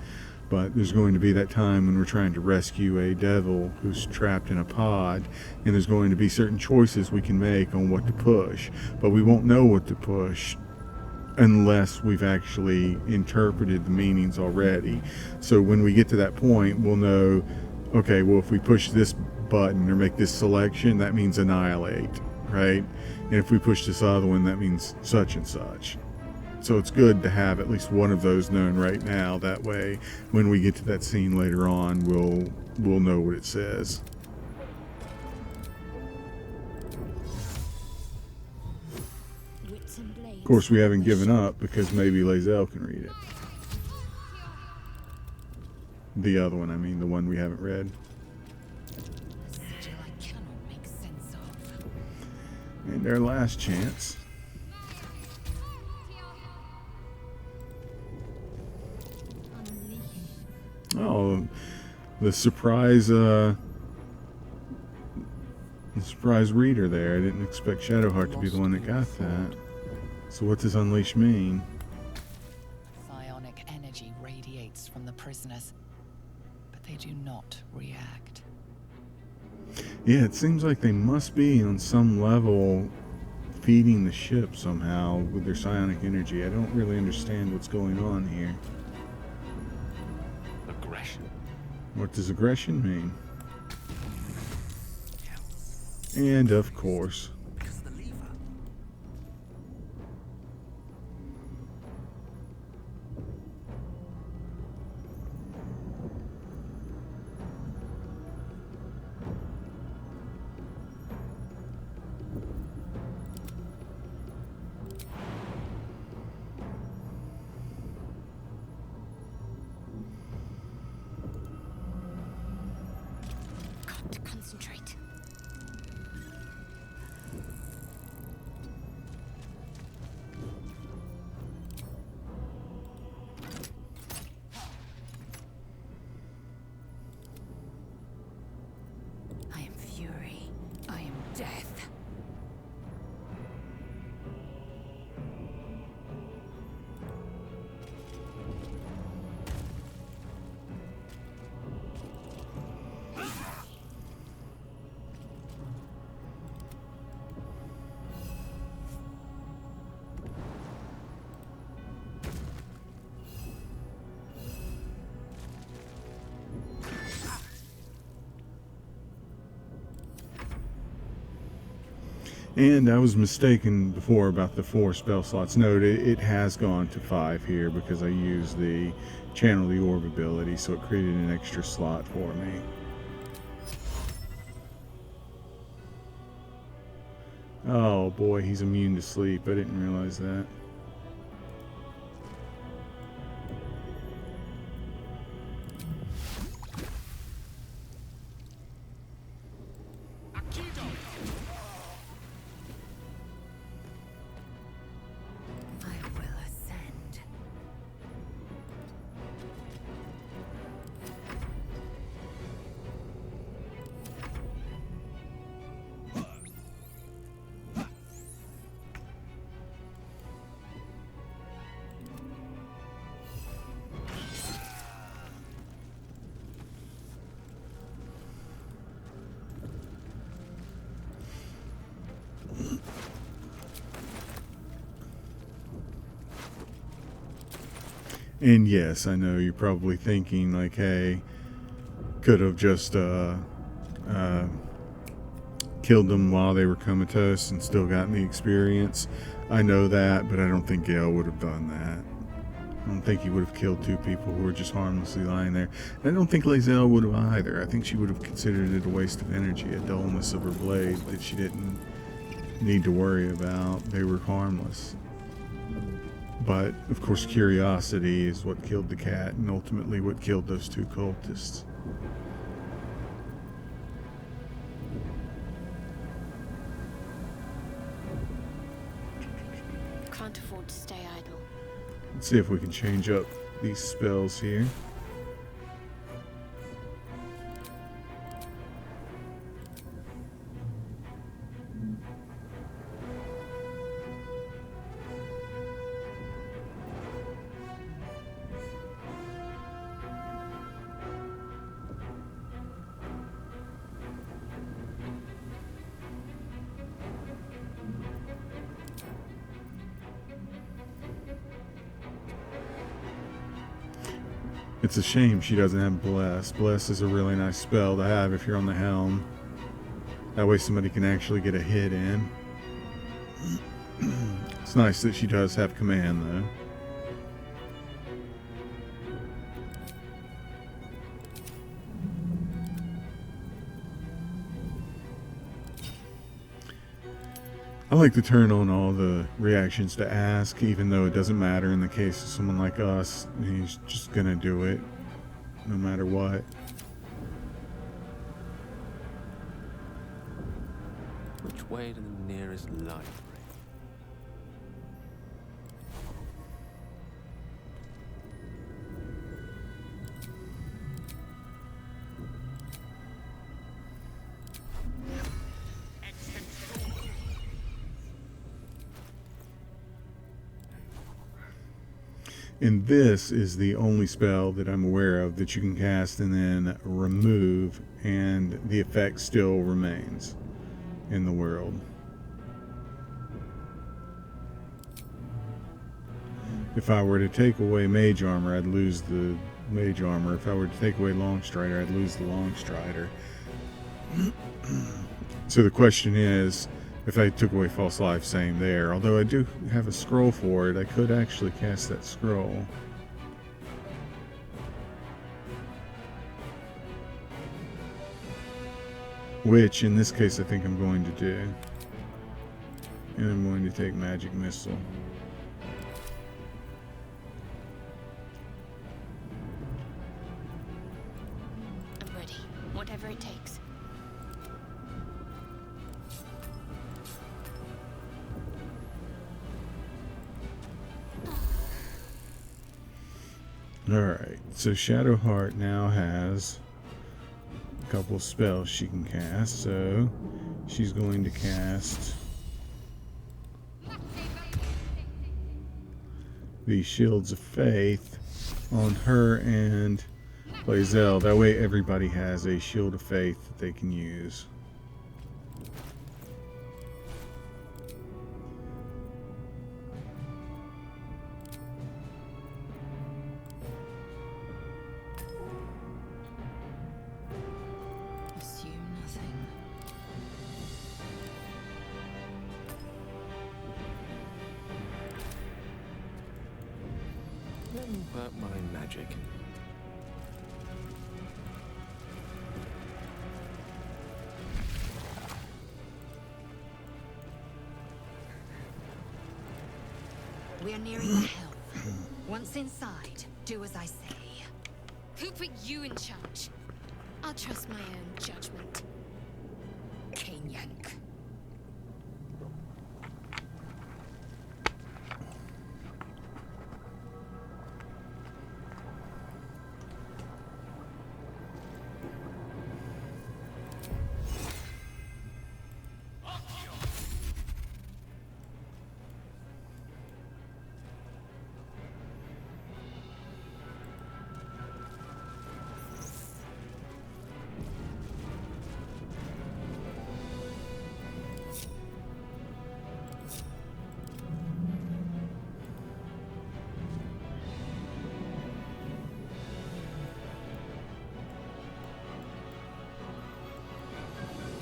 but there's going to be that time when we're trying to rescue a devil who's trapped in a pod, and there's going to be certain choices we can make on what to push, but we won't know what to push unless we've actually interpreted the meanings already. So when we get to that point, we'll know, okay, well, if we push this button or make this selection, that means annihilate, right? And if we push this other one, that means such and such. So it's good to have at least one of those known right now. That way, when we get to that scene later on, we'll know what it says. Of course, we haven't given up because maybe Lae'zel can read it. The other one, I mean, the one we haven't read. Sigil I cannot make sense of. And our last chance. Oh, the surprise reader there. I didn't expect Shadowheart to be the one that got that. So what does unleash mean? Psionic energy radiates from the prisoners, but they do not react. Yeah, it seems like they must be on some level feeding the ship somehow with their psionic energy. I don't really understand what's going on here. Aggression. What does aggression mean? And of course, Because of the lever. Got to concentrate. I am fury. I am death. and I was mistaken before about the 4 spell slots. Note it has gone to 5 here because I used the channel the orb ability, so it created an extra slot for me. Oh boy, he's immune to sleep. I didn't realize that. I will ascend. And yes, I know you're probably thinking like, hey, could have just killed them while they were comatose and still gotten the experience. I know that, but I don't think Gale would have done that. I don't think he would have killed 2 people who were just harmlessly lying there. And I don't think Lae'zel would have either. I think she would have considered it a waste of energy, a dullness of her blade that she didn't need to worry about. They were harmless. But, of course, curiosity is what killed the cat, and ultimately what killed those 2 cultists. Can't afford to stay idle. Let's see if we can change up these spells here. It's a shame she doesn't have Bless. Bless is a really nice spell to have if you're on the helm. That way somebody can actually get a hit in. It's nice that she does have command though. I like to turn on all the reactions to ask, even though it doesn't matter in the case of someone like us. He's just gonna do it, no matter what. Which way to the nearest library? And this is the only spell that I'm aware of that you can cast and then remove, and the effect still remains in the world. If I were to take away mage armor, I'd lose the mage armor. If I were to take away long strider, I'd lose the long strider. So the question is, if I took away false life, same there. Although I do have a scroll for it, I could actually cast that scroll. Which, in this case, I think I'm going to do. And I'm going to take magic missile. I'm ready. Whatever it takes. Alright, so Shadowheart now has a couple of spells she can cast, so she's going to cast the Shields of Faith on her and Blazel. That way everybody has a Shield of Faith that they can use. Assume nothing. But my magic. We are nearing the helm. Once inside, do as I say. Who put you in charge? I'll trust my own judgment. Cane yank.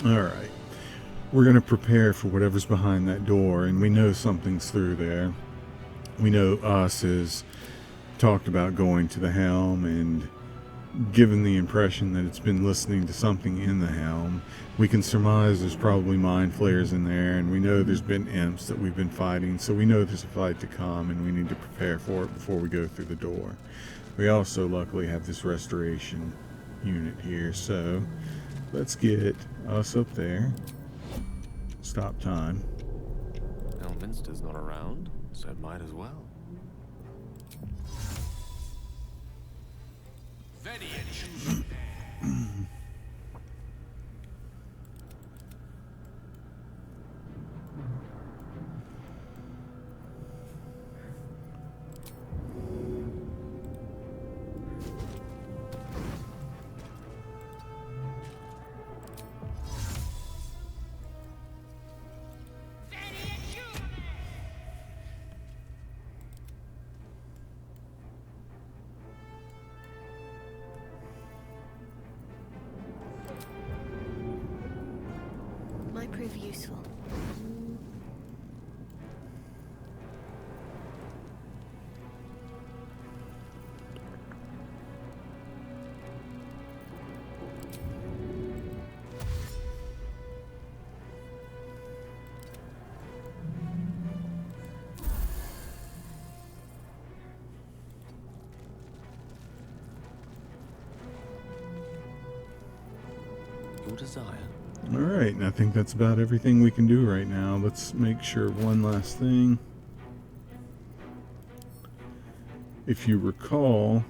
Alright, we're going to prepare for whatever's behind that door, and we know something's through there. We know Us has talked about going to the helm and given the impression that it's been listening to something in the helm. We can surmise there's probably mind flayers in there, and we know there's been imps that we've been fighting, so we know there's a fight to come, and we need to prepare for it before we go through the door. We also luckily have this restoration unit here, so let's get Us up there. Stop time. Elminster's not around, so it might as well. Might prove useful. Your desire. Alright, and I think that's about everything we can do right now. Let's make sure one last thing. If you recall,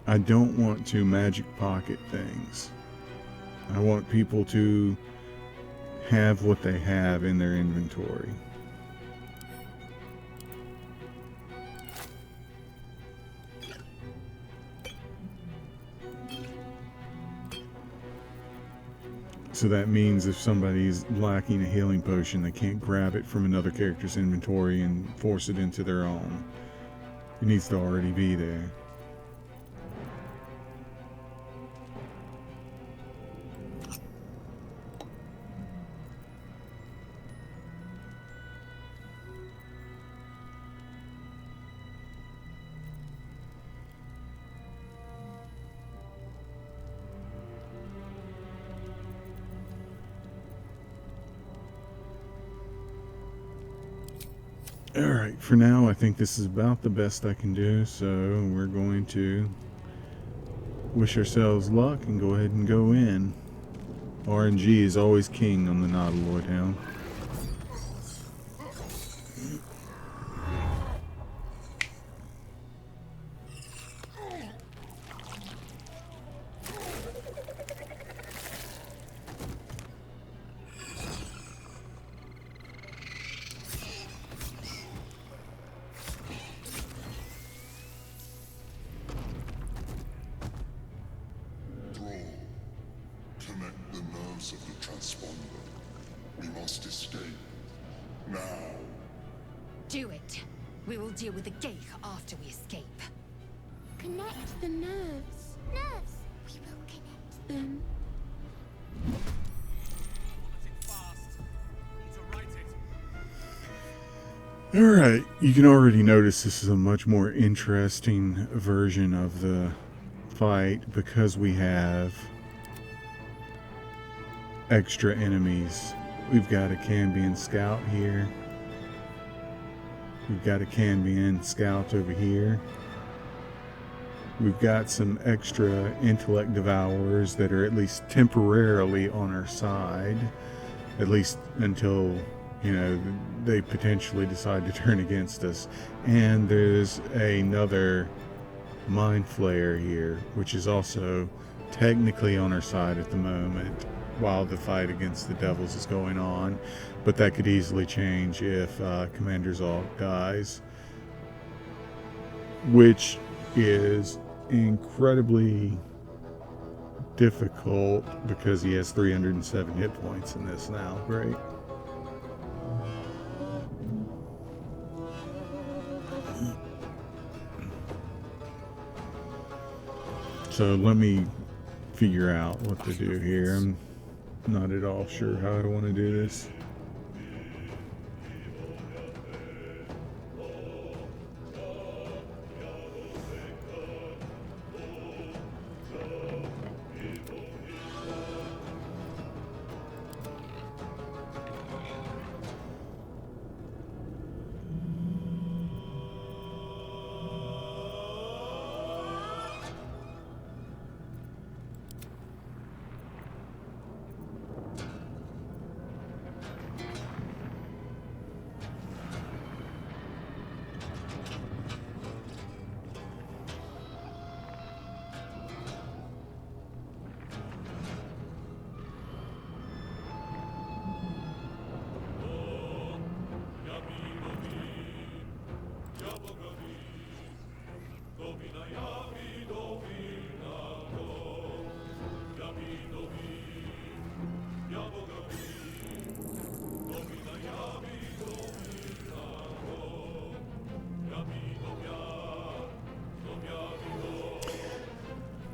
I don't want to magic pocket things. I want people to have what they have in their inventory. So that means if somebody's lacking a healing potion, they can't grab it from another character's inventory and force it into their own. It needs to already be there. Alright, for now I think this is about the best I can do, so we're going to wish ourselves luck and go ahead and go in. RNG is always king on the Nautiloid Hound. Connect the nerves of the transponder. We must escape. Now. Do it. We will deal with the Gale after we escape. Connect the nerves. Nerves. We will connect them. Alright, you can already notice this is a much more interesting version of the fight because we have extra enemies. We've got a Cambion scout here. We've got a Cambion scout over here. We've got some extra intellect devourers that are at least temporarily on our side. At least until, you know, they potentially decide to turn against us. And there's another Mind Flayer here, which is also technically on our side at the moment while the fight against the devils is going on, but that could easily change if Commander Zalk dies, which is incredibly difficult because he has 307 hit points in this now. Great. So let me figure out what to do here. I'm not at all sure how I want to do this.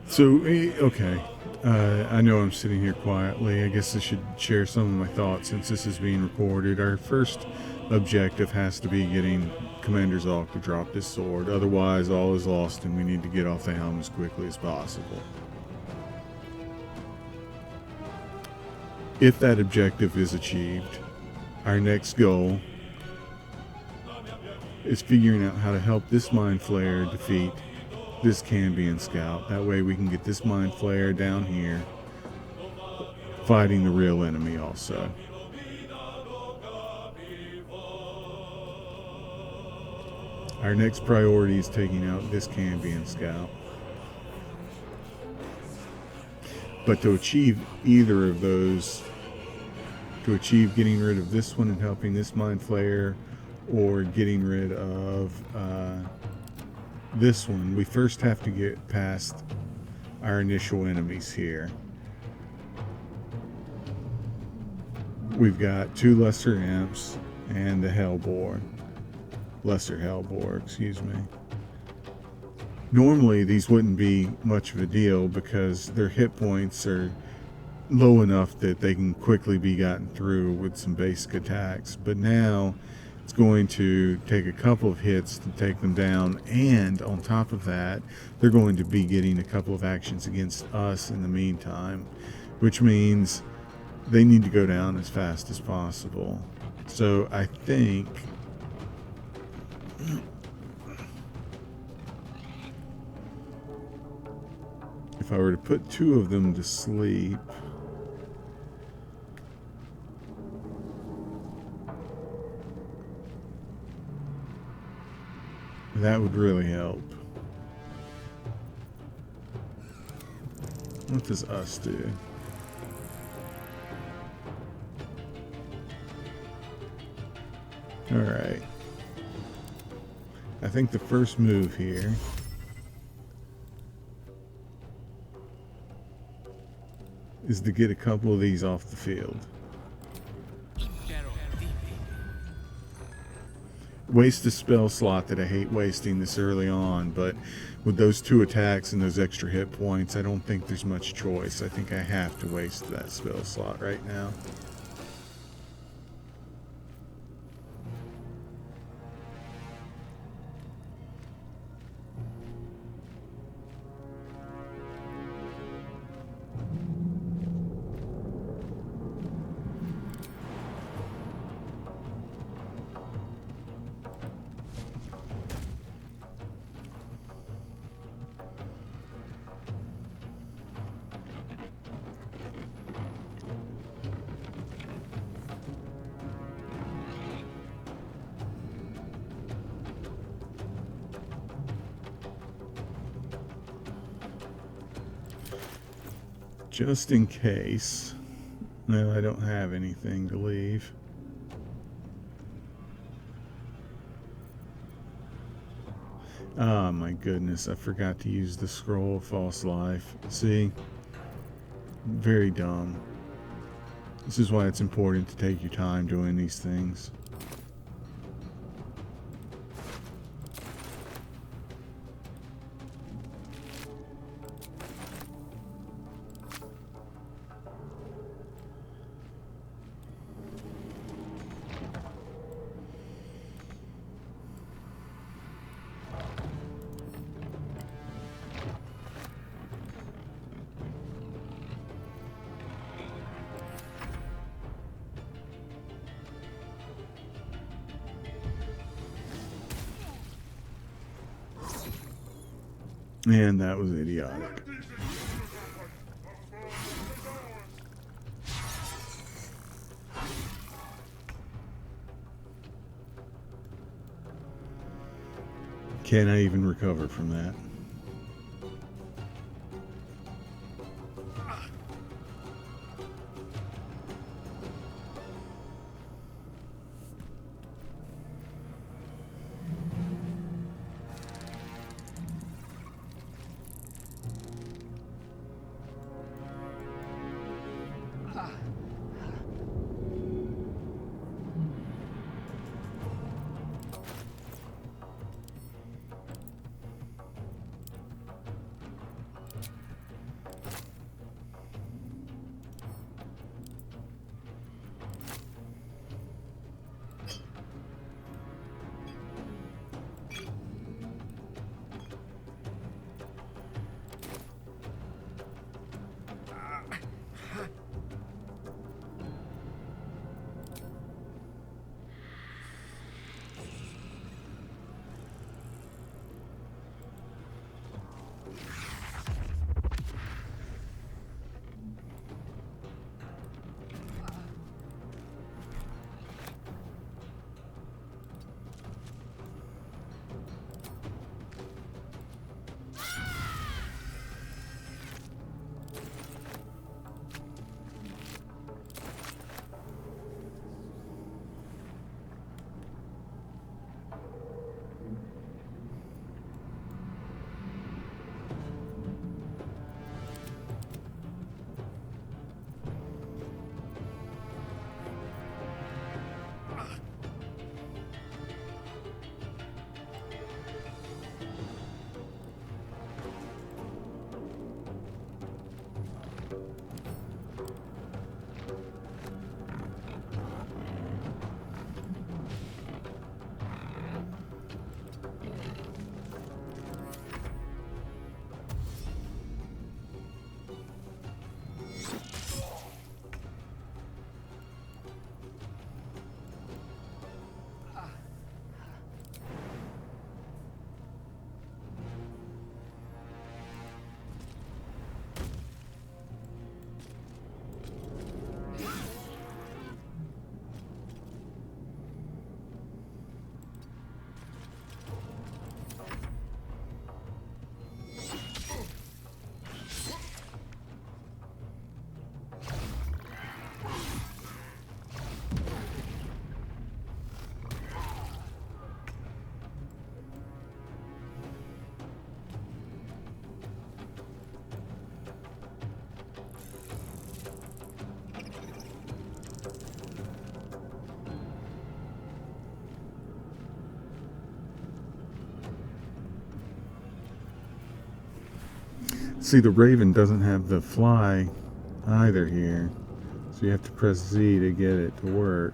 So, okay, I know I'm sitting here quietly. I guess I should share some of my thoughts since this is being recorded. Our first objective has to be getting Commander Zalk to drop this sword. Otherwise, all is lost and we need to get off the helm as quickly as possible. If that objective is achieved, our next goal is figuring out how to help this Mind Flayer defeat this Cambion scout. That way we can get this Mind Flayer down here fighting the real enemy also. Our next priority is taking out this Cambion scout. But to achieve either of those, to achieve getting rid of this one and helping this Mind Flayer, or getting rid of this one, we first have to get past our initial enemies here. we've got 2 lesser imps and the Hellboar. Lesser Hellboar, excuse me. Normally these wouldn't be much of a deal because their hit points are low enough that they can quickly be gotten through with some basic attacks, but now it's going to take a couple of hits to take them down, and on top of that they're going to be getting a couple of actions against us in the meantime, which means they need to go down as fast as possible. So I think if I were to put 2 of them to sleep, that would really help. What does us do? Alright. I think the first move here is to get a couple of these off the field. Waste a spell slot that I hate wasting this early on, but with those 2 attacks and those extra hit points, I don't think there's much choice. I think I have to waste that spell slot right now. Just in case. No, I don't have anything to leave. Ah, my goodness, I forgot to use the scroll of false life. See? Very dumb. This is why it's important to take your time doing these things. And that was idiotic. Can I even recover from that? See, the Raven doesn't have the fly either here, so you have to press Z to get it to work.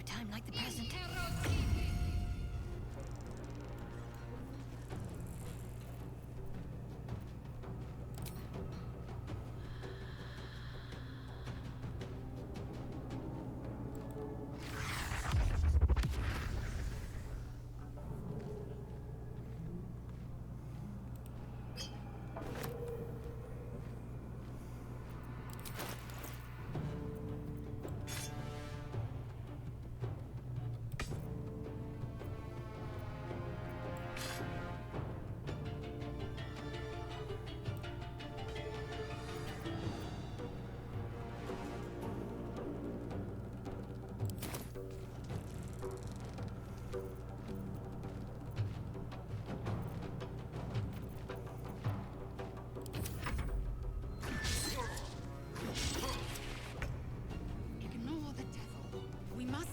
time like the present.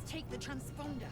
must take the transponder.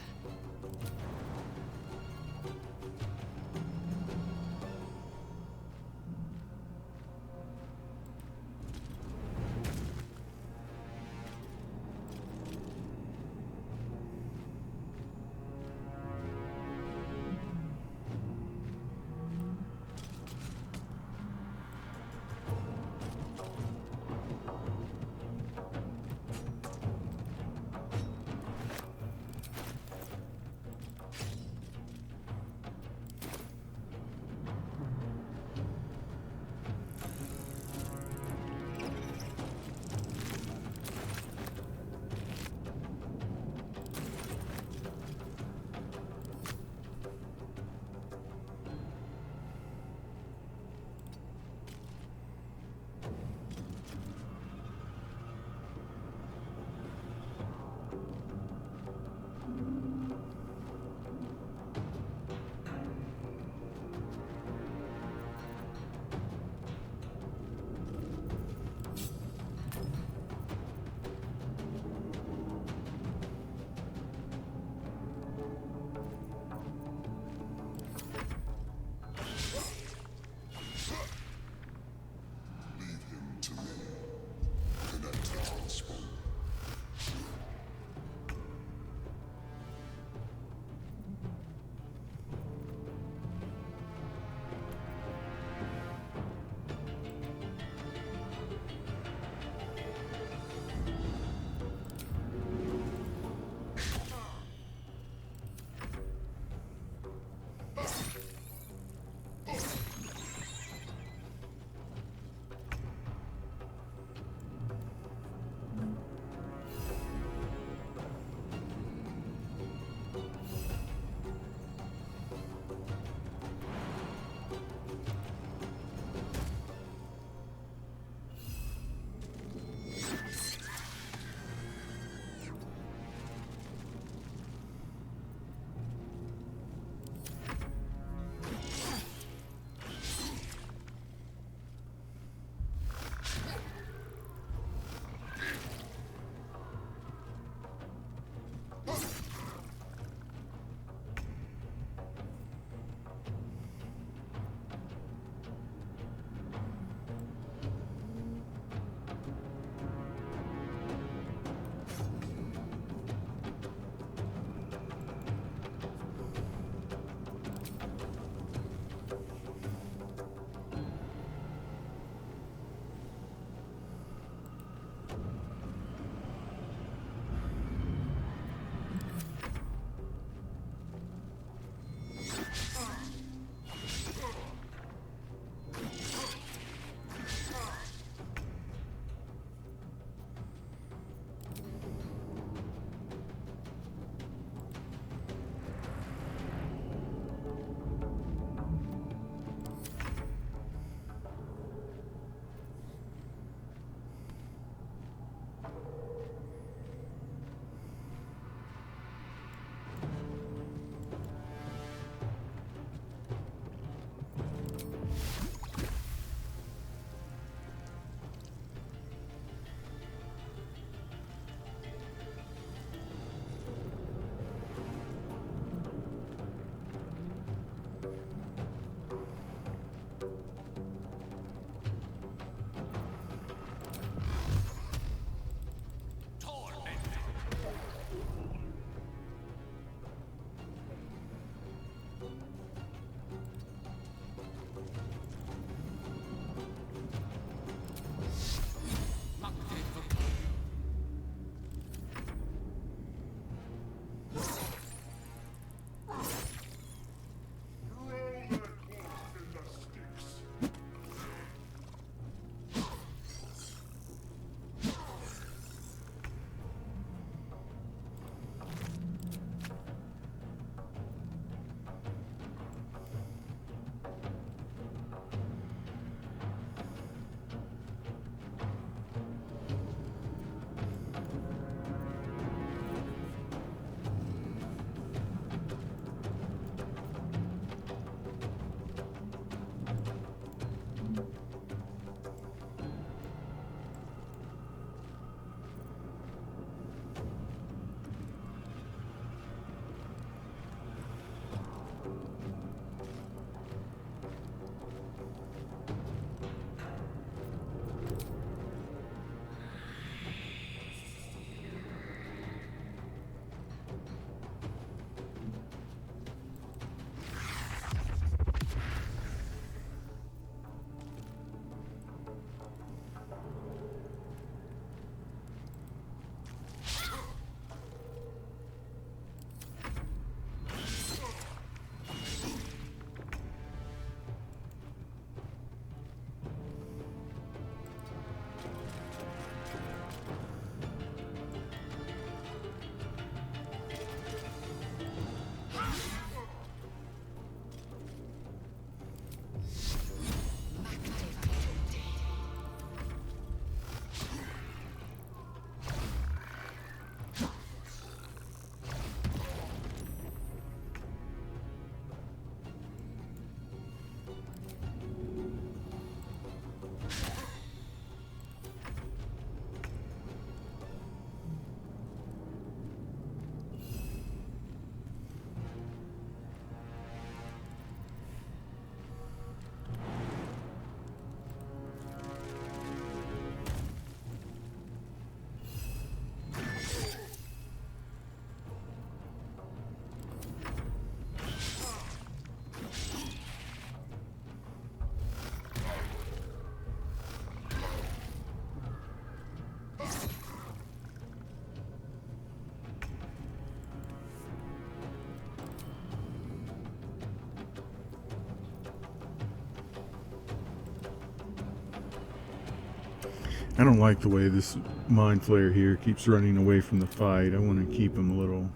I don't like the way this Mind Flayer here keeps running away from the fight. I want to keep him a little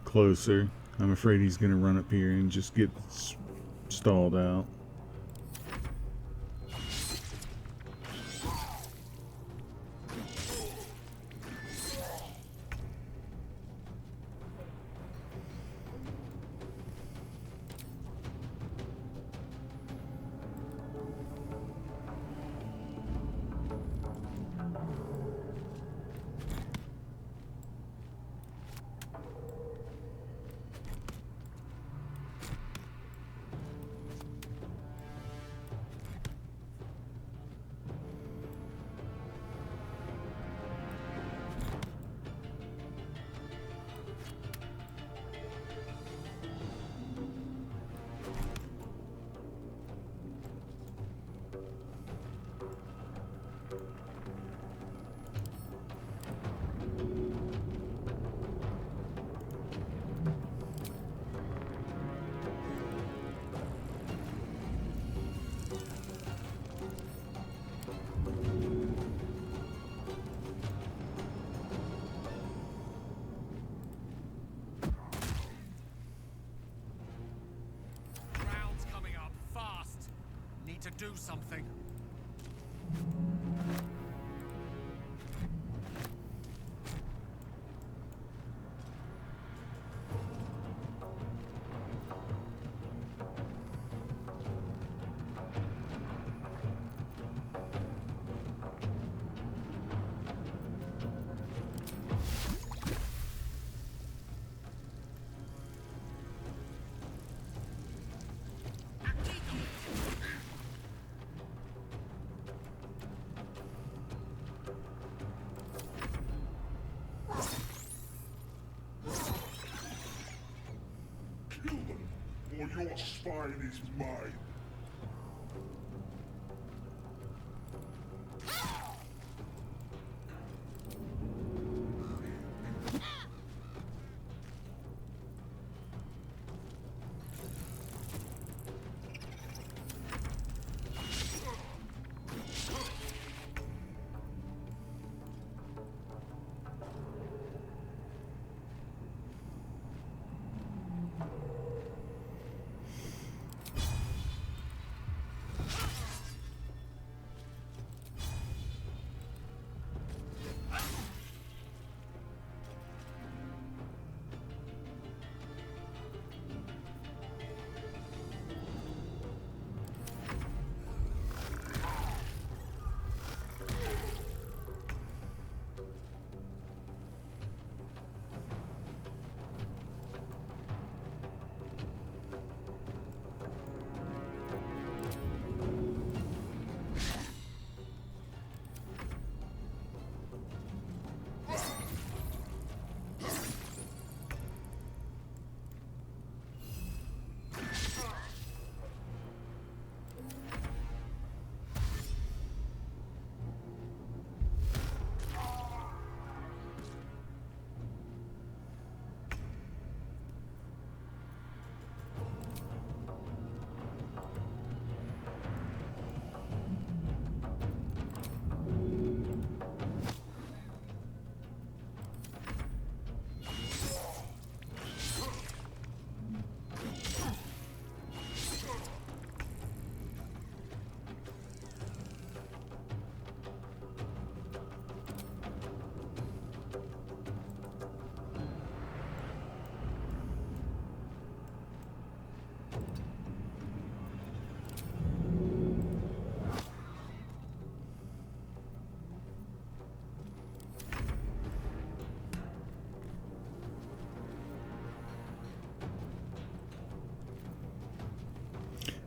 closer. I'm afraid he's going to run up here and just get stalled out. Crowd's coming up fast. Need to do something. Kill them, or your spine is mine.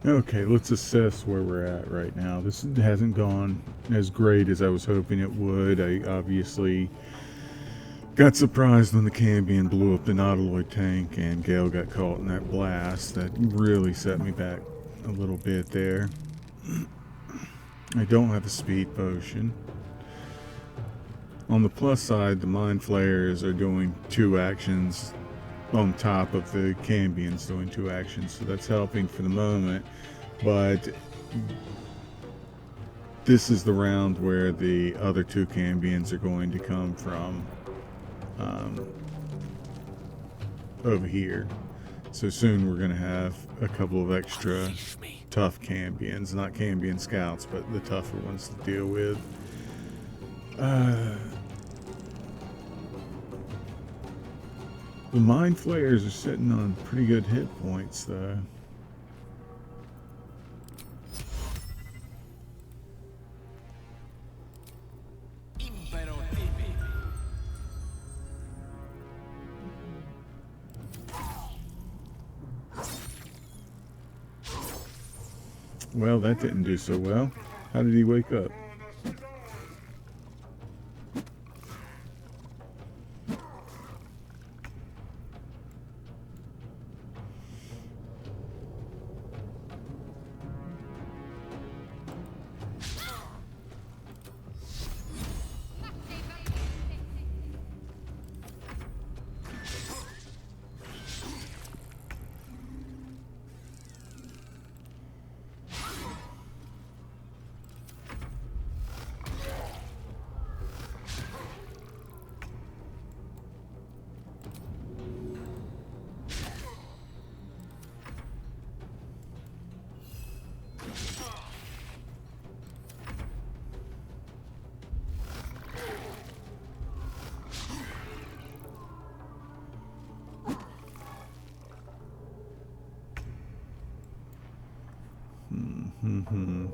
Okay, let's assess where we're at right now. This hasn't gone as great as I was hoping it would. I obviously got surprised when the Cambion blew up the Nautiloid tank and Gale got caught in that blast. That really set me back a little bit there. I don't have a speed potion. On the plus side, the Mind Flayers are doing 2 actions on top of the Cambions doing 2 actions, so that's helping for the moment. But this is the round where the other two Cambions are going to come from, over here. So soon we're going to have a couple of extra tough Cambions. Not Cambion scouts, but the tougher ones to deal with. The Mind Flayers are sitting on pretty good hit points, though. Well, that didn't do so well. How did he wake up? Mm-hmm.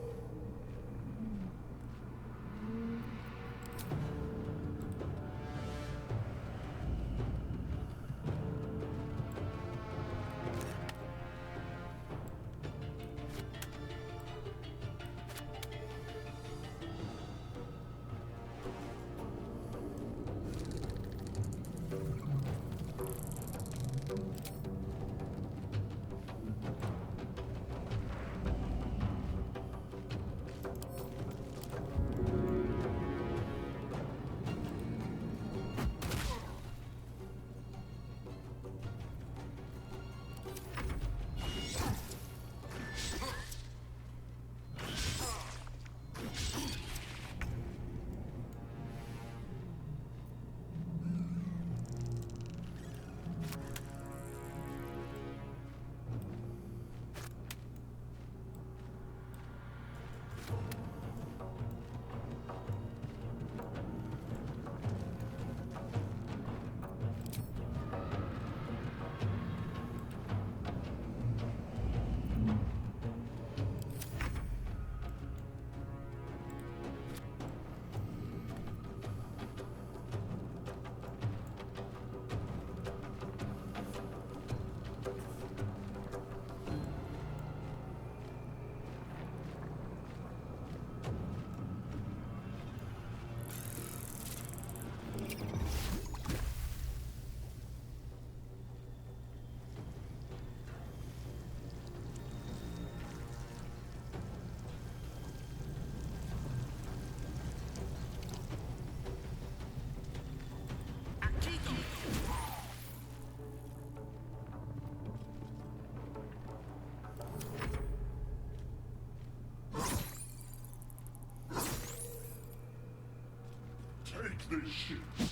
Take this shit, or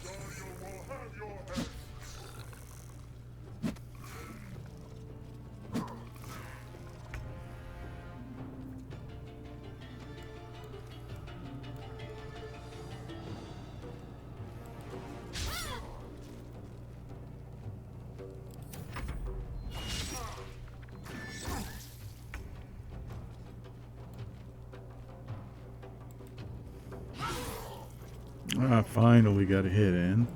Dario will have your head. I finally got a hit in.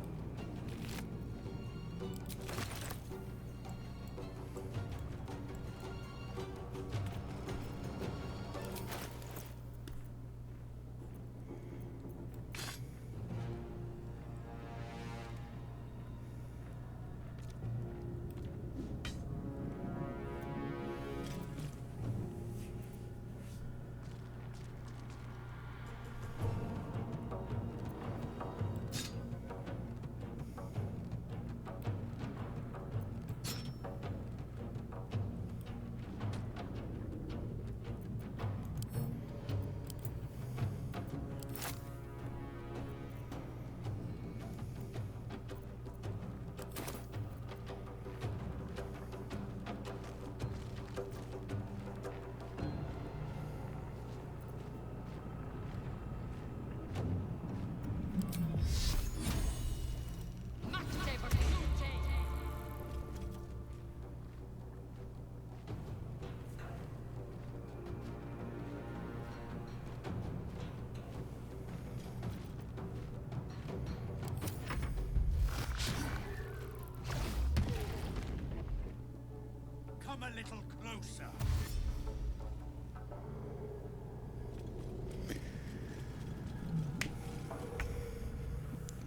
a little closer.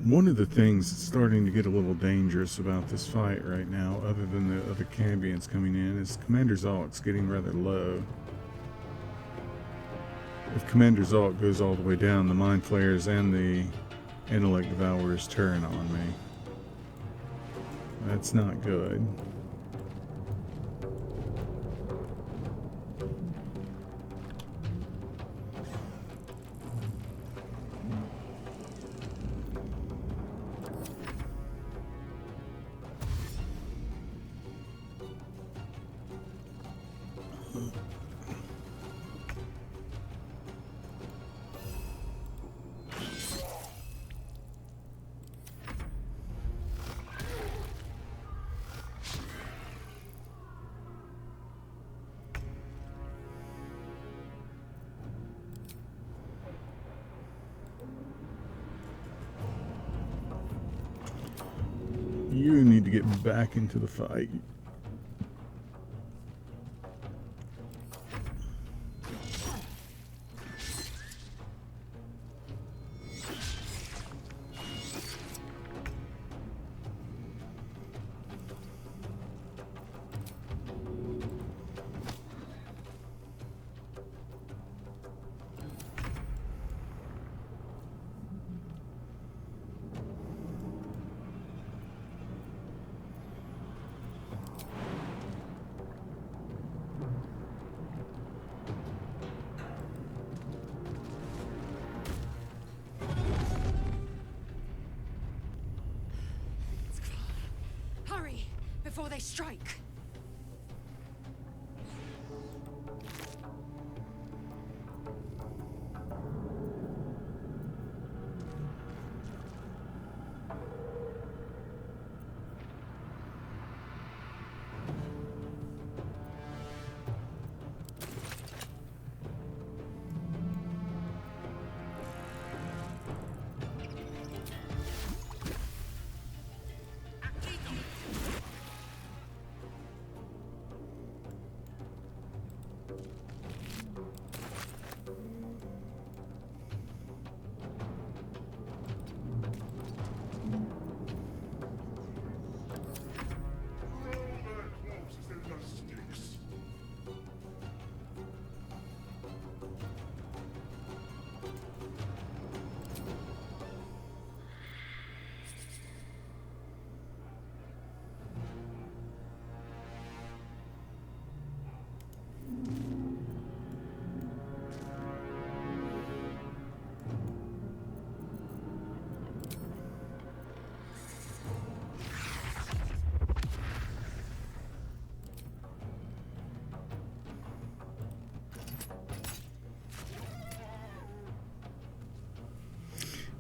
One of the things that's starting to get a little dangerous about this fight right now, other than the other Cambions coming in, is Commander Zolk's getting rather low. If Commander Zolk goes all the way down, the Mind Flayers and the Intellect Devourers turn on me. That's not good. You need to get back into the fight. Hurry, before they strike.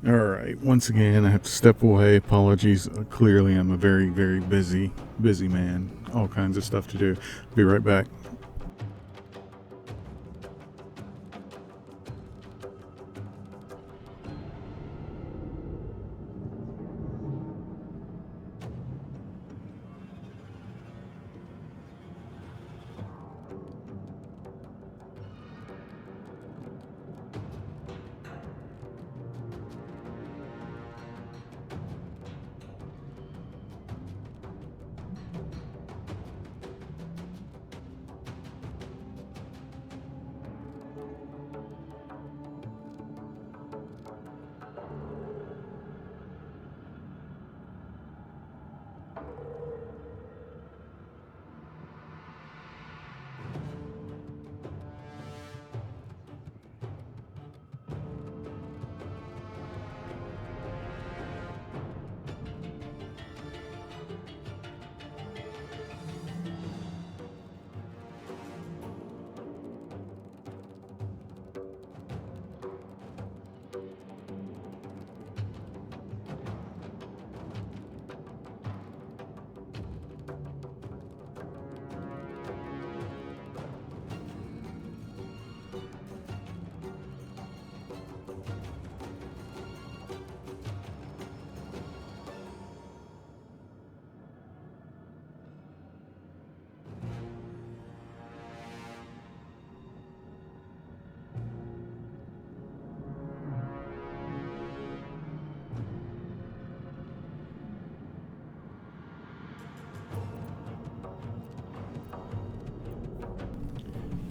Alright, once again, I have to step away. Apologies. Clearly, I'm a very, very busy man. All kinds of stuff to do. Be right back.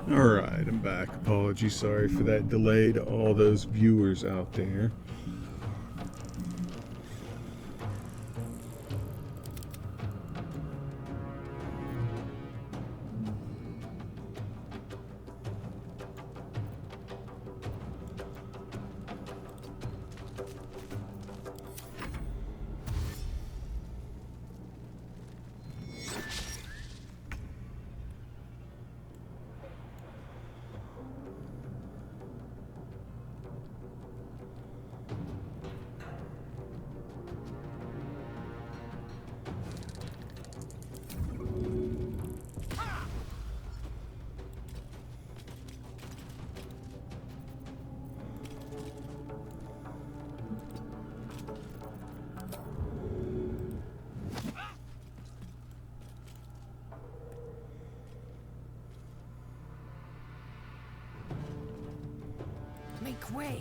Alright, I'm back. Apologies, sorry for that delay to all those viewers out there. Make way.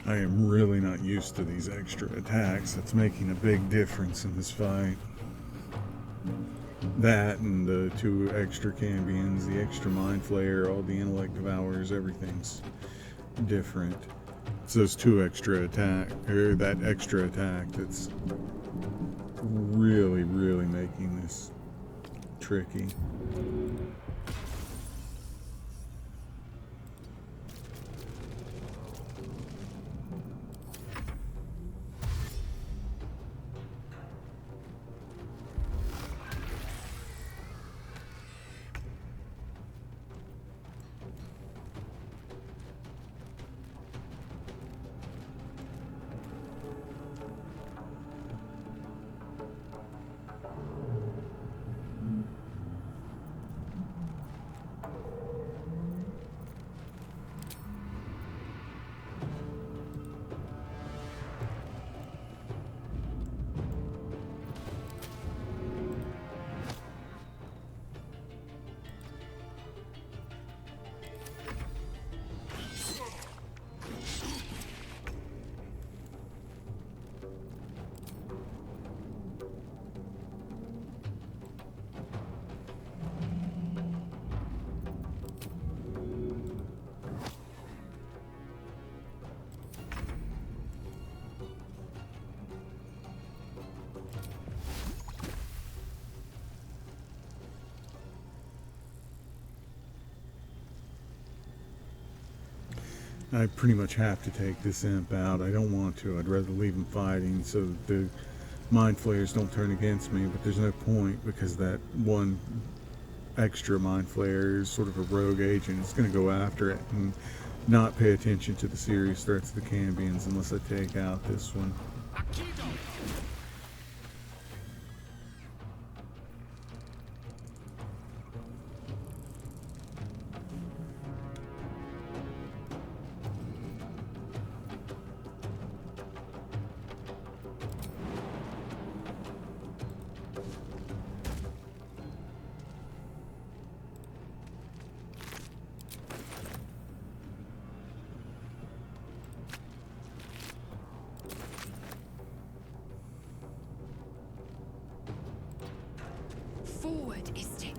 I am really not used to these extra attacks. That's making a big difference in this fight. That and the 2 extra Cambions, the extra Mind Flayer, all the Intellect Devourers, everything's different. It's those 2 extra attack, or that extra attack that's really, really making this tricky. I pretty much have to take this imp out. I don't want to. I'd rather leave him fighting so that the Mind Flayers don't turn against me, but there's no point because that 1 extra Mind Flayer is sort of a rogue agent. It's going to go after it and not pay attention to the serious threats of the Cambions unless I take out this one. Forward, Istik.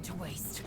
to waste.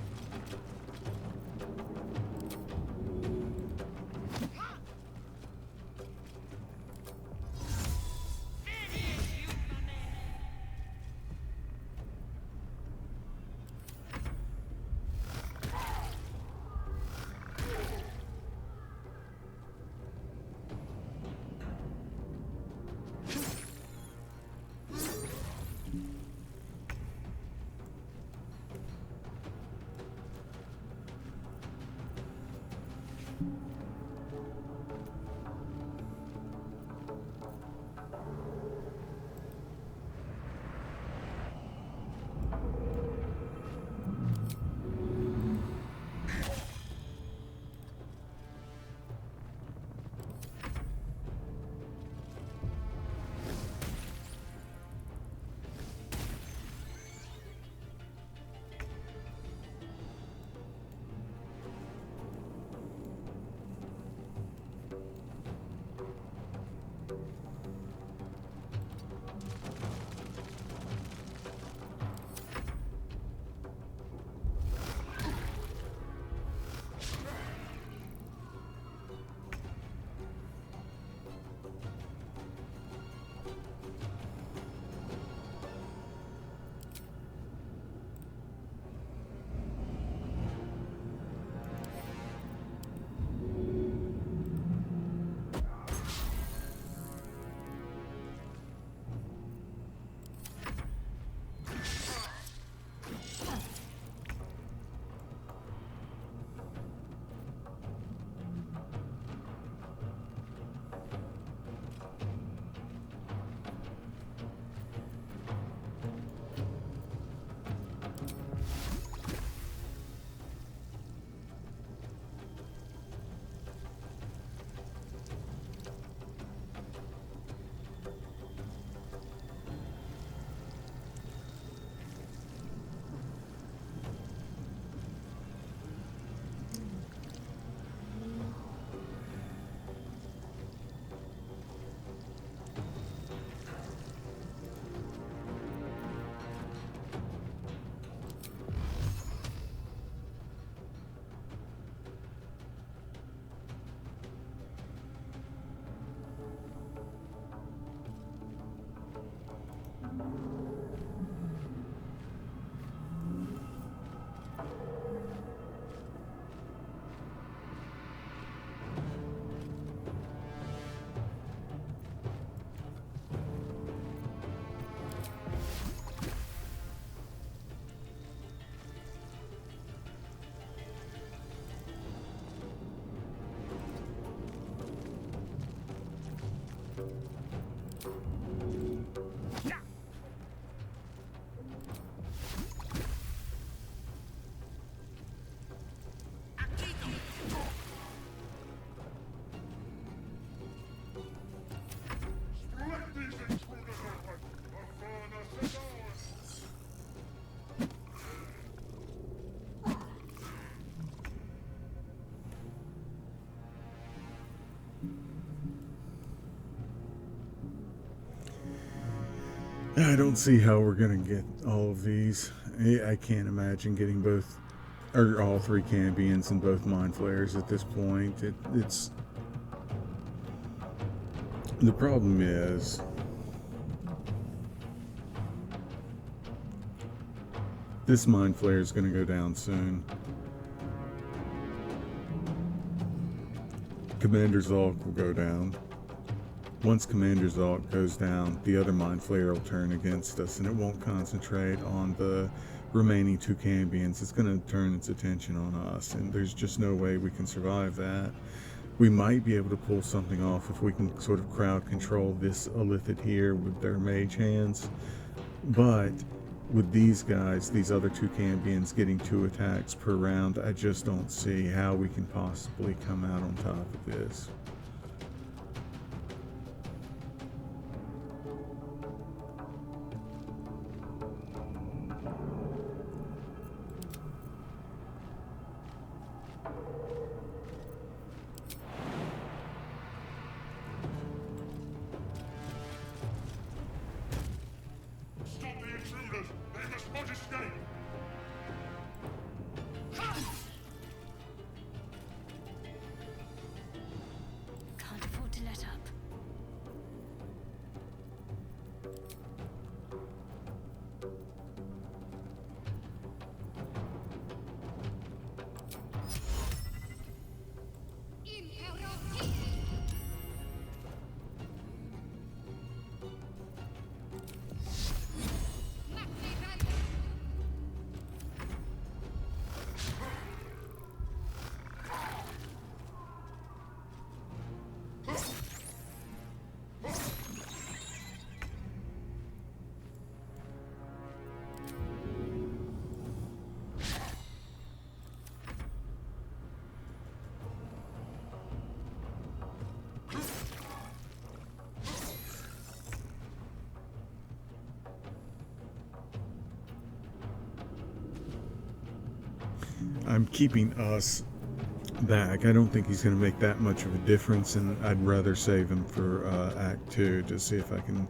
I don't see how we're going to get all of these. I can't imagine getting both, or all three Cambions and both Mind Flayers at this point. It's... The problem is... this Mind Flayer is going to go down soon. Commander Zalk will go down. Once Commander Zalk goes down, the other Mind Flayer will turn against us, and it won't concentrate on the remaining two Cambions. It's going to turn its attention on us, and there's just no way we can survive that. We might be able to pull something off if we can sort of crowd control this Illithid here with their mage hands, but with these guys, these other two Cambions getting 2 attacks per round, I just don't see how we can possibly come out on top of this. I'm keeping us back. I don't think he's going to make that much of a difference, and I'd rather save him for Act 2 to see if I can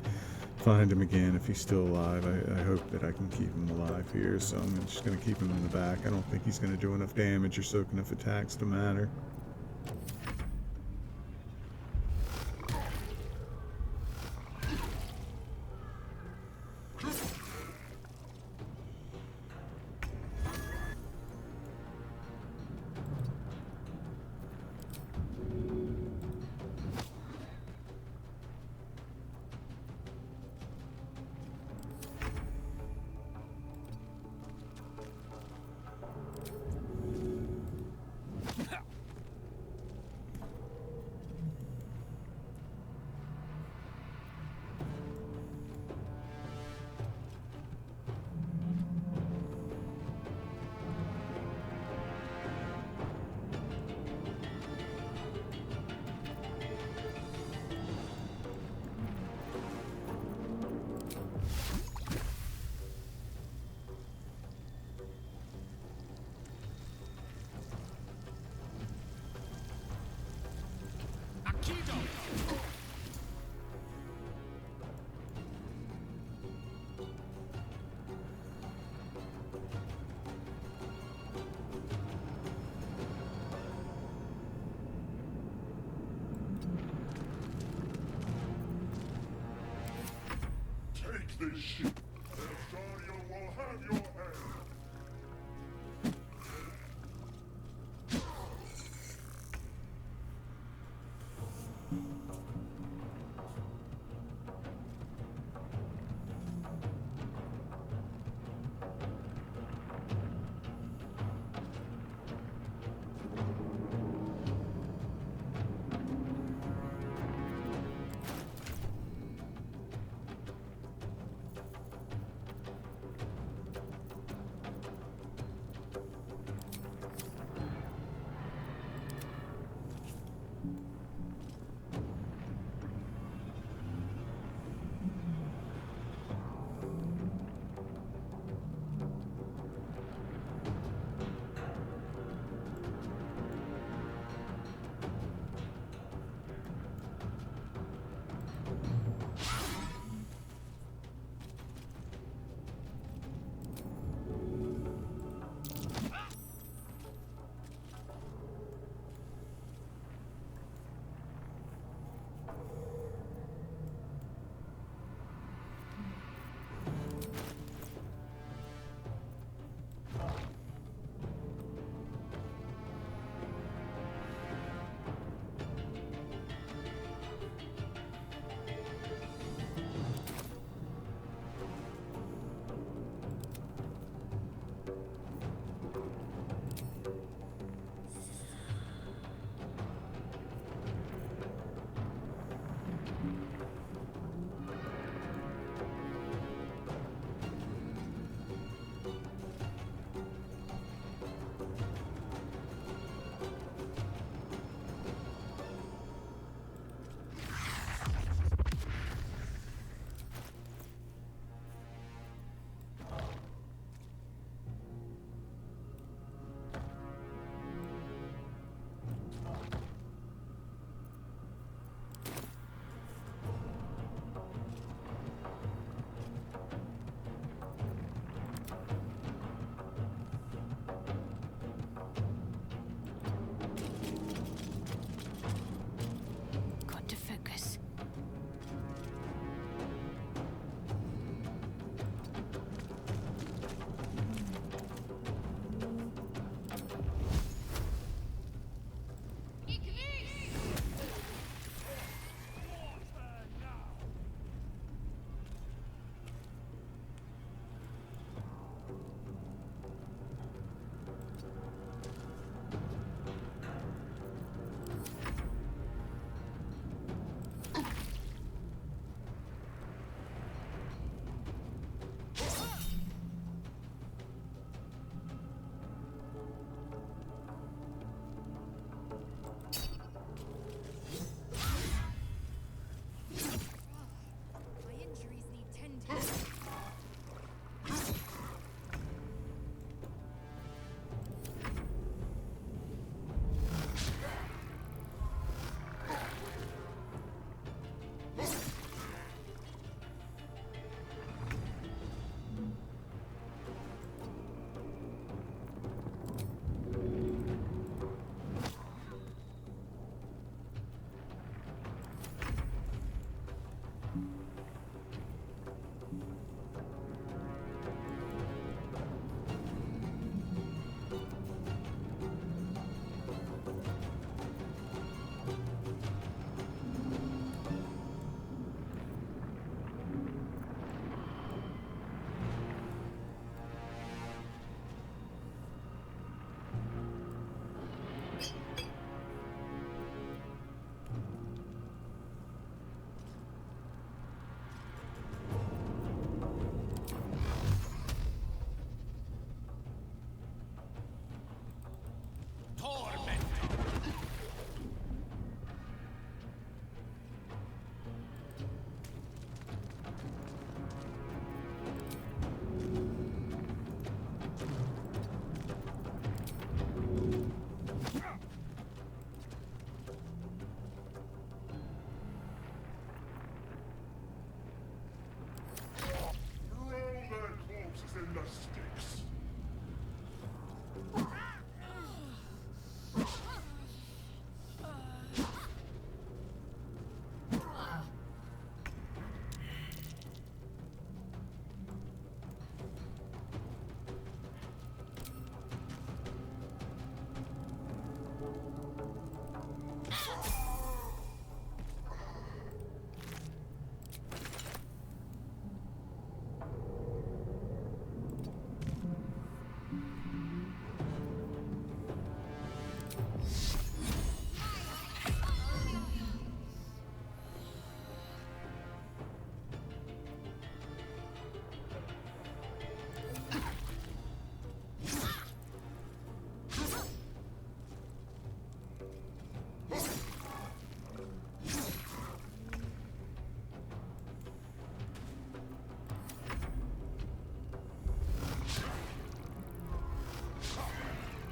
find him again if he's still alive. I hope that I can keep him alive here, so I'm just going to keep him in the back. I don't think he's going to do enough damage or soak enough attacks to matter. Take this ship. Estadio will have your head.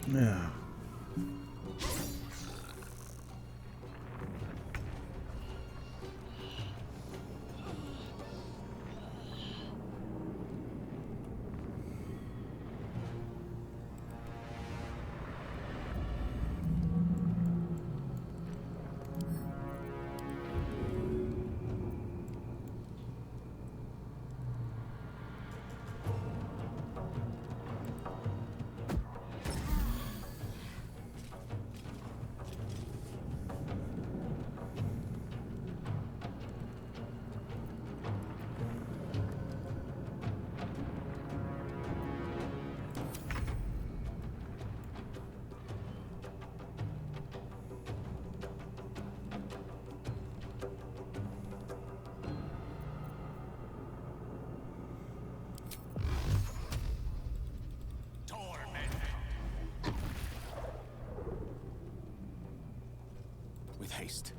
Yeah. With haste.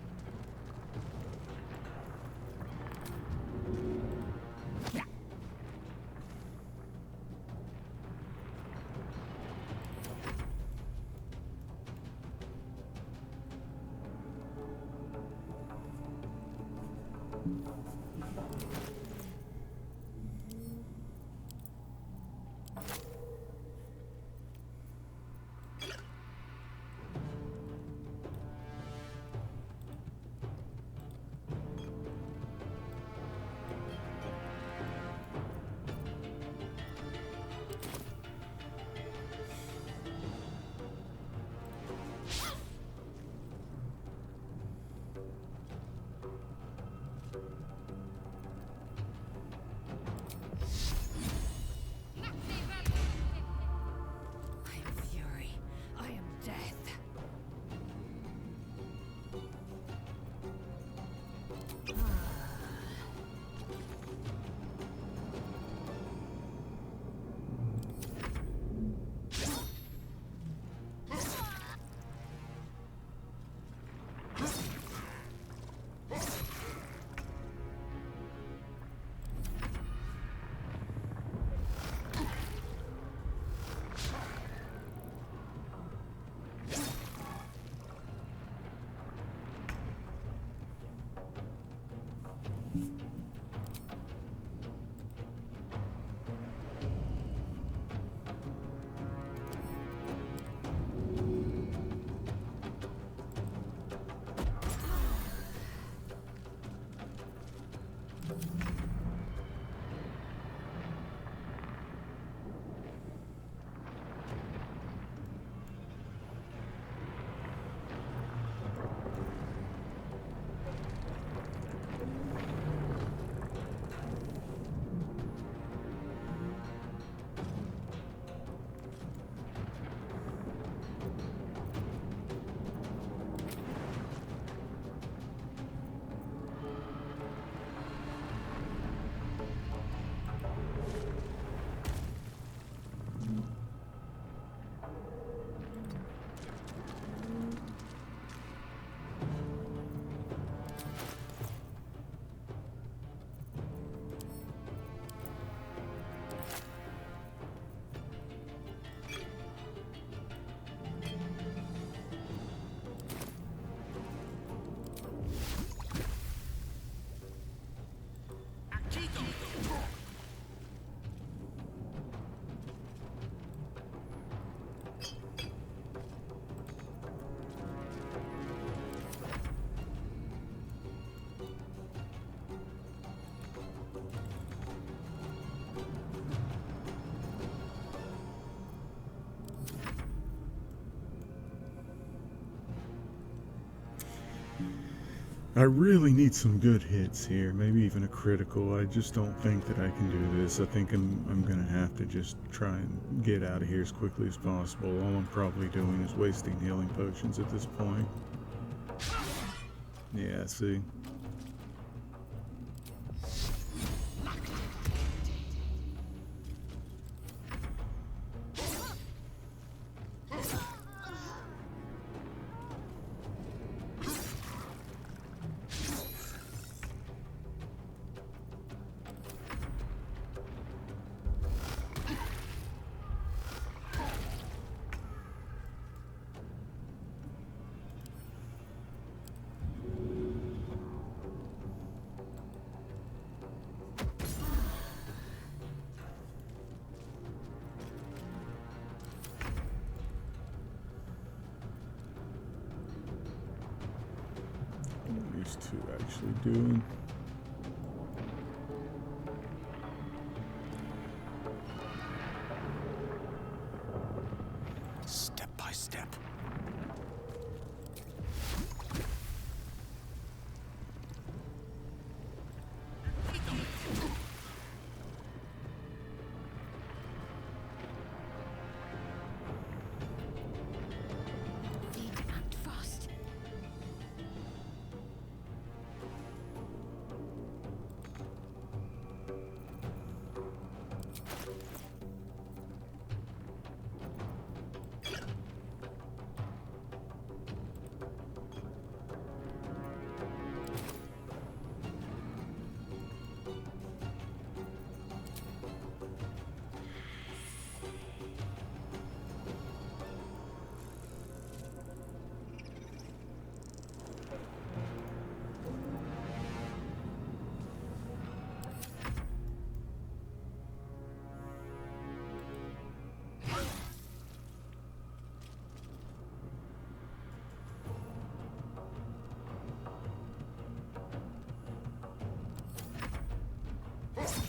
I am fury. I am death. I really need some good hits here, maybe even a critical. I just don't think that I can do this. I think I'm gonna have to just try and get out of here as quickly as possible. All I'm probably doing is wasting healing potions at this point. Yeah, see? these two actually doing? Step by step. Need to act fast.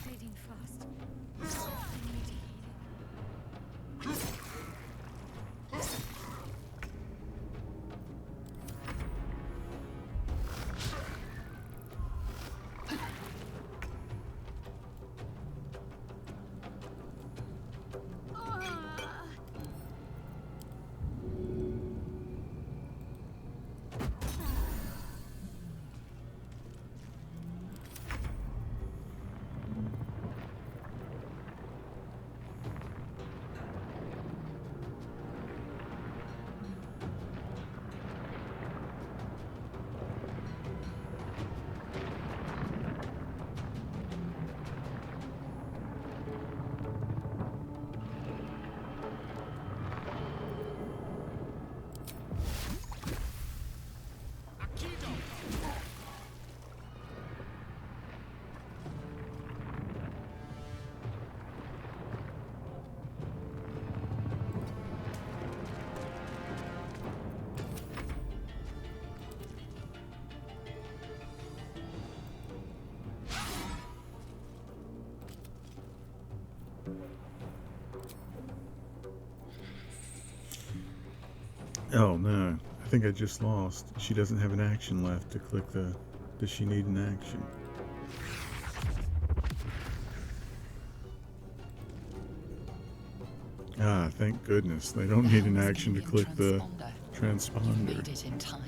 Bleeding fast. I need healing. Oh no, I think I just lost. She doesn't have an action left to click the... Does she need an action? Ah, thank goodness. They don't need an action to click the transponder. Made it in time.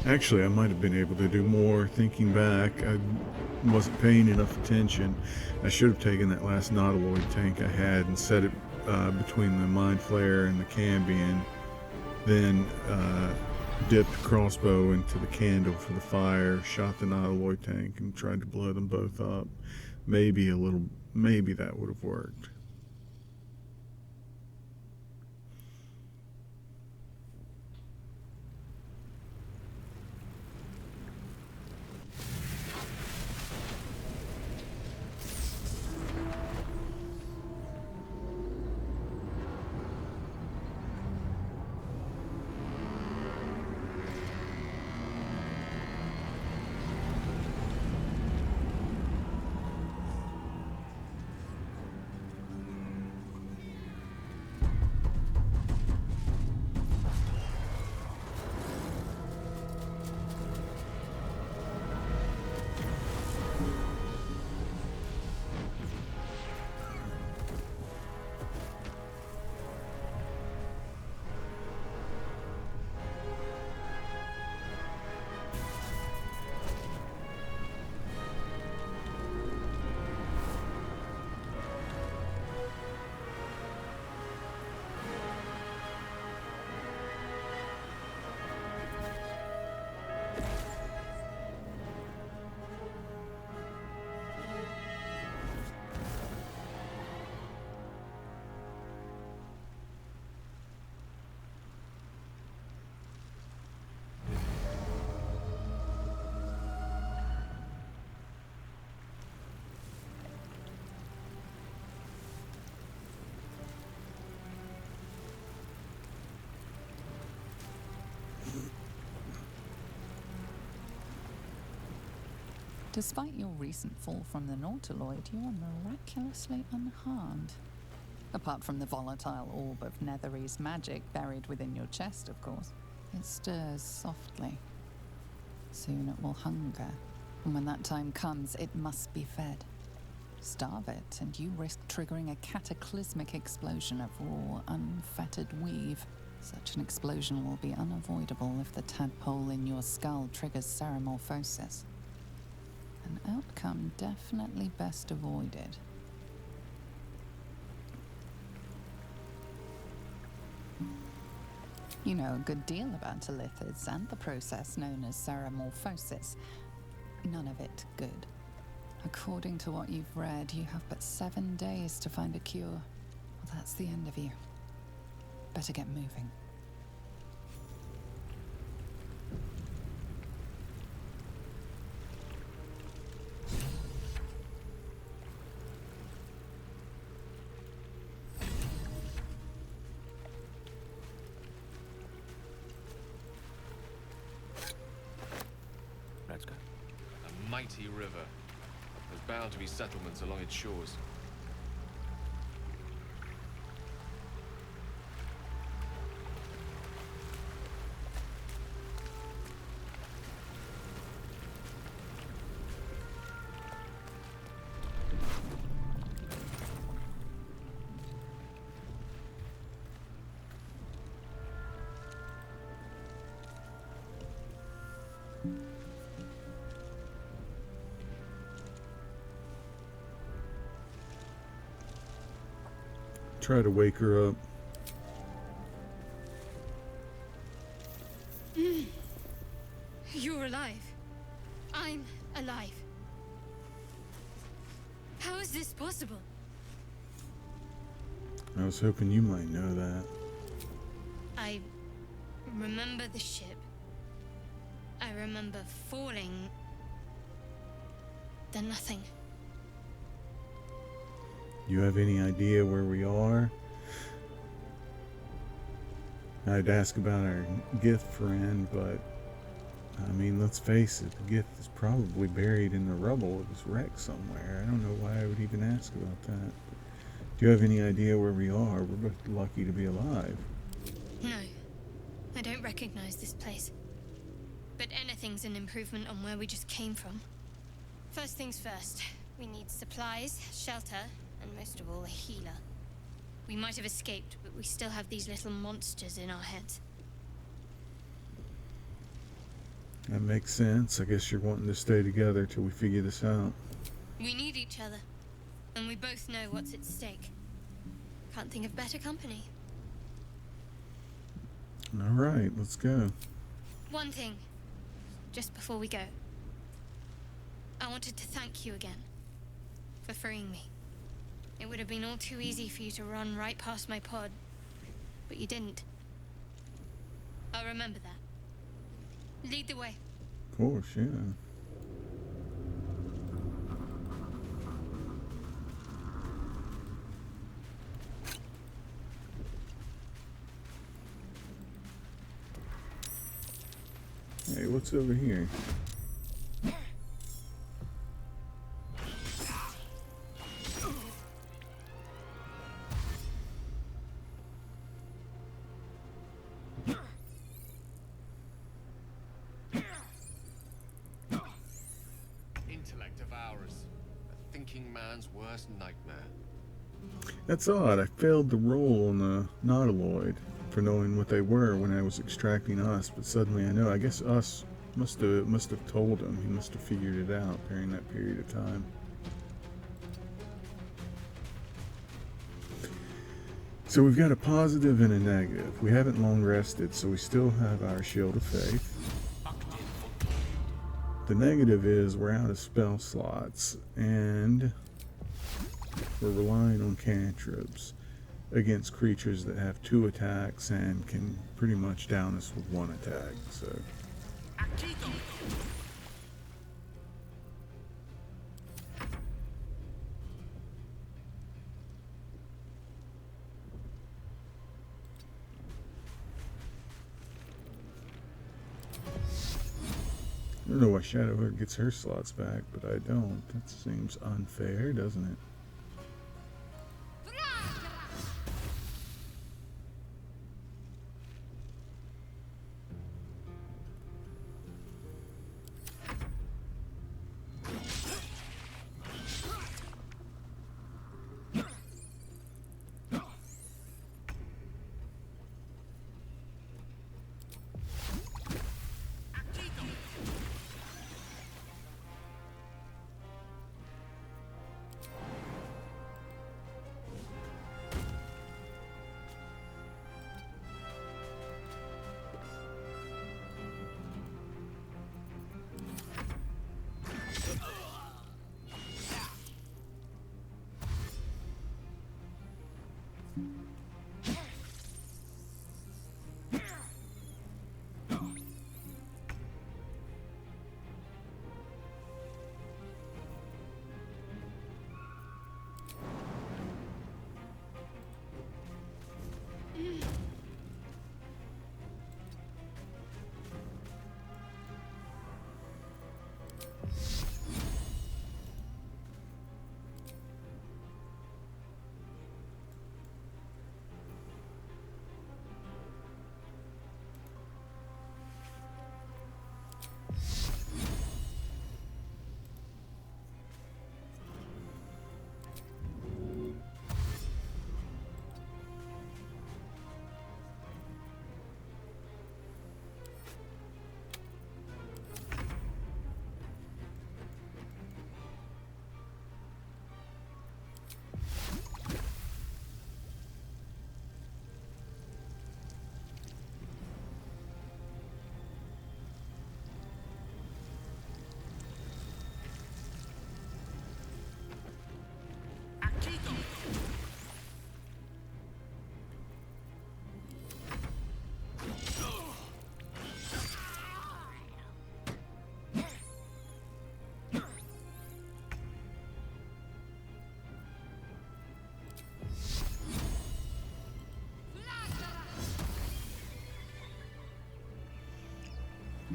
Actually, I might have been able to do more thinking back. I wasn't paying enough attention. I should have taken that last Nautiloid tank I had and set it between the Mind Flare and the Cambion. Then dipped crossbow into the candle for the fire, shot the Nautiloid tank, and tried to blow them both up. Maybe that would have worked. Despite your recent fall from the Nautiloid, you are miraculously unharmed. Apart from the volatile orb of Netherese magic buried within your chest, of course. It stirs softly. Soon it will hunger, and when that time comes, it must be fed. Starve it, and you risk triggering a cataclysmic explosion of raw, unfettered weave. Such an explosion will be unavoidable if the tadpole in your skull triggers ceramorphosis. An outcome definitely best avoided. You know a good deal about lithids and the process known as ceramorphosis. None of it good. According to what you've read, you have but 7 days to find a cure. Well, that's the end of you. Better get moving. Let's go. A mighty river. There's bound to be settlements along its shores. Try to wake her up. You're alive. I'm alive. How is this possible? I was hoping you might know that. I remember the ship. I remember falling. Then nothing. You have any idea where we are? I'd ask about our gift friend, but I mean, let's face it, the gift is probably buried in the rubble of this wreck somewhere. I don't know why I would even ask about that. Do you have any idea where we are? We're both lucky to be alive. No, I don't recognize this place. But anything's an improvement on where we just came from. First things first, we need supplies, shelter, and most of all, a healer. We might have escaped, but we still have these little monsters in our heads. That makes sense. I guess you're wanting to stay together till we figure this out. We need each other, and we both know what's at stake. Can't think of better company. All right, let's go. One thing, just before we go. I wanted to thank you again for freeing me. It would have been all too easy for you to run right past my pod, but you didn't. I'll remember that. Lead the way. Of course, yeah. Hey, what's over here? Intellect of ours. A thinking man's worst nightmare. That's odd. I failed the roll on the Nautiloid for knowing what they were when I was extracting us, but suddenly I know. I guess us must have told him. He must have figured it out during that period of time. So we've got a positive and a negative. We haven't long rested, so we still have our Shield of Faith. The negative is we're out of spell slots, and we're relying on cantrips against creatures that have 2 attacks and can pretty much down us with 1 attack. So I don't know why Shadowheart gets her slots back, but I don't. That seems unfair, doesn't it?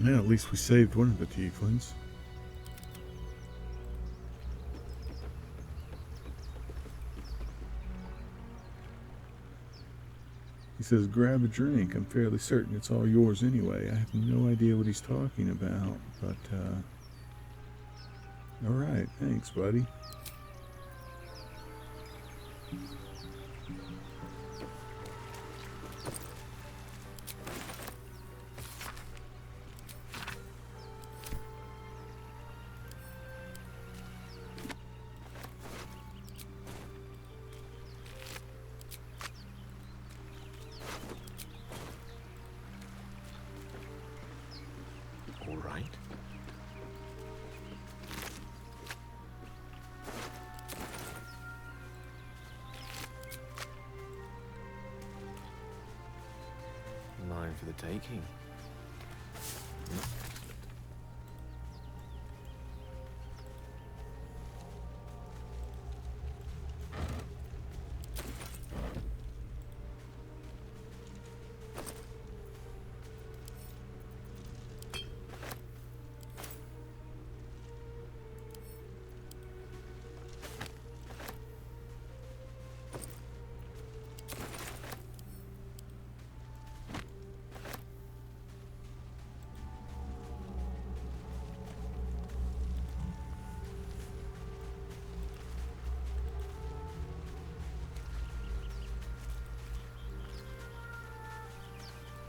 Yeah, at least we saved one of the tieflings. He says, grab a drink. I'm fairly certain it's all yours anyway. I have no idea what he's talking about, but, alright, thanks, buddy. All right. Mine for the taking.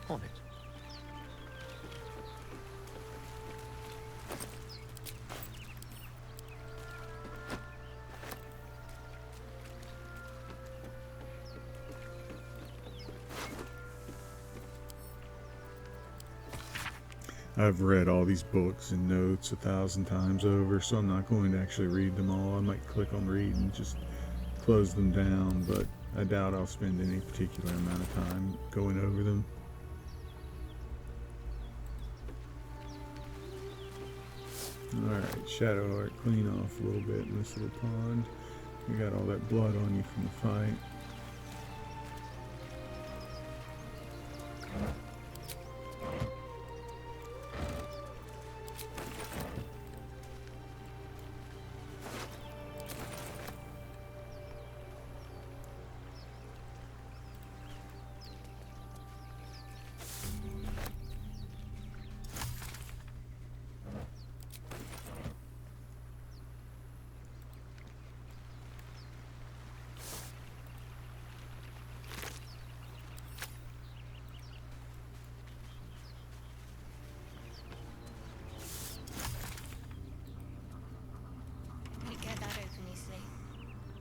On it. I've read all these books and notes 1,000 times over, so I'm not going to actually read them all. I might click on read and just close them down, but I doubt I'll spend any particular amount of time going over them. Alright, Shadowheart, clean off a little bit in this little pond. You got all that blood on you from the fight.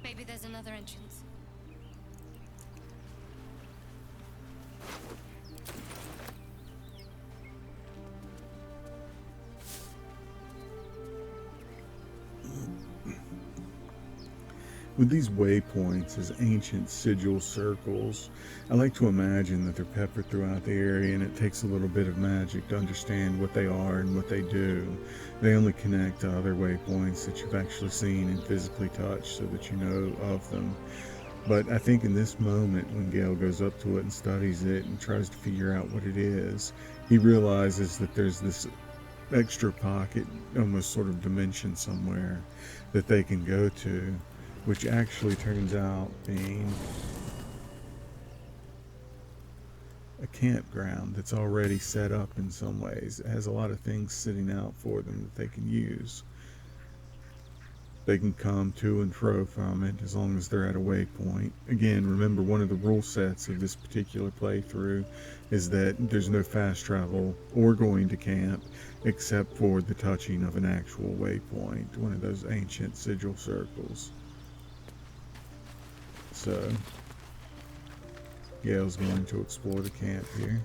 Maybe there's another entrance. With these waypoints as ancient sigil circles, I like to imagine that they're peppered throughout the area, and it takes a little bit of magic to understand what they are and what they do. They only connect to other waypoints that you've actually seen and physically touched so that you know of them. But I think in this moment, when Gale goes up to it and studies it and tries to figure out what it is, he realizes that there's this extra pocket, almost sort of dimension somewhere that they can go to, which actually turns out being a campground that's already set up in some ways. It has a lot of things sitting out for them that they can use. They can come to and fro from it as long as they're at a waypoint. Again, remember, one of the rule sets of this particular playthrough is that there's no fast travel or going to camp except for the touching of an actual waypoint, one of those ancient sigil circles. So, Gale's going to explore the camp here.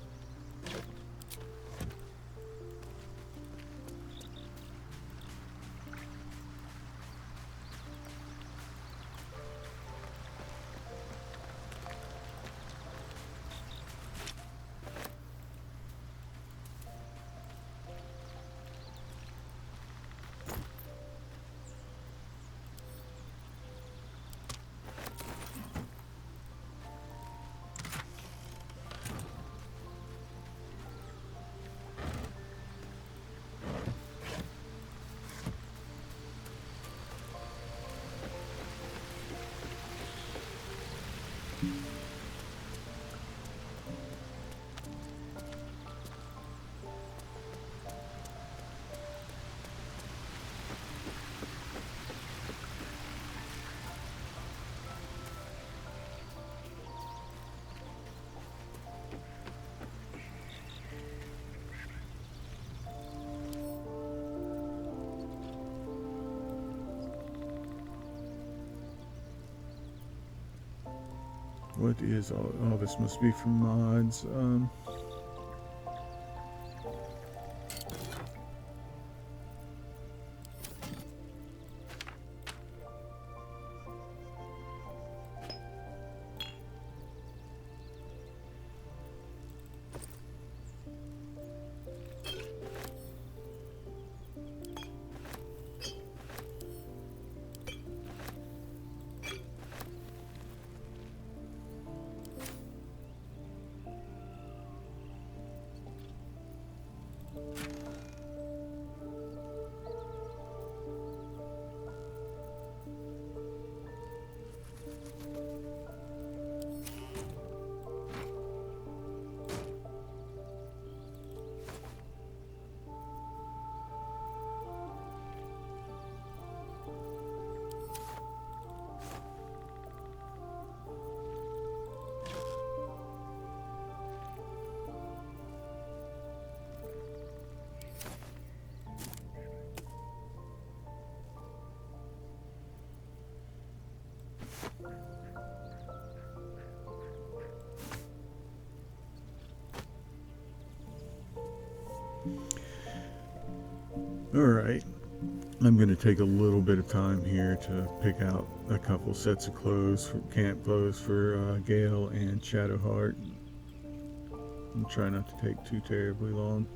What is all? Oh, this must be from mods. Alright, I'm going to take a little bit of time here to pick out a couple sets of clothes, for camp clothes for Gale and Shadowheart. And try not to take too terribly long.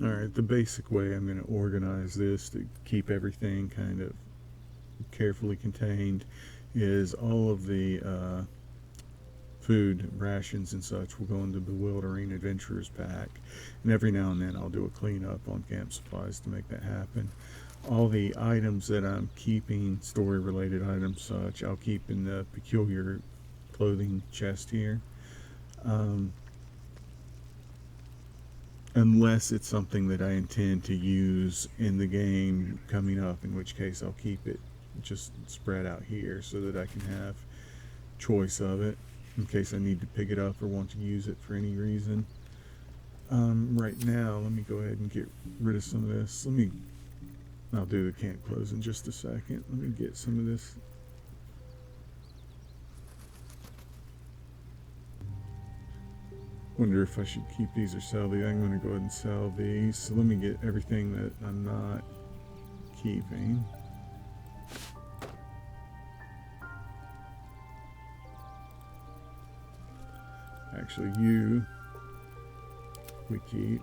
Alright, the basic way I'm going to organize this to keep everything kind of carefully contained is all of the food rations and such will go into the Bewildering Adventurers pack, and every now and then I'll do a cleanup on camp supplies to make that happen. All the items that I'm keeping, story related items such, I'll keep in the peculiar clothing chest here, unless it's something that I intend to use in the game coming up, in which case I'll keep it just spread out here so that I can have choice of it in case I need to pick it up or want to use it for any reason. Right now, let me go ahead and get rid of some of this. I'll do the camp clothes in just a second. Let me get some of this. Wonder if I should keep these or sell these. I'm going to go ahead and sell these. So let me get everything that I'm not keeping. Actually, you we keep.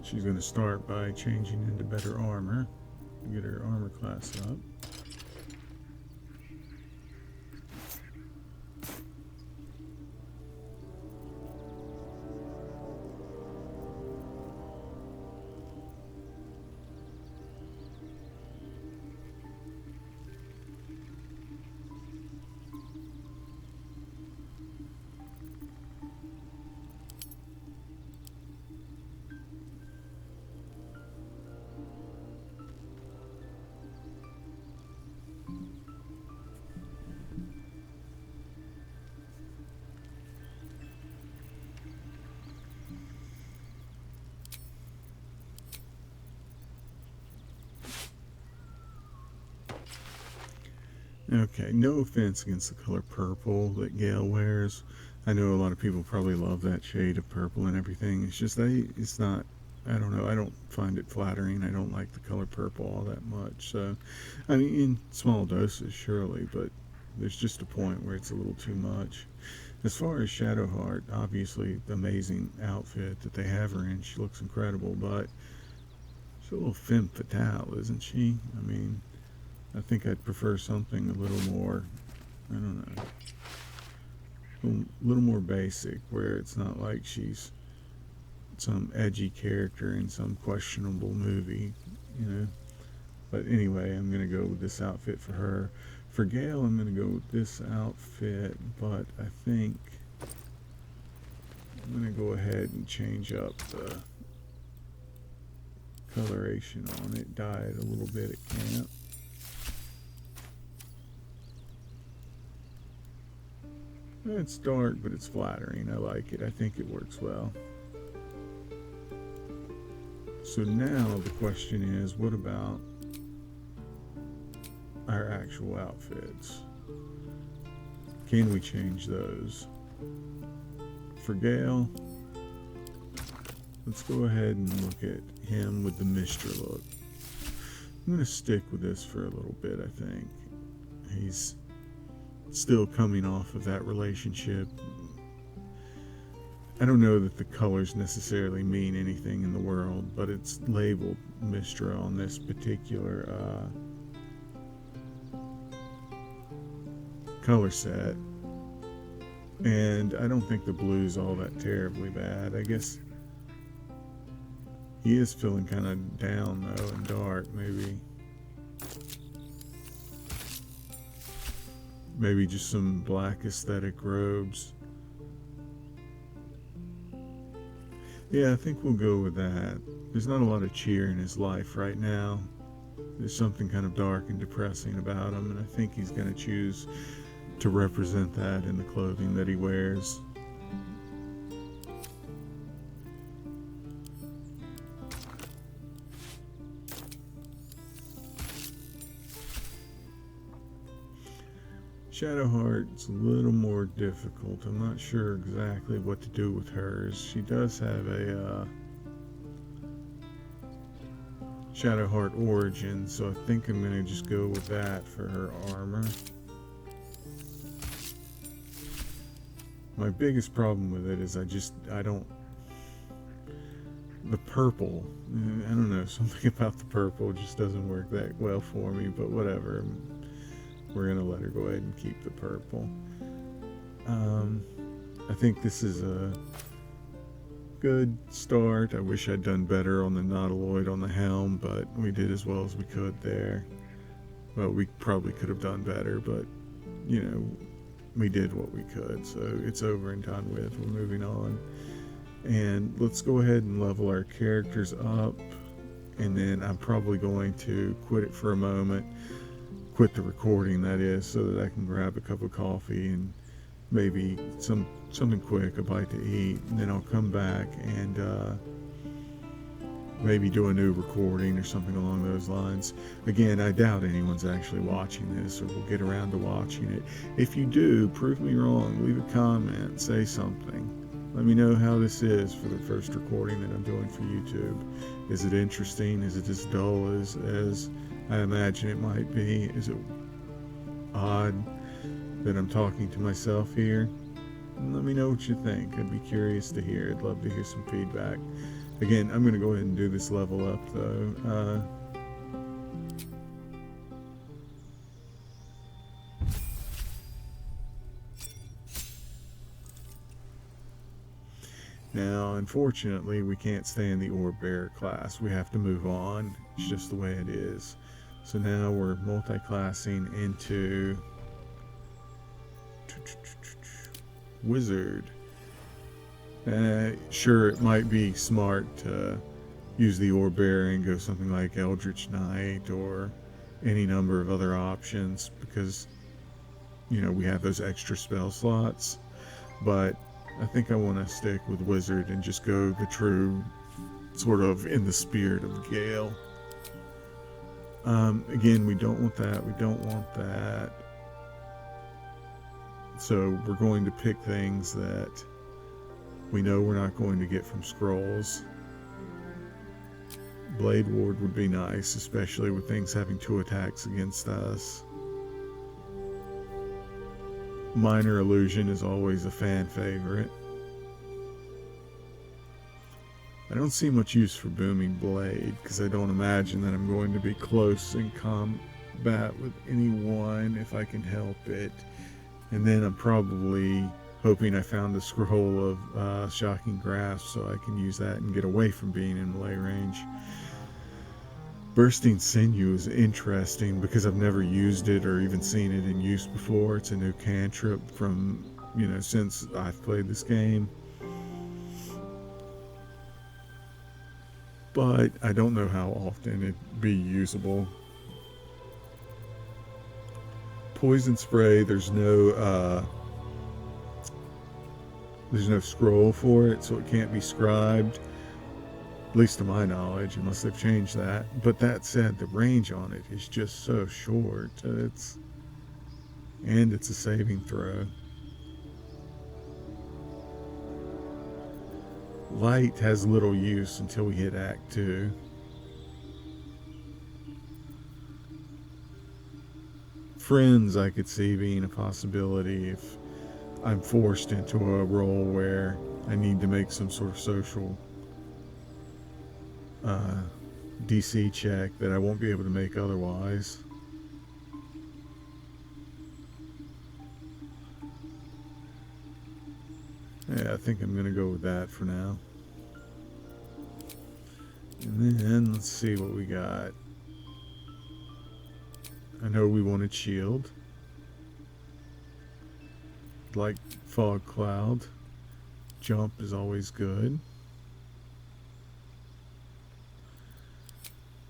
She's going to start by changing into better armor to get her armor class up. Okay, no offense against the color purple that Gale wears. I know a lot of people probably love that shade of purple and everything. It's just it's not, I don't know, I don't find it flattering. I don't like the color purple all that much. So, I mean, in small doses, surely, but there's just a point where it's a little too much. As far as Shadowheart, obviously, the amazing outfit that they have her in, she looks incredible, but she's a little femme fatale, isn't she? I mean, I think I'd prefer something a little more, I don't know, a little more basic, where it's not like she's some edgy character in some questionable movie, you know. But anyway, I'm going to go with this outfit for her. For Gale, I'm going to go with this outfit, but I think I'm going to go ahead and change up the coloration on it, dye it a little bit at camp. It's dark, but it's flattering. I like it. I think it works well. So now the question is, what about our actual outfits? Can we change those? For Gale, let's go ahead and look at him with the Mr. look. I'm going to stick with this for a little bit, I think. He's still coming off of that relationship. I don't know that the colors necessarily mean anything in the world, but it's labeled Mistra on this particular color set. And I don't think the blue's all that terribly bad. I guess he is feeling kind of down though and dark. Maybe just some black aesthetic robes. Yeah, I think we'll go with that. There's not a lot of cheer in his life right now. There's something kind of dark and depressing about him, and I think he's going to choose to represent that in the clothing that he wears. Shadowheart's a little more difficult. I'm not sure exactly what to do with hers. She does have a Shadowheart origin, so I think I'm going to just go with that for her armor. My biggest problem with it is I don't, the purple, I don't know, something about the purple just doesn't work that well for me, but whatever. We're going to let her go ahead and keep the purple. I think this is a good start. I wish I'd done better on the Nautiloid on the helm, but we did as well as we could there. Well, we probably could have done better, but, you know, we did what we could, so it's over and done with. We're moving on. And let's go ahead and level our characters up, and then I'm probably going to quit it for a moment. Quit the recording, that is, so that I can grab a cup of coffee and maybe something quick, a bite to eat, and then I'll come back and maybe do a new recording or something along those lines. Again, I doubt anyone's actually watching this or will get around to watching it. If you do, prove me wrong. Leave a comment, say something. Let me know how this is for the first recording that I'm doing for YouTube. Is it interesting? Is it as dull as I imagine it might be? Is it odd that I'm talking to myself here? Let me know what you think. I'd be curious to hear. I'd love to hear some feedback. Again, I'm going to go ahead and do this level up though. Now, unfortunately, we can't stay in the Orb Bearer class. We have to move on. It's just the way it is. So now we're multi-classing into Wizard. Sure, it might be smart to use the Orb Bearer and go something like Eldritch Knight or any number of other options because, you know, we have those extra spell slots. But I think I want to stick with Wizard and just go the true sort of in the spirit of Gale. Again, we don't want that. We don't want that. So we're going to pick things that we know we're not going to get from scrolls. Blade Ward would be nice, especially with things having 2 attacks against us. Minor Illusion is always a fan favorite. I don't see much use for Booming Blade because I don't imagine that I'm going to be close in combat with anyone if I can help it. And then I'm probably hoping I found a scroll of Shocking Grasp so I can use that and get away from being in melee range. Bursting Sinew is interesting because I've never used it or even seen it in use before. It's a new cantrip from, you know, since I've played this game. But I don't know how often it'd be usable. Poison Spray, there's no There's no scroll for it, so it can't be scribed. At least to my knowledge, unless they've changed that. But that said, the range on it is just so short. And it's a saving throw. Light has little use until we hit Act 2. Friends I could see being a possibility if I'm forced into a role where I need to make some sort of social DC check that I won't be able to make otherwise. Yeah, I think I'm going to go with that for now. And then let's see what we got. I know we wanted shield. Like fog cloud. Jump is always good.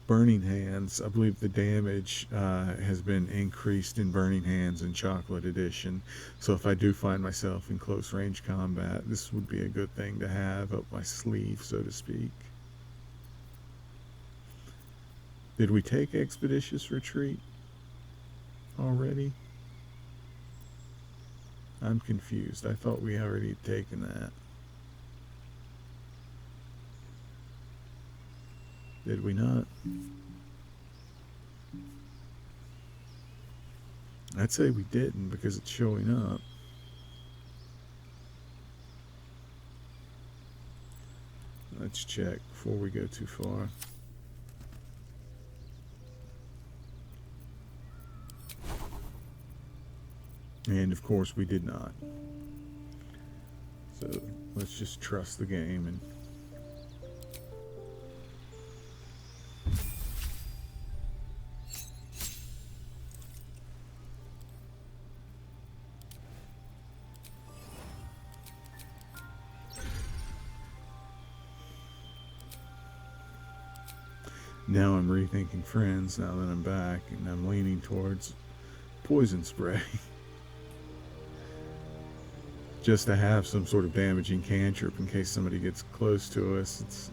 Burning hands. I believe the damage has been increased in Burning Hands in Chocolate Edition. So if I do find myself in close range combat, this would be a good thing to have up my sleeve, so to speak. Did we take Expeditious Retreat already? I'm confused. I thought we already had taken that. Did we not? I'd say we didn't because it's showing up. Let's check before we go too far. And of course we did not. So let's just trust the game and now I'm rethinking friends now that I'm back, and I'm leaning towards poison spray. Just to have some sort of damaging cantrip in case somebody gets close to us.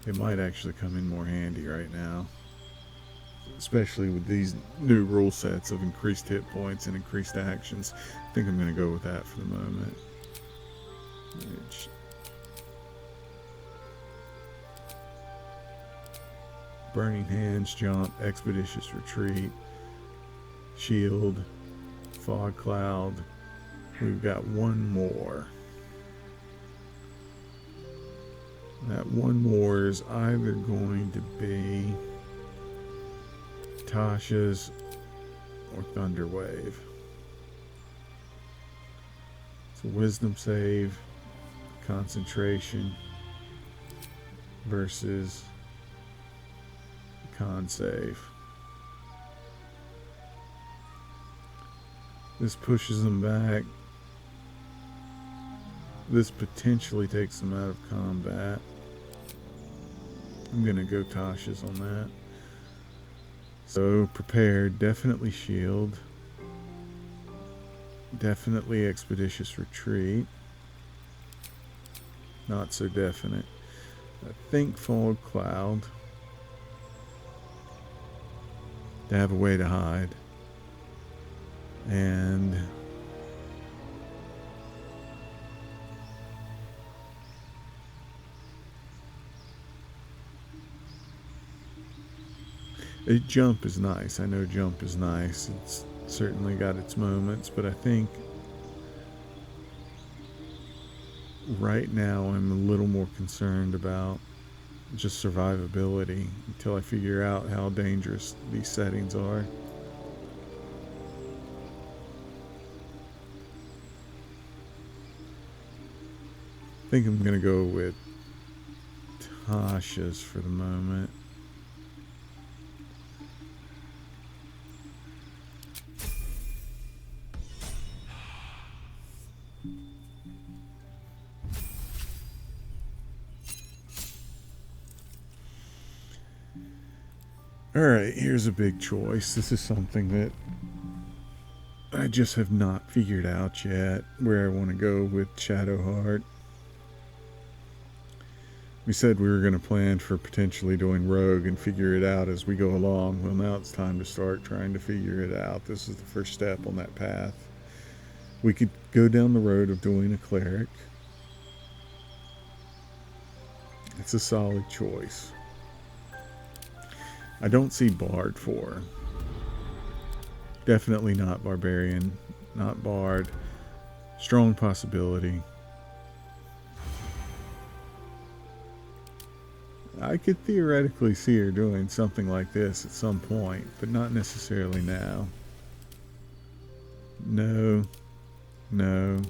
It might actually come in more handy right now. Especially with these new rule sets of increased hit points and increased actions. I think I'm going to go with that for the moment. Burning Hands, Jump, Expeditious Retreat, Shield, Fog Cloud. We've got one more. That one more is either going to be Tasha's or Thunderwave. It's a Wisdom save, concentration versus con save. This pushes them back. This potentially takes them out of combat. I'm gonna go Tasha's on that. So prepared, definitely shield. Definitely Expeditious Retreat. Not so definite. I think Fog Cloud. To have a way to hide. And Jump is nice. I know Jump is nice. It's certainly got its moments, but I think right now I'm a little more concerned about just survivability until I figure out how dangerous these settings are. I think I'm going to go with Tasha's for the moment. Alright, here's a big choice. This is something that I just have not figured out yet where I want to go with Shadowheart. We said we were going to plan for potentially doing Rogue and figure it out as we go along. Well, now it's time to start trying to figure it out. This is the first step on that path. We could go down the road of doing a cleric. It's a solid choice. I don't see Bard for her. Definitely not Barbarian, not Bard. Strong possibility. I could theoretically see her doing something like this at some point, but not necessarily now. No. A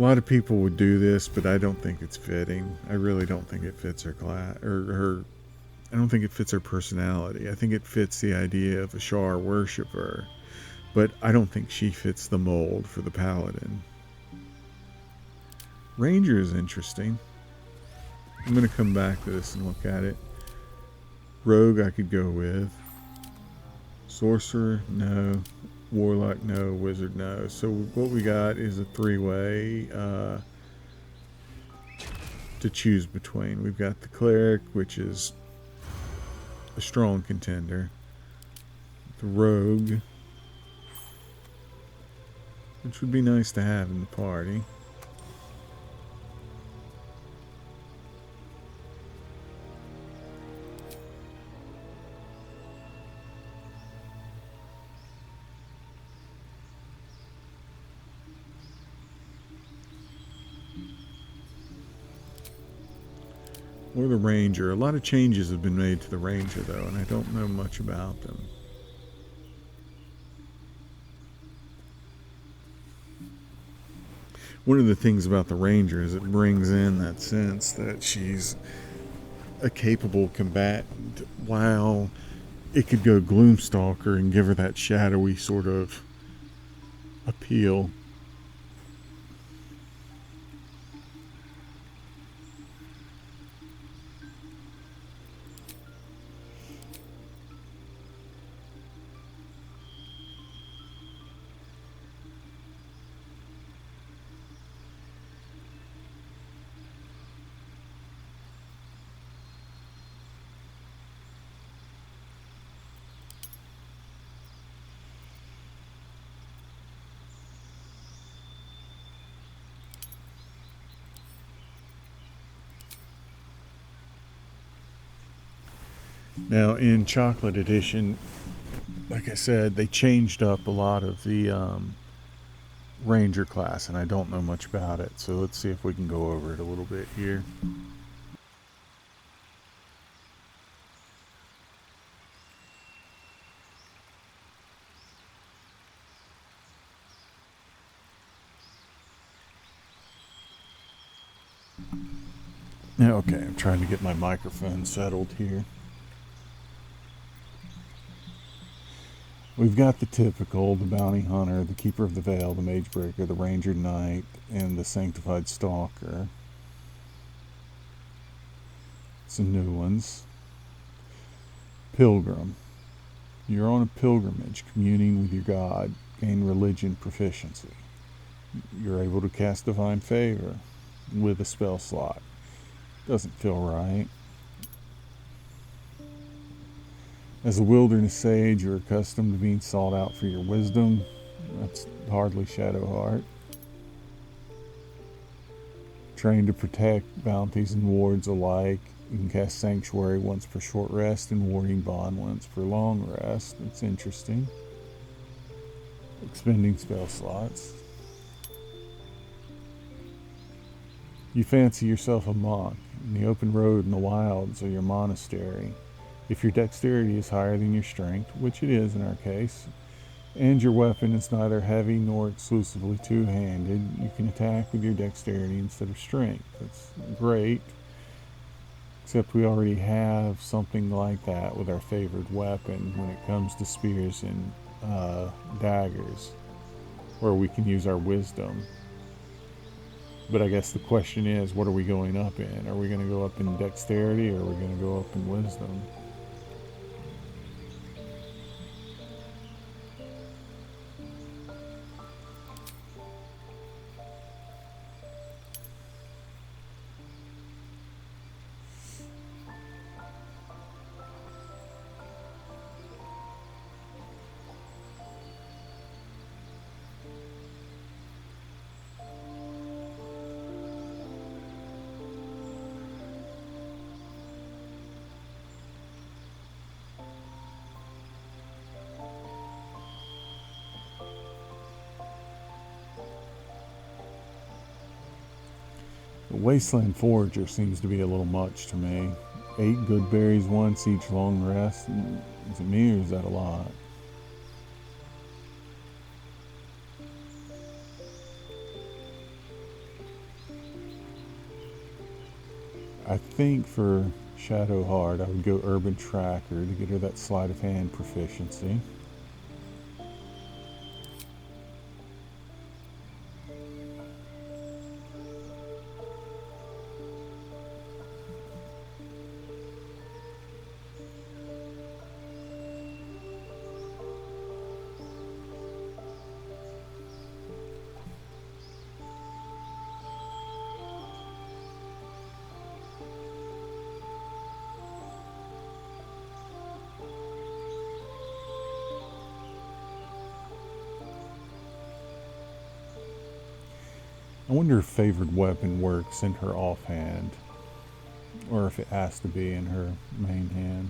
lot of people would do this, but I don't think it's fitting. I really don't think it fits her class, or her. I don't think it fits her personality. I think it fits the idea of a Shar worshipper, but I don't think she fits the mold for the paladin. Ranger is interesting. I'm going to come back to this and look at it. Rogue I could go with. Sorcerer, no. Warlock, no. Wizard, no. So what we got is a three-way to choose between. We've got the Cleric, which is a strong contender. The Rogue, which would be nice to have in the party. Or the Ranger. A lot of changes have been made to the Ranger, though, and I don't know much about them. One of the things about the Ranger is it brings in that sense that she's a capable combatant, while it could go Gloomstalker and give her that shadowy sort of appeal. Now, in Chocolate Edition, like I said, they changed up a lot of the Ranger class, and I don't know much about it. So let's see if we can go over it a little bit here. Now, okay, I'm trying to get my microphone settled here. We've got the typical, the Bounty Hunter, the Keeper of the Veil, the Magebreaker, the Ranger Knight, and the Sanctified Stalker. Some new ones. Pilgrim. You're on a pilgrimage, communing with your God, gain religion proficiency. You're able to cast Divine Favor with a spell slot. Doesn't feel right. As a wilderness sage, you're accustomed to being sought out for your wisdom. That's hardly Shadowheart. Trained to protect bounties and wards alike. You can cast Sanctuary once per short rest and Warding Bond once per long rest. That's interesting. Expending spell slots. You fancy yourself a monk. In the open road in the wilds or your monastery. If your dexterity is higher than your strength, which it is in our case, and your weapon is neither heavy nor exclusively two-handed, you can attack with your dexterity instead of strength. That's great, except we already have something like that with our favored weapon when it comes to spears and daggers, where we can use our wisdom. But I guess the question is, what are we going up in? Are we going to go up in dexterity, or are we going to go up in wisdom? The Wasteland Forager seems to be a little much to me. 8 good berries once each long rest. Is it me or is that a lot? I think for Shadowheart I would go Urban Tracker to get her that sleight of hand proficiency. I wonder if favored weapon works in her offhand, or if it has to be in her main hand.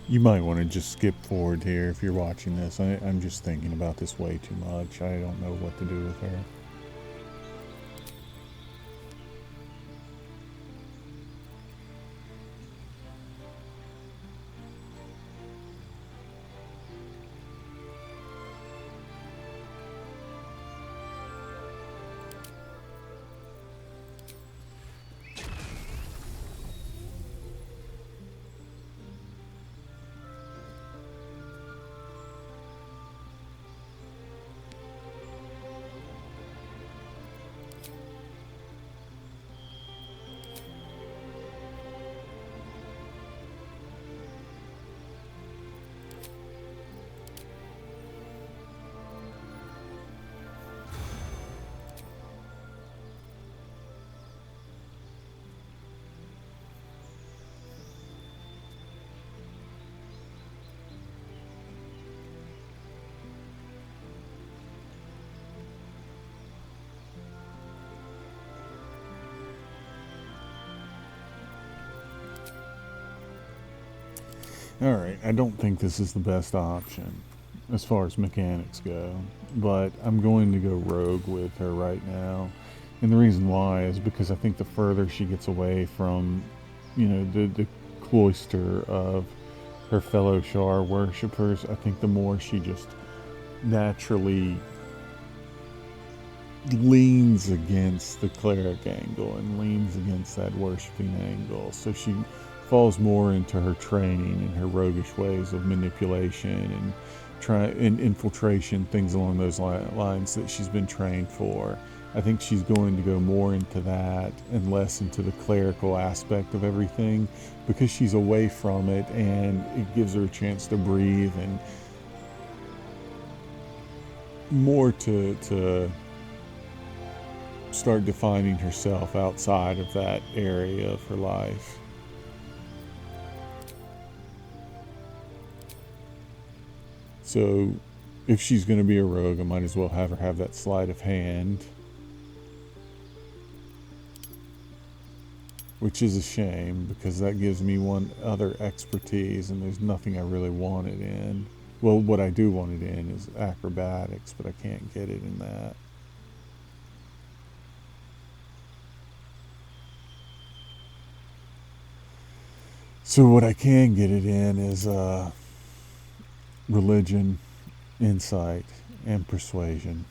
You might want to just skip forward here if you're watching this. I'm just thinking about this way too much. I don't know what to do with her. Alright, I don't think this is the best option as far as mechanics go, but I'm going to go rogue with her right now. And the reason why is because I think the further she gets away from, you know, the cloister of her fellow Shar worshippers, I think the more she just naturally leans against the cleric angle and leans against that worshipping angle. So she falls more into her training and her roguish ways of manipulation and infiltration, things along those lines that she's been trained for. I think she's going to go more into that and less into the clerical aspect of everything because she's away from it, and it gives her a chance to breathe and more to start defining herself outside of that area of her life. So if she's going to be a rogue, I might as well have her have that sleight of hand, which is a shame because that gives me one other expertise, and there's nothing I really want it in. Well, what I do want it in is acrobatics, but I can't get it in that. So what I can get it in is religion, insight, and persuasion.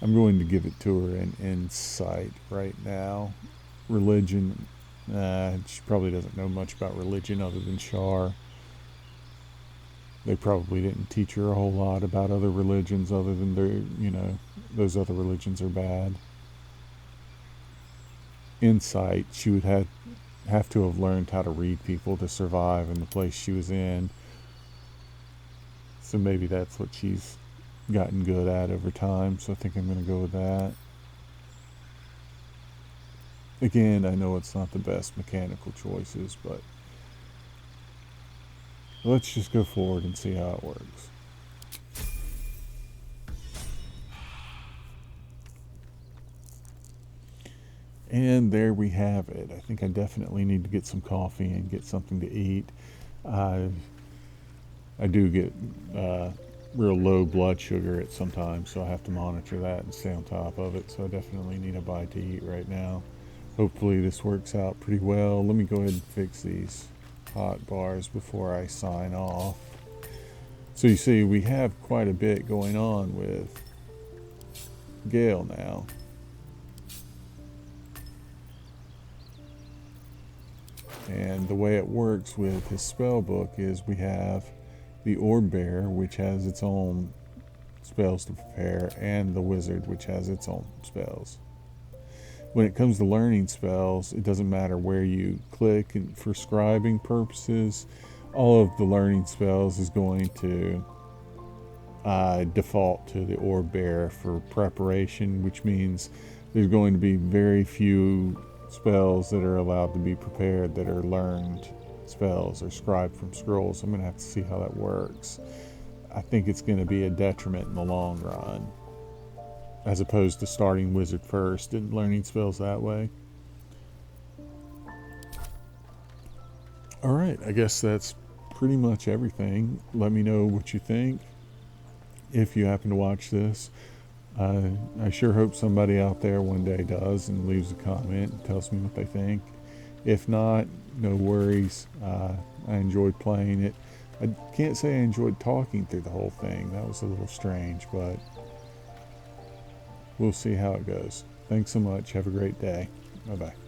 I'm going to give it to her in insight right now. Religion, she probably doesn't know much about religion other than Shar. They probably didn't teach her a whole lot about other religions other than those other religions are bad. Insight, she would have to have learned how to read people to survive in the place she was in. So maybe that's what she's gotten good at over time. So I think I'm going to go with that. Again, I know it's not the best mechanical choices, but let's just go forward and see how it works. And there we have it. I think I definitely need to get some coffee and get something to eat. I do get real low blood sugar at some times, so I have to monitor that and stay on top of it. So I definitely need a bite to eat right now. Hopefully this works out pretty well. Let me go ahead and fix these hot bars before I sign off. So you see, we have quite a bit going on with Gale now. And the way it works with his spell book is we have the Orb Bearer, which has its own spells to prepare, and the Wizard, which has its own spells. When it comes to learning spells, it doesn't matter where you click, and for scribing purposes, all of the learning spells is going to default to the Orb Bearer for preparation, which means there's going to be very few spells that are allowed to be prepared that are learned spells or scribed from scrolls. I'm going to have to see how that works. I think it's going to be a detriment in the long run. as opposed to starting wizard first and learning spells that way. Alright, I guess that's pretty much everything. Let me know what you think if you happen to watch this. I sure hope somebody out there one day does and leaves a comment and tells me what they think. If not, no worries. I enjoyed playing it. I can't say I enjoyed talking through the whole thing. That was a little strange, but we'll see how it goes. Thanks so much. Have a great day. Bye-bye.